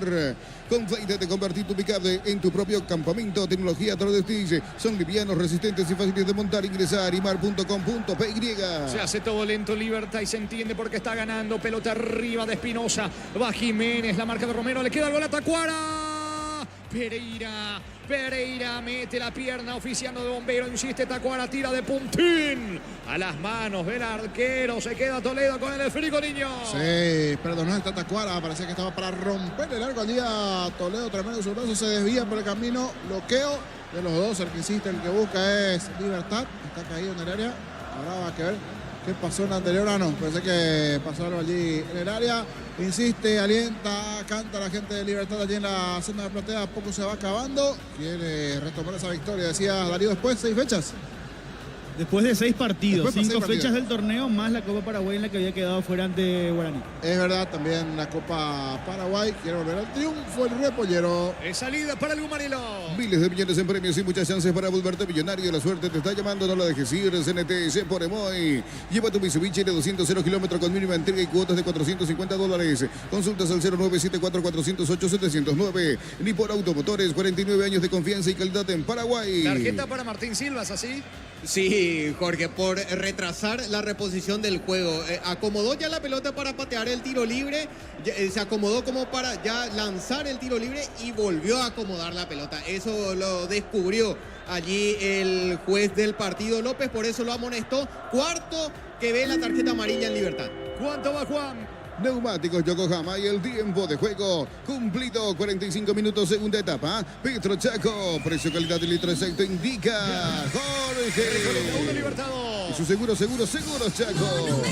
Con Fleite te convertí tu pickup en tu propio campamento. Tecnología Trodestige. Son livianos, resistentes y fáciles de montar. Ingresar imar.com.py. Se hace todo lento Libertad y se entiende por qué está ganando. Pelota arriba de Espinosa. Va Jiménez, la marca de Romero. Le queda el gol a Tacuara. Pereira mete la pierna oficiando de bombero. Insiste Tacuara, tira de puntín. A las manos del arquero. Se queda Toledo con el esférico, niño. Sí, perdonó esta Tacuara. Parecía que estaba para romper el arco al día. Toledo, tremendo su brazo. Se desvía por el camino. Bloqueo de los dos. El que insiste, el que busca es Libertad. Está caído en el área. Ahora va a ver qué pasó en la anterior. No, parece que pasó algo allí en el área. Insiste, alienta, canta la gente de Libertad allí en la senda de platea. Poco se va acabando. Quiere retomar esa victoria. Decía Darío, después 6 fechas. Después de 6 partidos, Después de 5 6 fechas partidos. del torneo, más la Copa Paraguay en la que había quedado fuera ante Guaraní. Es verdad, también la Copa Paraguay quiere volver al triunfo el Repollero. Es salida para el Gumarilo. Miles de millones en premios y muchas chances para volverte millonario. La suerte te está llamando, no la dejes ir. CNT se pone muy. Lleva tu Mitsubishi de 200 kilómetros con mínima entrega y cuotas de $450. Consultas al 0974-408-709. Nippon Automotores, 49 años de confianza y calidad en Paraguay. Tarjeta para Martín Silva, ¿es así? Sí, Jorge, por retrasar la reposición del juego. Acomodó ya la pelota para patear el tiro libre, se acomodó como para ya lanzar el tiro libre y volvió a acomodar la pelota. Eso lo descubrió allí el juez del partido López, por eso lo amonestó. Cuarto que ve la tarjeta amarilla en libertad. ¿Cuánto va Juan? Neumáticos Yokohama y el tiempo de juego cumplido, 45 minutos, segunda etapa. Petro Chaco, precio calidad de litro exacto indica Jorge. Uno Libertador. Y su seguro Chaco.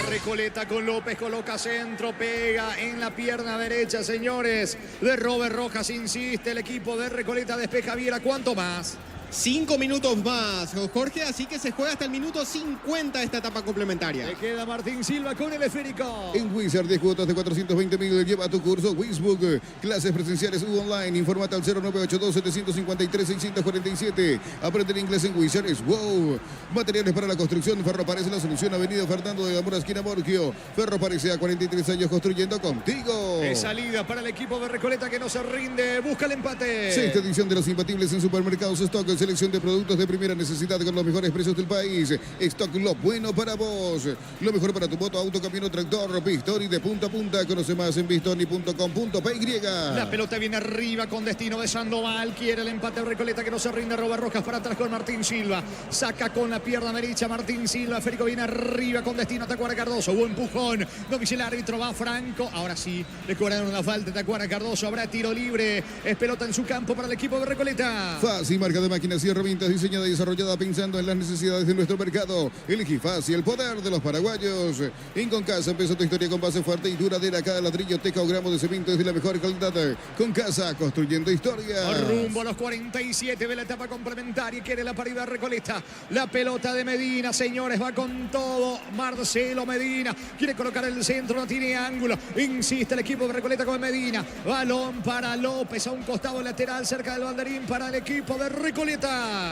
Recoleta con López, coloca centro, pega en la pierna derecha, señores. De Robert Rojas insiste, el equipo de Recoleta despeja Viera. ¿Cuánto más? 5 minutos más, Jorge, así que se juega hasta el minuto 50 esta etapa complementaria. Le queda Martín Silva con el esférico. En Wizard, 10 cuotas de 420.000. Lleva tu curso Wizbook. Clases presenciales u online. Informate al 0982-753-647. Aprender inglés en Wizard es wow. Materiales para la construcción. Ferro Parece la solución. Avenida Fernando de la Mora, esquina Borgio. Ferro Parece a 43 años construyendo contigo. Es salida para el equipo de Recoleta que no se rinde. Busca el empate. Sexta edición de los imbatibles en supermercados Stock. Selección de productos de primera necesidad con los mejores precios del país. Stock, lo bueno para vos. Lo mejor para tu moto, auto, camión o tractor. Bistoni de punta a punta. Conoce más en bistoni.com.py. La pelota viene arriba con destino de Sandoval. Quiere el empate de Recoleta que no se rinde. Robert Rojas para atrás con Martín Silva. Saca con la pierna derecha Martín Silva. Férico viene arriba con destino a Tacuara Cardoso. Buen empujón. No dice el árbitro. Va Franco. Ahora sí. Le cobraron una falta a Tacuara Cardoso. Habrá tiro libre. Es pelota en su campo para el equipo de Recoleta. Fácil, marca de máquinas y herramientas diseñada y desarrollada pensando en las necesidades de nuestro mercado. Elegí Fácil, el poder de los paraguayos. En Concasa empezó tu historia con base fuerte y duradera. Cada ladrillo, teca o gramo de cemento es de la mejor calidad. Concasa, construyendo historia. Rumbo a los 47 de la etapa complementaria. Quiere la paridad Recoleta. La pelota de Medina, señores, va con todo. Marcelo Medina quiere colocar el centro, no tiene ángulo. Insiste el equipo de Recoleta con Medina. Balón para López a un costado lateral cerca del banderín para el equipo de Recoleta.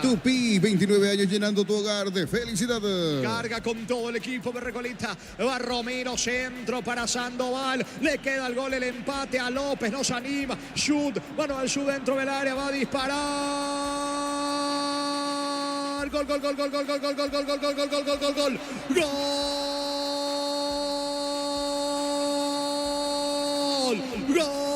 Tupi, 29 años llenando tu hogar de felicidad. Carga con todo el equipo de Recoleta. Va Romero, centro para Sandoval. Le queda el gol, el empate a López. Nos anima. Shoot. Bueno, al shoot dentro del área. Va a disparar. Gol, gol, gol, gol, gol, gol, gol, gol, gol, gol, gol, gol, gol, gol, gol, gol. Gol. Gol.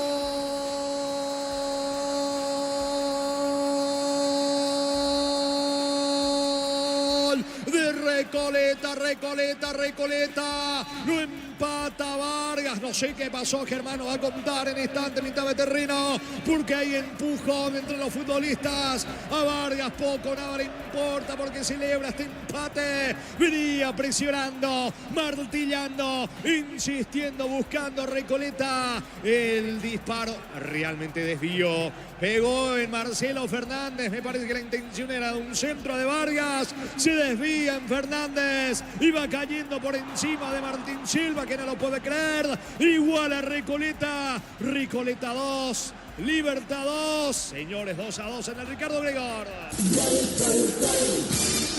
Recoleta. No empata Vargas. No sé qué pasó. Germano va a contar en instante, mitad de terreno. Porque hay empujón entre los futbolistas. A Vargas poco, nada le importa porque celebra este empate. Venía presionando, martillando, insistiendo, buscando Recoleta. El disparo realmente desvió. Pegó en Marcelo Fernández. Me parece que la intención era un centro de Vargas. Se desvía en Fernández. Iba cayendo por encima de Martín Silva, que no lo puede creer. Igual a Recoleta. Recoleta 2. Libertad 2. Señores, 2-2 en el Ricardo Gregor.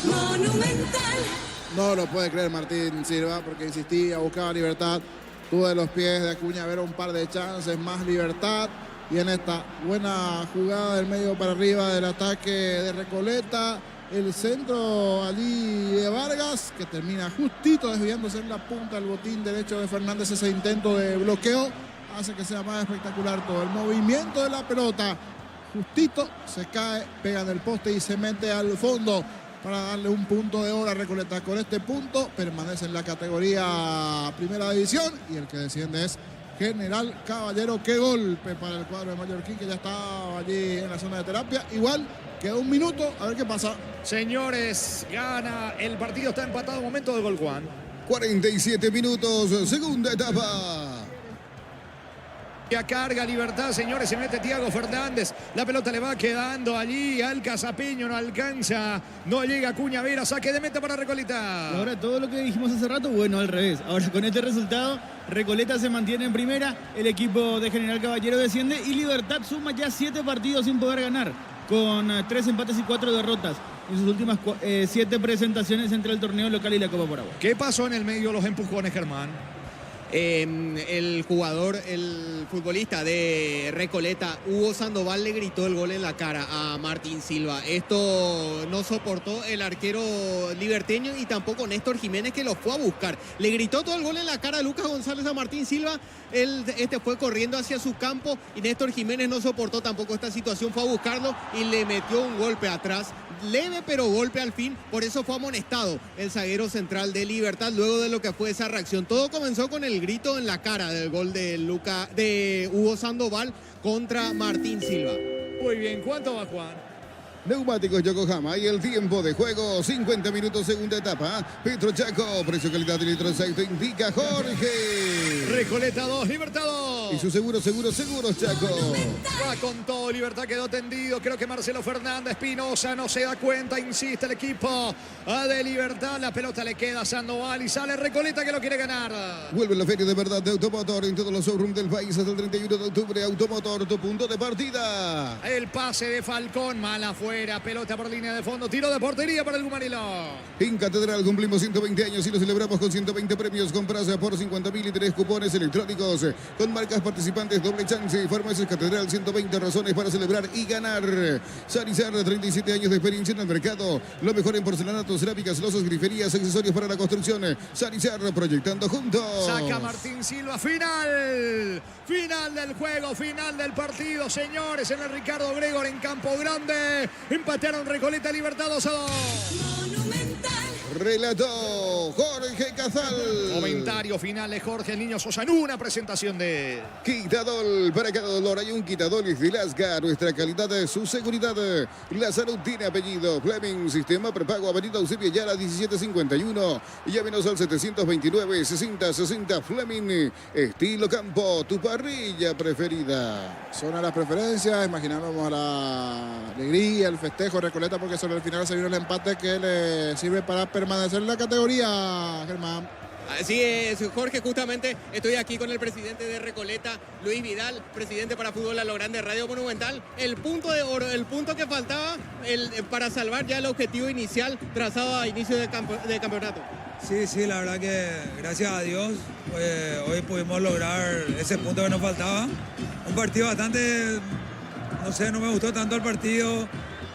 Monumental. No lo puede creer Martín Silva porque insistía, buscaba Libertad. Tuvo de los pies de Acuña ver un par de chances, más Libertad. Y en esta buena jugada del medio para arriba del ataque de Recoleta, el centro allí de Vargas, que termina justito desviándose en la punta del botín derecho de Fernández. Ese intento de bloqueo hace que sea más espectacular todo. El movimiento de la pelota, justito, se cae, pega en el poste y se mete al fondo para darle un punto de oro a Recoleta. Con este punto permanece en la categoría Primera División y el que desciende es General Caballero. Qué golpe para el cuadro de Mallorquín, que ya estaba allí en la zona de terapia. Igual queda un minuto, a ver qué pasa. Señores, gana el partido, está empatado. Momento del gol, Juan. 47 minutos, segunda etapa. Ya carga Libertad, señores, se mete Thiago Fernández. La pelota le va quedando allí al Casapeño, no alcanza. No llega Acuña Vera, saque de meta para Recoleta. Y ahora todo lo que dijimos hace rato, bueno, al revés. Ahora con este resultado, Recoleta se mantiene en primera, el equipo de General Caballero desciende y Libertad suma ya 7 partidos sin poder ganar, con 3 empates y 4 derrotas en sus últimas 7 presentaciones entre el torneo local y la Copa Paraguay. ¿Qué pasó en el medio de los empujones, Germán? El jugador, el futbolista de Recoleta, Hugo Sandoval, le gritó el gol en la cara a Martín Silva. Esto no soportó el arquero liberteño y tampoco Néstor Jiménez, que lo fue a buscar. Le gritó todo el gol en la cara a Lucas González a Martín Silva. Este fue corriendo hacia su campo y Néstor Jiménez no soportó tampoco esta situación, fue a buscarlo y le metió un golpe atrás. Leve pero golpe al fin, por eso fue amonestado el zaguero central de Libertad luego de lo que fue esa reacción. Todo comenzó con el grito en la cara del gol de Hugo Sandoval contra Martín Silva. Muy bien, ¿cuánto va, Juan? Neumáticos Yokohama y el tiempo de juego, 50 minutos, segunda etapa. Petro Chaco, precio calidad de litro aceite, indica Jorge. Recoleta 2, Libertad 2. Y su seguros Chaco. Va con todo, Libertad quedó tendido. Creo que Marcelo Fernández Espinosa no se da cuenta, insiste el equipo de Libertad. La pelota le queda a Sandoval y sale Recoleta que lo quiere ganar. Vuelve la feria de verdad de Automotor en todos los showrooms del país hasta el 31 de octubre. Automotor, tu punto de partida. El pase de Falcón, mala fuera, pelota por línea de fondo, tiro de portería para el Gumarilo. En Catedral cumplimos 120 años y lo celebramos con 120 premios. Compras por 50.000 y 3 cupones electrónicos con marcas participantes, doble chance. Farmacias Catedral, 120 razones para celebrar y ganar. Sarizar, 37 años de experiencia en el mercado. Lo mejor en porcelanatos, cerámicas, losas, griferías, accesorios para la construcción. Sarizar, proyectando juntos. Saca Martín Silva, final del juego, final del partido, señores, en el Ricardo Gregor en Campo Grande. Empataron Recoleta, Libertad 2-2. Relató Jorge Cazal. Comentario final de Jorge el Niño Sosa en una presentación de Quitadol. Para cada dolor hay un Quitadol de Lasga. Nuestra calidad es su seguridad. La salud tiene apellido. Fleming, sistema prepago, Avenida Eusebio Ayala 1751. Llámenos al 729-6060 Fleming. Estilo campo, tu parrilla preferida. Son a las preferencias, imaginamos la alegría, el festejo, Recoleta, porque sobre el final se vino el empate que le sirve para permanecer en la categoría, Germán. Así es, Jorge, justamente estoy aquí con el presidente de Recoleta, Luis Vidal, presidente para Fútbol a lo Grande, Radio Monumental. El punto de oro, el punto que faltaba para salvar ya el objetivo inicial trazado a inicio de campeonato. Sí, la verdad que gracias a Dios hoy pudimos lograr ese punto que nos faltaba. Un partido bastante, no sé, no me gustó tanto el partido.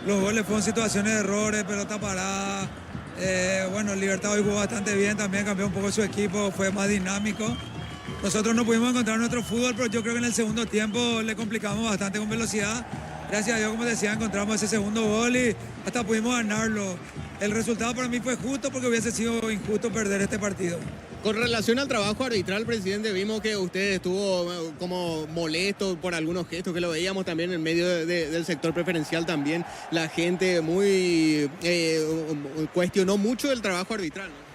Los goles fueron situaciones de errores, pelota parada. Bueno, el Libertad hoy jugó bastante bien, también cambió un poco su equipo, fue más dinámico. Nosotros no pudimos encontrar nuestro fútbol, pero yo creo que en el segundo tiempo le complicamos bastante con velocidad. Gracias a Dios, como decía, encontramos ese segundo gol y hasta pudimos ganarlo. El resultado para mí fue justo porque hubiese sido injusto perder este partido. Con relación al trabajo arbitral, presidente, vimos que usted estuvo como molesto por algunos gestos que lo veíamos también en medio del sector preferencial también. La gente cuestionó mucho el trabajo arbitral, ¿no?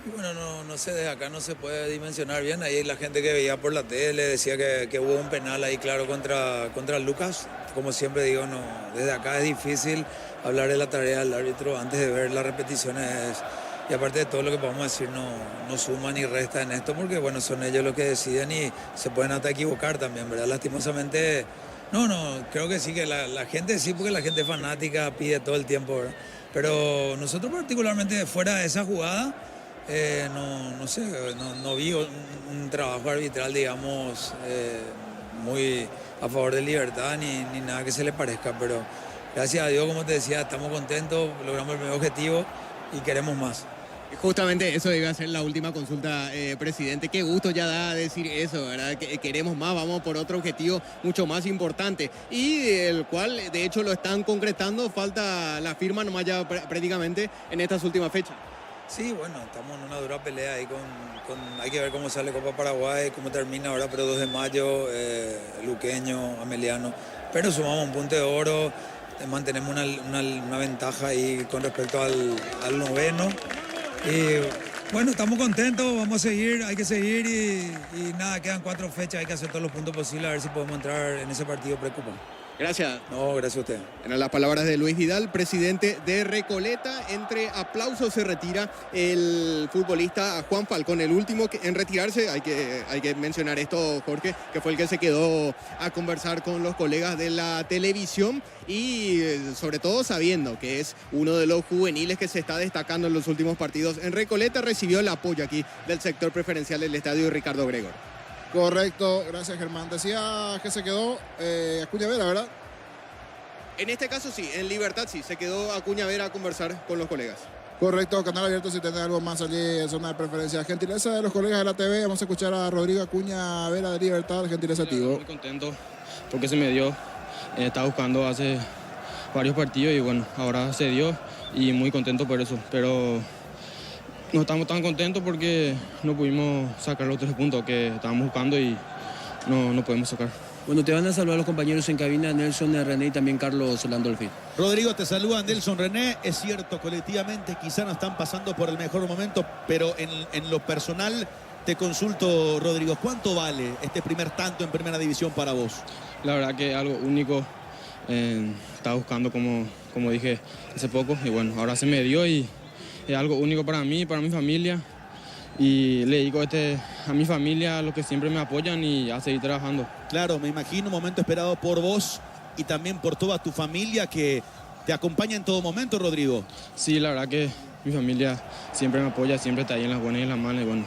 Y bueno, no sé, desde acá no se puede dimensionar bien. Ahí la gente que veía por la tele decía que hubo un penal ahí claro contra Lucas. Como siempre digo, no, desde acá es difícil hablar de la tarea del árbitro antes de ver las repeticiones. Y aparte de todo lo que podemos decir, no suma ni resta en esto, porque bueno, son ellos los que deciden y se pueden hasta equivocar también, ¿verdad? Lastimosamente, creo que sí, que la gente sí, porque la gente fanática pide todo el tiempo, ¿verdad? Pero nosotros particularmente fuera de esa jugada, no vi un trabajo arbitral, digamos, muy a favor de Libertad ni nada que se le parezca, pero gracias a Dios, como te decía, estamos contentos, logramos el primer objetivo y queremos más. Justamente eso debe ser la última consulta, presidente. Qué gusto ya da decir eso, ¿verdad? Que queremos más, vamos por otro objetivo mucho más importante y el cual de hecho lo están concretando. Falta la firma nomás ya prácticamente en estas últimas fechas. Sí, bueno, estamos en una dura pelea ahí hay que ver cómo sale Copa Paraguay, cómo termina ahora, pero 2 de mayo, Luqueño, Ameliano. Pero sumamos un punto de oro, mantenemos una ventaja ahí con respecto al noveno. Y Bueno, estamos contentos, vamos a seguir, hay que seguir y nada, quedan 4 fechas, hay que hacer todos los puntos posibles a ver si podemos entrar en ese partido preocupante. Gracias. No, gracias a usted. Eran las palabras de Luis Vidal, presidente de Recoleta. Entre aplausos se retira el futbolista Juan Falcón, el último en retirarse. Hay que mencionar esto, Jorge, que fue el que se quedó a conversar con los colegas de la televisión y sobre todo sabiendo que es uno de los juveniles que se está destacando en los últimos partidos en Recoleta. Recibió el apoyo aquí del sector preferencial del estadio Ricardo Gregor. Correcto, gracias Germán. Decía que se quedó Acuña Vera, ¿verdad? En este caso sí, en Libertad sí, se quedó Acuña Vera a conversar con los colegas. Correcto, canal abierto si tenés algo más allí en zona de preferencia. Gentileza de los colegas de la TV, vamos a escuchar a Rodrigo Acuña Vera de Libertad, gentileza Tigo. Muy contento porque se me dio, estaba buscando hace varios partidos y bueno, ahora se dio y muy contento por eso, pero no estamos tan contentos porque no pudimos sacar los 3 puntos que estábamos buscando y no podemos sacar. Bueno, te van a saludar los compañeros en cabina, Nelson René y también Carlos Landolfi. Rodrigo, te saluda Nelson René. Es cierto, colectivamente quizá no están pasando por el mejor momento, pero en lo personal te consulto, Rodrigo, ¿cuánto vale este primer tanto en primera división para vos? La verdad que algo único, estaba buscando como dije hace poco y bueno, ahora se me dio y es algo único para mí, para mi familia y le digo a mi familia, a los que siempre me apoyan y a seguir trabajando. Claro, me imagino un momento esperado por vos y también por toda tu familia que te acompaña en todo momento, Rodrigo. Sí, la verdad que mi familia siempre me apoya, siempre está ahí en las buenas y en las malas y bueno,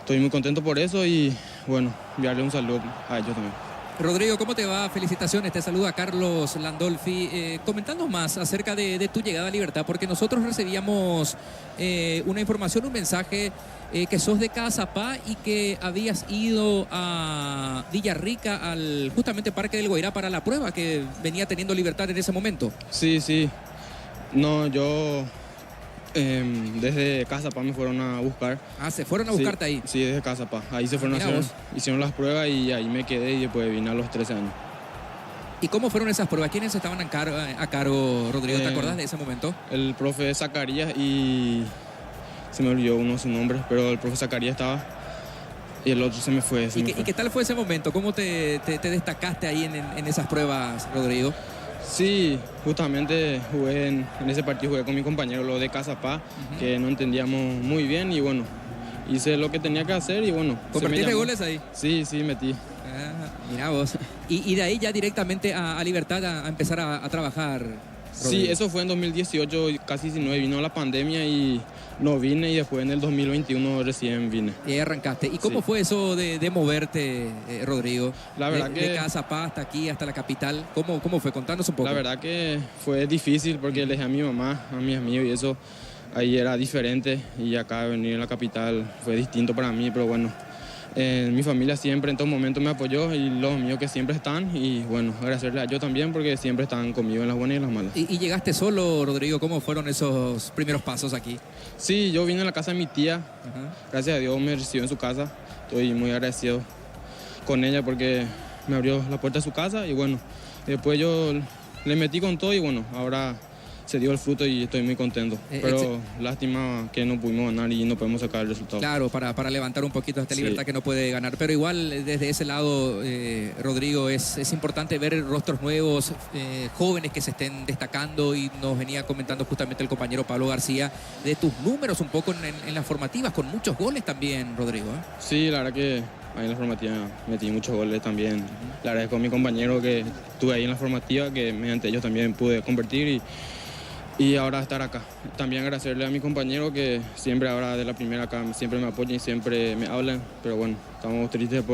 estoy muy contento por eso y bueno, enviarle un saludo a ellos también. Rodrigo, ¿cómo te va? Felicitaciones, te saluda Carlos Landolfi. Coméntanos más acerca de tu llegada a Libertad, porque nosotros recibíamos una información, un mensaje que sos de Cazapá y que habías ido a Villarrica, al justamente Parque del Guairá, para la prueba que venía teniendo Libertad en ese momento. Sí. No, yo desde Cazapá me fueron a buscar. Ah, ¿se fueron a buscarte ahí? Sí, desde Cazapá. Ahí se fueron a hacer, hicieron las pruebas y ahí me quedé y después vine a los 13 años. ¿Y cómo fueron esas pruebas? ¿Quiénes estaban a cargo, Rodrigo? ¿Te acordás de ese momento? El profe Zacarías y se me olvidó uno su nombre, pero el profe Zacarías estaba y el otro se me fue. ¿Y qué tal fue ese momento? ¿Cómo te destacaste ahí en esas pruebas, Rodrigo? Sí, justamente jugué en ese partido, jugué con mi compañero, lo de Cazapá, que no entendíamos muy bien y bueno, hice lo que tenía que hacer y bueno. ¿Convertiste goles ahí? Sí, metí. Mirá vos. Y de ahí ya directamente a Libertad a empezar a trabajar, Rodrigo. Sí, eso fue en 2018, casi 19, vino la pandemia y no vine y después en el 2021 recién vine. Y ahí arrancaste. ¿Y cómo fue eso de moverte, Rodrigo? La verdad de Cazapá hasta aquí, hasta la capital. ¿Cómo fue? Contanos un poco. La verdad que fue difícil porque le dejé a mi mamá, a mis amigos y eso ahí era diferente y acá venir a la capital fue distinto para mí, pero bueno. Mi familia siempre en todo momento me apoyó y los míos que siempre están y bueno, agradecerle a ellos también porque siempre están conmigo en las buenas y en las malas. ¿Y llegaste solo, Rodrigo? ¿Cómo fueron esos primeros pasos aquí? Sí, yo vine a la casa de mi tía, gracias a Dios me recibió en su casa, estoy muy agradecido con ella porque me abrió la puerta de su casa y bueno, después yo le metí con todo y bueno, ahora se dio el fruto y estoy muy contento. Pero lástima que no pudimos ganar y no podemos sacar el resultado. Claro, para levantar un poquito esta Libertad que no puede ganar. Pero igual desde ese lado, Rodrigo, es importante ver rostros nuevos, jóvenes que se estén destacando y nos venía comentando justamente el compañero Pablo García de tus números un poco en las formativas, con muchos goles también, Rodrigo. Sí, la verdad que ahí en la formativa metí muchos goles también. Le agradezco a mi compañero que estuve ahí en la formativa, que mediante ellos también pude convertir y ahora estar acá. También agradecerle a mi compañero que siempre ahora de la primera acá siempre me apoyan y siempre me hablan, pero bueno, estamos tristes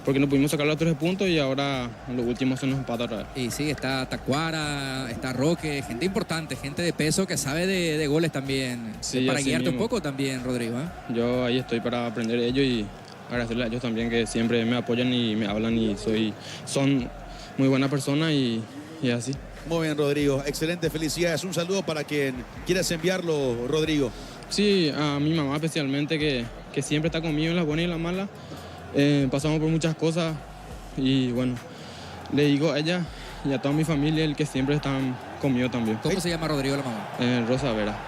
porque no pudimos sacar los 3 puntos y ahora en los últimos se nos empata otra vez. Y sí, está Tacuara, está Roque, gente importante, gente de peso que sabe de goles también, sí, para guiarte mismo. Un poco también, Rodrigo. Yo ahí estoy para aprender de ellos y agradecerle a ellos también que siempre me apoyan y me hablan y son muy buena persona y así. Muy bien, Rodrigo. Excelente, felicidades. Un saludo para quien quieras enviarlo, Rodrigo. Sí, a mi mamá especialmente, que siempre está conmigo en las buenas y en las malas. Pasamos por muchas cosas y bueno, le digo a ella y a toda mi familia el que siempre están conmigo también. ¿Cómo se llama Rodrigo la mamá? Rosa Vera.